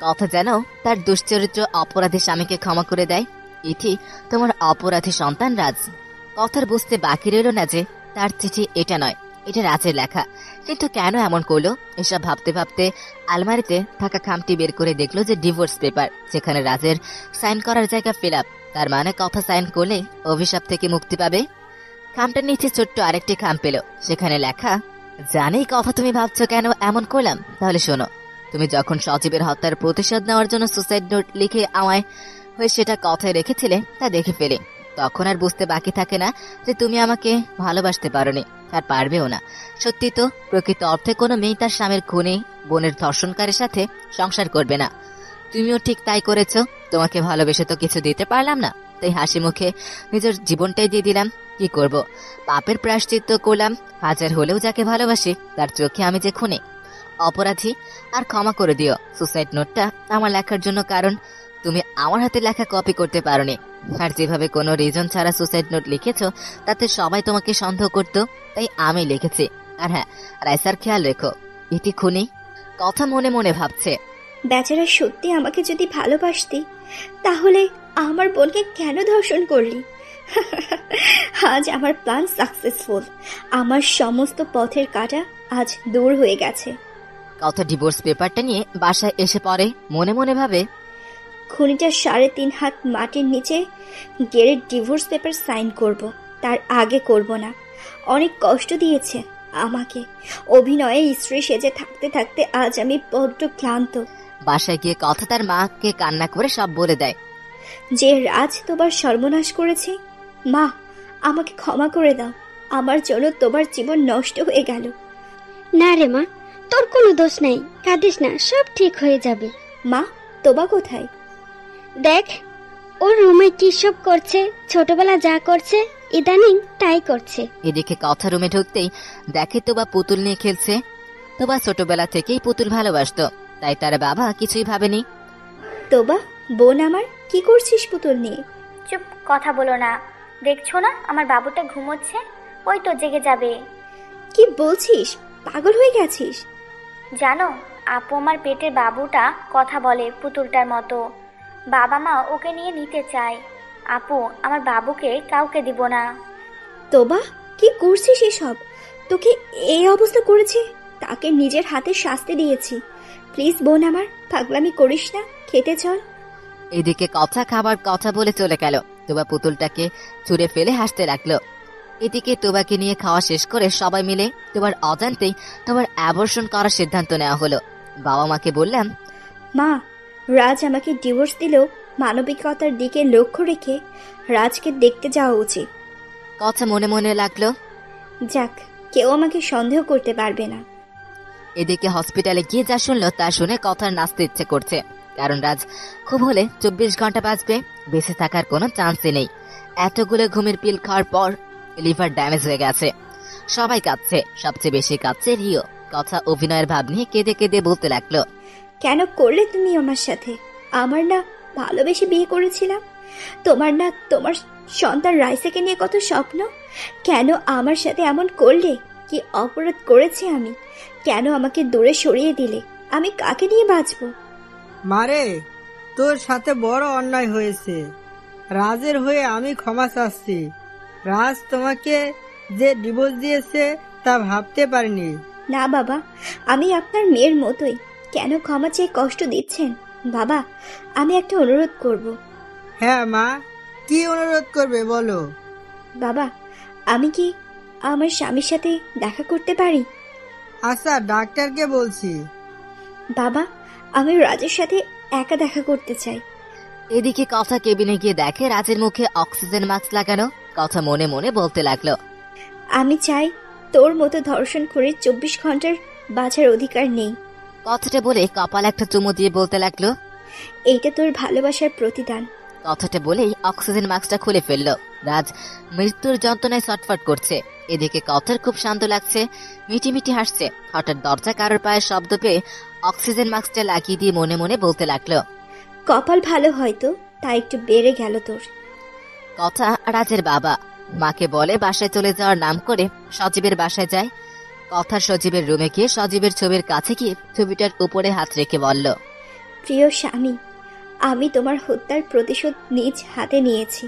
কথা যেন তার দুশ্চরিত্র অপরাধী স্বামীকে ক্ষমা করে দেয়। এটি তোমার অপরাধী সন্তান রাজ। কথার বুঝতে বাকি রইল না যে তার চিঠি এটা নয়, এটা রাজের লেখা। কিন্তু কেন এমন করলো এসব ভাবতে ভাবতে আলমারিতে থাকা খামটি বের করে দেখলো যে ডিভোর্স পেপার, যেখানে রাজের সাইন করার জায়গা ফিল আপ। তার মানে কথা সাইন করলে অভিশাপ থেকে মুক্তি পাবে। খামটার নিচে ছোট্ট আরেকটি খাম পেল, সেখানে লেখা, জানি কথা তুমি ভাবছো কেন এমন করলাম, তাহলে শোনো। তুমি যখন সজীবের হত্যার প্রতিশোধ নেওয়ার জন্য সুসাইড নোট লিখে আমায় হয়ে সেটা কথায় রেখেছিলে তা দেখে ফেলে, তখন আর বুঝতে বাকি থাকে না যে তুমি আমাকে ভালোবাসতে পারোনি, আর পারবেও না। সত্যি তো, প্রকৃত অর্থে কোনো মেয়ে তার স্বামীর খুনি বোনের ধর্ষণকারীর সাথে সংসার করবে না। তুমিও ঠিক তাই করেছো। তোমাকে ভালোবেসে তো কিছু দিতে পারলাম না, তাই হাসি মুখে নিজের জীবনটাই দিয়ে দিলাম। কি করব, পাপের প্রায়শ্চিত্ত করলাম। হাজার হলেও যাকে ভালোবাসি তার চোখে আমি যে খুনি, অপরাধী। আর ক্ষমা করে দিও সুসাইড নোটটা আমার লেখার জন্য, কারণ তুমি আমার হাতে লেখা কপি করতে পারোনি। আর যেভাবে কোনো রিজন ছাড়া সুসাইড নোট লিখেছ তাতে সবাই তোমাকে সন্দেহ করত, তাই আমি লিখেছি। আর হ্যাঁ, রাইসার খেয়াল রেখো, এটি খুনি। কথা মনে মনে ভাবছে, বেচারা সত্যি আমাকে যদি ভালোবাসতি তাহলে আমার বোনকে কেন ধর্ষণ করলি? আজ আমার প্ল্যান সাকসেসফুল। আমার সমস্ত পথের কাঁটা আজ দূর হয়ে গেছে। কথা ডিভোর্স পেপারটা নিয়ে বাসায় এসে পড়ে। মনে মনে ভাবে, খুনিটা 3.5 হাত মাটির নিচে গেড়ে ডিভোর্স পেপার সাইন করব, তার আগে করব না। অনেক কষ্ট দিয়েছে আমাকে। অভিনয়ে স্ত্রী সেজে থাকতে থাকতে আজ আমি বড্ড ক্লান্ত। বাসায় গিয়ে কথা তার মাকে কান্না করে সব বলে দেয়। যে রাজ তোমার সর্বনাশ করেছে, মা আমাকে ক্ষমা করে দাও। আমার জন্য তোমার জীবন নষ্ট হয়ে গেল। না রে মা, তোর কোনো দোষ নাই, কাঁদিস না, সব ঠিক হয়ে যাবে। মা, তোবা কোথায়? দেখ ওর রুমে কি সব করছে, ছোটবেলা যা করছে ইদানিং তাই করছে। এদিকে কথা রুমে ঢুকতেই দেখে তোবা পুতুল নিয়ে খেলছে। তোবা ছোটবেলা থেকেই পুতুল ভালোবাসতো, তাই তার বাবা কিছুই ভাবেনি। তোবা বোন আমার, কি করছিস পুতুল নিয়ে? চুপ, কথা বলো না। দেখছো না আমার বাবুটা ঘুমোচ্ছে, ওই তো জেগে যাবে। কি বলছিস? পাগল হয়ে গেছিস? জানো, আপু আমার পেটের বাবুটা কথা বলে পুতুলটার মতো। বাবা মা ওকে নিয়ে নিতে চায়। আপু আমার বাবুকে কাউকে দিব না। তোবা, কি করছিস এসব? তোকে এই অবস্থা করেছে, তাকে নিজের হাতে শাস্তি দিয়েছি। প্লিজ বোন আমার, পাগলামি করিস না, খেতে চল। এদিকে কথা খাবার কথা বলে চলে গেল। তোবা পুতুলটাকে ছুঁড়ে ফেলে হাসতে লাগলো। এদিকে তোবাকে নিয়ে খাওয়া শেষ করে সবাই মিলে তোমার অজান্তেই তোমার অ্যাবর্শন করার সিদ্ধান্ত নেওয়া হলো। বাবা মাকে বললাম, মা, রাজ আমাকে ডিভোর্স দিলেও মানবিকতার দিকে লক্ষ্য রেখে রাজকে দেখতে যাওয়া উচিত। কথা মনে মনে লাগলো, যাক, কেউ আমাকে সন্দেহ করতে পারবে না। এদিকে হসপিটালে গিয়ে যা শুনলো তা শুনে কথার নাচতে ইচ্ছে করছে, কারণ রাজ খুব হলে 24 ঘন্টা বাঁচবে, বেঁচে থাকার কোনো চান্সই নেই। এতগুলো ঘুমের পিল খাওয়ার পর লিভার ড্যামেজ হয়ে গেছে। সবাই কাঁদছে, সবচেয়ে বেশি কাঁদছে রিও। কথা অভিনয়ের ভাব নিয়ে কেঁদে কেঁদে বলতে লাগলো, কেন করলে তুমি আমার সাথে? আমার না ভালোবেসে বিয়ে করেছিলাম। তোমার না তোমার সন্তান রাইসাকে নিয়ে কত স্বপ্ন। কেন আমার সাথে এমন করলে? কি অপরাধ করেছি আমি? কেন আমাকে দূরে সরিয়ে দিলে? আমি কাকে নিয়ে বাঁচবো? মারে, তোর সাথে বড় অন্যায় হয়েছে। রাজের হয়ে আমি ক্ষমা চাচ্ছি। রাজ তোমাকে যে ডিভোর্স দিয়েছে তা ভাবতে পারিনি। না বাবা, আমি আপনার মেয়ের মতোই। কেন ক্ষমা চেয়ে কষ্ট দিচ্ছেন? বাবা, আমি একটা অনুরোধ করব। হ্যাঁ মা, কি অনুরোধ করবে বলো। বাবা, আমি কি আমার স্বামীর সাথে দেখা করতে পারি? আচ্ছা, ডাক্তারকে বলছি। বাবা, আমি রাজের সাথে একা দেখা করতে চাই। এদিকে কথা কেবিনে গিয়ে দেখে রাজের মুখে অক্সিজেন মাস্ক লাগানো। কথা মনে মনে বলতে লাগলো, আমি চাই তোর মতো ধর্ষণখোরের 24 ঘন্টার বাঁচার অধিকার নেই। কথাটা বলে কপাল একটা চুমু দিয়ে বলতে লাগলো, এইটা তোর ভালোবাসার প্রতিদান। কথাটা বলেই অক্সিজেন মাস্কটা খুলে ফেললো। রাজ মৃত্যুর যন্ত্রণায় ছটফট করছে। এদিকে কথার খুব শান্ত লাগছে, মিটি মিটি হাসছে। হঠাৎ দরজা কারোর পায়ের শব্দ পেয়ে অক্সিজেন মাস্কটা লাগিয়ে দিয়ে মনে মনে বলতে লাগলো, কপাল ভালো হয়তো, তা একটু বেড়ে গেল তোর। কথা রাজের বাবা মাকে বলে বাসায় চলে যাওয়ার নাম করে সজীবের বাসায় যায়। কথা সজীবের রুমে গিয়ে সজীবের ছবির কাছে গিয়ে ছবিটার উপরে হাত রেখে বলল, প্রিয় স্বামী, আমি তোমার হত্যার প্রতিশোধ নিজ হাতে নিয়েছি।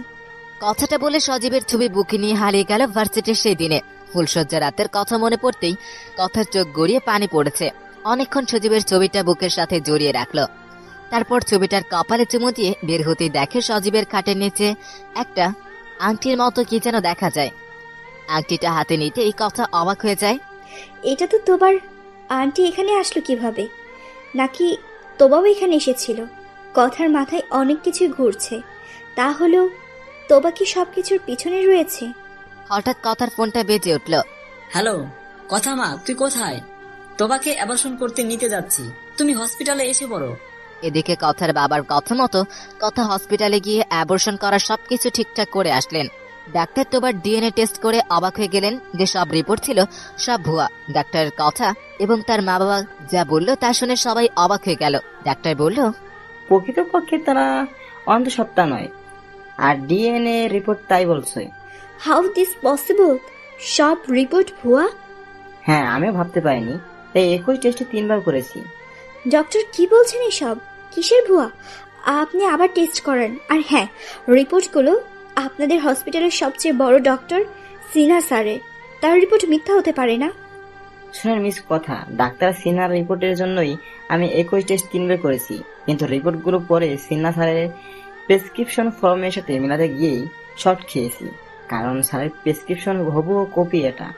কথাটা বলে সজীবের ছবি বুকে নিয়ে হারিয়ে গেল ভার্সিটির সেই দিনে। ফুলসজ্জা রাতের কথা মনে পড়তেই কথার চোখ গড়িয়ে পানি পড়েছে। অনেকক্ষণ সজীবের ছবিটা বুকের সাথে জড়িয়ে রাখলো। তারপর ছবিটার কপালে চুমু দিয়ে বের হতেই দেখে সজীবের খাটের নিচে একটা আংটির মতো কি যেন দেখা যায়। আংটিটা হাতে নিতে এই কথা অবাক হয়ে যায়। এটা তো তোমার আন্টি এখানে আসলো কিভাবে? নাকি তোবাও এখানে এসেছিল? কথার মাথায় অনেক কিছু ঘুরছে। তা হলো তোবা কি সবকিছুর পিছনে রয়েছে? হঠাৎ কথার ফোনটা বেজে উঠল। হ্যালো কথা মা, তুই কোথায়? তোমাকে অ্যাবর্শন করতে নিতে যাচ্ছি, তুমি হসপিটালে এসে পড়ো। এদিকে কথার বাবার কথা মতো কথা হসপিটালে গিয়ে অ্যাবর্শন করা সবকিছু ঠিকঠাক করে আসলেন। ডাক্তার তোবার ডিএনএ টেস্ট করে অবাক হয়ে গেলেন যে সব রিপোর্ট ছিল সব ভুয়া। ডাক্তারের কথা এবং তার মা বাবা যা বলল তা শুনে সবাই অবাক হয়ে গেল। ডাক্তার বলল, প্রকৃতপক্ষে তারা অন্ধসত্ত্বা নয়, আর ডিএনএ রিপোর্ট তাই বলছে। How this possible? সব রিপোর্ট ভুয়া? হ্যাঁ, আমিও ভাবতে পারিনি, তাই একই টেস্টে 3 বার করেছি। ডক্টর কি বলছেন এসব? কিসের ভুয়া? আপনি আবার টেস্ট করেন। আর হ্যাঁ, রিপোর্টগুলো আপনাদের হসপিটালের সবচেয়ে বড় ডক্টর সিনহা স্যারের। তার রিপোর্ট মিথ্যা হতে পারে না। শুনেন মিস কথা, ডাক্তার সিনহার রিপোর্টের জন্যই আমি একই টেস্ট 3 বার করেছি, কিন্তু রিপোর্টগুলো পরে সিনহা স্যারের প্রেসক্রিপশন ফর্মের সাথে মেলাতে গিয়েই শর্ট খেয়েছি, কারণ স্যারের প্রেসক্রিপশন হুবহু কপি এটা,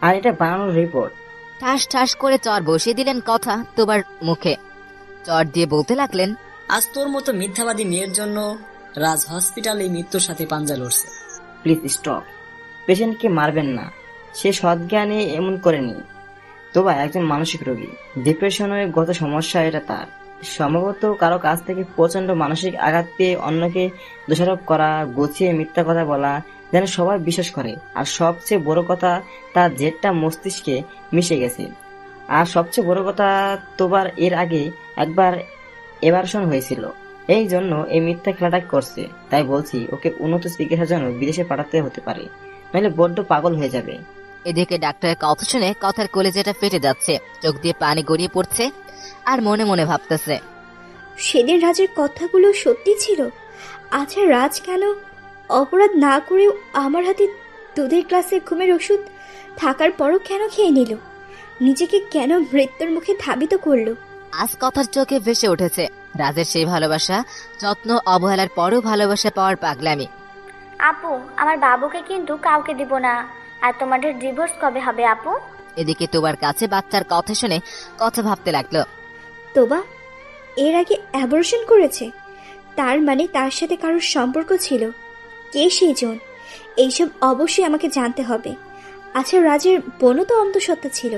আর এটা বানানোর রিপোর্ট। ঠাস ঠাস করে চর বসিয়ে দিলেন কথা তোবার মুখে। চর দিয়ে বলতে লাগলেন, আজ তোর মতো মিথ্যাবাদী মেয়ের জন্য রাজ হসপিটালে মৃত্যুর সাথে পাঞ্জা লড়ছে। প্লিজ স্টপ, পেশেন্টকে মারবেন না, সে সজ্ঞানে এমন করেনি। তোবা একজন মানসিক রোগী, ডিপ্রেশনের গত সমস্যা এটা তার। সম্ভবত কারো কাছ থেকে প্রচন্ড মানসিক আঘাত পেয়ে অন্যকে দোষারোপ করা, গুছিয়ে মিথ্যা কথা বলা যেন সবাই বিশ্বাস করে। আর সবচেয়ে বড় কথা, তার জেদটা মস্তিষ্কে মিশে গেছে। আর সবচেয়ে বড় কথা, তোবার এর আগে একবার এভারশন হয়েছিল, এই জন্য এই মিথ্যা খেলাটা করছে। তাই বলছি, ওকে উন্নত চিকিৎসার জন্য বিদেশে পাঠাতে হতে পারে, নাহলে বড্ড পাগল হয়ে যাবে। এদিকে ডাক্তারের কথা শুনে কথার কলেজেটা ফেটে যাচ্ছে, চোখ দিয়ে পানি গড়িয়ে পড়ছে, আর মনে মনে ভাবতেছে, সেদিন রাজের কথাগুলো সত্যি ছিল। আচ্ছা, রাজ কেন অপরাধ না করেও আমার হাতে দুধের গ্লাসে ঘুমের ওষুধ থাকার পরও কেন খেয়ে নিল? নিজেকে কেন মৃত্যুর মুখে ধাবিত করলো? আজ কথার চোখে ভেসে উঠেছে রাজের সেই ভালোবাসা, যত্ন, অবহেলার পরও ভালোবাসা পাওয়ার পাগলামি। আপু, আমার বাবুকে কিন্তু কাউকে দিব না। আর তোমাদের ডিভোর্স কবে হবে আপু? এদিকে তোবার কাছে বাচ্চার কথা শুনে কথা ভাবতে লাগলো। তোবা এর আগে অ্যাবর্শন করেছে, তার মানে তার সাথে কারোর সম্পর্ক ছিল। কে সেই জন? এইসব অবশ্যই আমাকে জানতে হবে। আচ্ছা, রাজের বোনও তো অন্তঃসত্ত্বা ছিল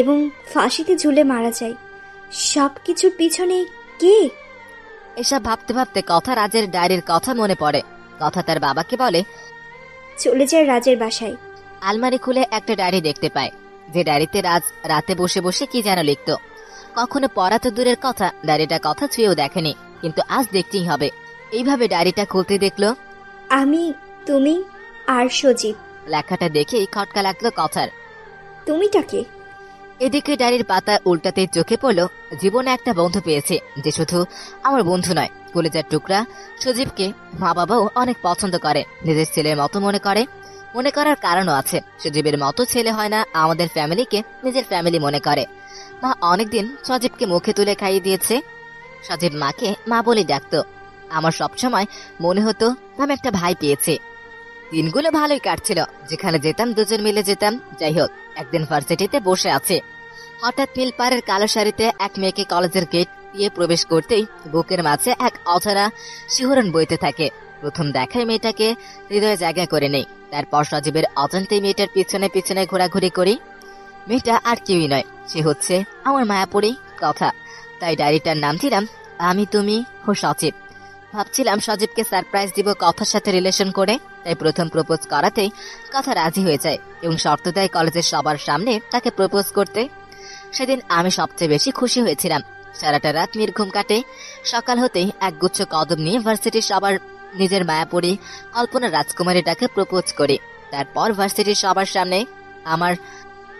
এবং ফাঁসিতে ঝুলে মারা যায়। সবকিছুর পিছনে কে? এসব ভাবতে ভাবতে কথা রাজের ডায়েরির কথা মনে পড়ে। কথা তার বাবাকে বলে, চলে যায় রাজের বাসায়। আলমারি খুলে একটা ডায়েরি দেখতে পায়, যে ডায়েরিতে রাজ রাতে বসে বসে কি যেন লিখত। কখনো পড়া তো দূরের কথা, ডায়েরিটা কথা ছুঁয়েও দেখেনি, কিন্তু আজ দেখতেই হবে। এইভাবে ডায়েরিটা খুলতে দেখলো, আমি, তুমি আর সজীব। লেখাটা দেখেই খটকা লাগলো কথার। তুমিটাকে? এদিকে ডায়েরির পাতা উল্টাতে চোখে পড়লো জীবনে একটা বন্ধু পেয়েছে, যে শুধু আমার বন্ধু নয়, কলেজার টুকরা। সজীবকে মা বাবাও অনেক পছন্দ করে, নিজের ছেলের মতো মনে করে। মনে করার কারণও আছে, সজীবের মতো ছেলে হয় না আমাদের ফ্যামিলিকে নিজের ফ্যামিলি মনে করে। মা অনেকদিন সজীবকে মুখে তুলে খাইয়ে দিয়েছে। সজীব মাকে মা বলে ডাকতো। আমার সবসময় মনে হতো আমি একটা ভাই পেয়েছি। দিনগুলো ভালোই কাটছিল, যেখানে যেতাম দুজন মিলে যেতাম। যাই হোক, একদিন ভার্সিটিতে বসে আছে, হঠাৎ নীল পাড়ের কালো শাড়িতে এক মেয়েকে কলেজের গেট দিয়ে প্রবেশ করতেই বুকের মাঝে এক অজানা শিহরণ বইতে থাকে। প্রথম দেখায় মেয়েটাকে হৃদয়ে জায়গা করে নেই। তারপর সজীবের অজান্তেই মেয়েটার পিছনে পিছনে ঘোরাঘুরি করি। মেয়েটা আর কেউই নয়, সে হচ্ছে আমার মায়াপুরী কথা। তাই ডায়েরিটার নাম দিলাম আমি, তুমি ও সজীব। ভাবছিলাম সজীবকে সারপ্রাইজ দিব কথার সাথে রিলেশন করে, তাই প্রথম প্রপোজ করাতেই কথা রাজি হয়ে যায় এবং শর্ত দেয় কলেজের সবার সামনে তাকে প্রপোজ করতে। সেদিন আমি সবচেয়ে বেশি খুশি হয়েছিলাম। সারাটা রাত নির্ঘুম কাটে। সকাল হতেই একগুচ্ছ কদম নিয়ে ভার্সিটির সবার নিজের মায়াপুরী কল্পনা রাজকুমারীটাকে প্রপোজ করি। তারপর ভার্সিটির সবার সামনে আমার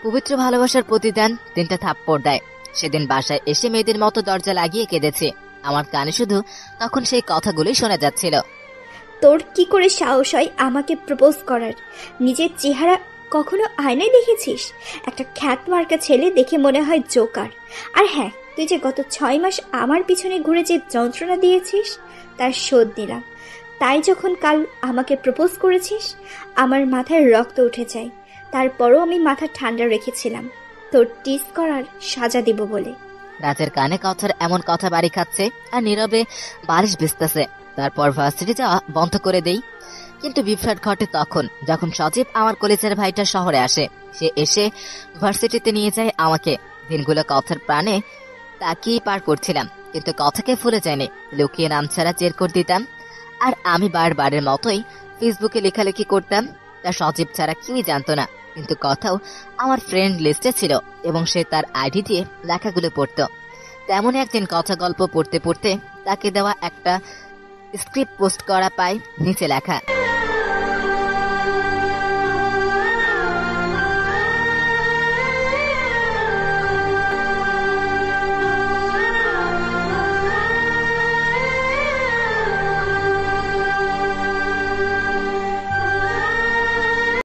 পবিত্র ভালোবাসার প্রতিদান 3টা থাপ্পড় দেয়। সেদিন বাসায় এসে মেয়েদের মতো দরজা লাগিয়ে কেঁদেছে। আমার কানে শুধু তখন সেই কথাগুলোই শোনা যাচ্ছিল। তোর কি করে সাহস হয় আমাকে প্রপোজ করার? নিজের চেহারা কখনো আয়নায় দেখেছিস? একটা খ্যাতমার্কা ছেলে দেখে মনে হয় জোকার। আর হ্যাঁ, তুই যে গত 6 মাস আমার পিছনে ঘুরে যে যন্ত্রণা দিয়েছিস তার শোধ নিলাম। তাই যখন কাল আমাকে প্রপোজ করেছিস আমার মাথায় রক্ত উঠে যায়, তারপরও আমি মাথা ঠান্ডা রেখেছিলাম তোর টিস করার সাজা দিব বলে। রাজের কানে কথার এমন কথা বাড়ি খাচ্ছে আর নীরবে বারিশ ভিজতেছে। তারপর ভার্সিটি যাওয়া বন্ধ করে দেই। কিন্তু বিভ্রাট ঘটে তখন যখন সজীব আমার কলেজের ভাইটা শহরে আসে। সে এসে ভার্সিটিতে নিয়ে যায় আমাকে। দিনগুলো কথার প্রাণে তাকিয়ে পার করছিলাম, কিন্তু কথাকে ভুলে যায়নি। লুকিয়ে নাম ছাড়া চের করে দিতাম, আর আমি বারবারের মতোই ফেসবুকে লেখালেখি করতাম। তা সজীব ছাড়া কেউই জানতো না, কিন্তু কথাও আমার ফ্রেন্ড লিস্টে ছিল এবং সে তার আইডি দিয়ে লেখাগুলো পড়ত। তেমন একদিন কথা গল্প পড়তে পড়তে তাকে দেওয়া একটা স্ক্রিপ্ট পোস্ট করা পাই, নিচে লেখা,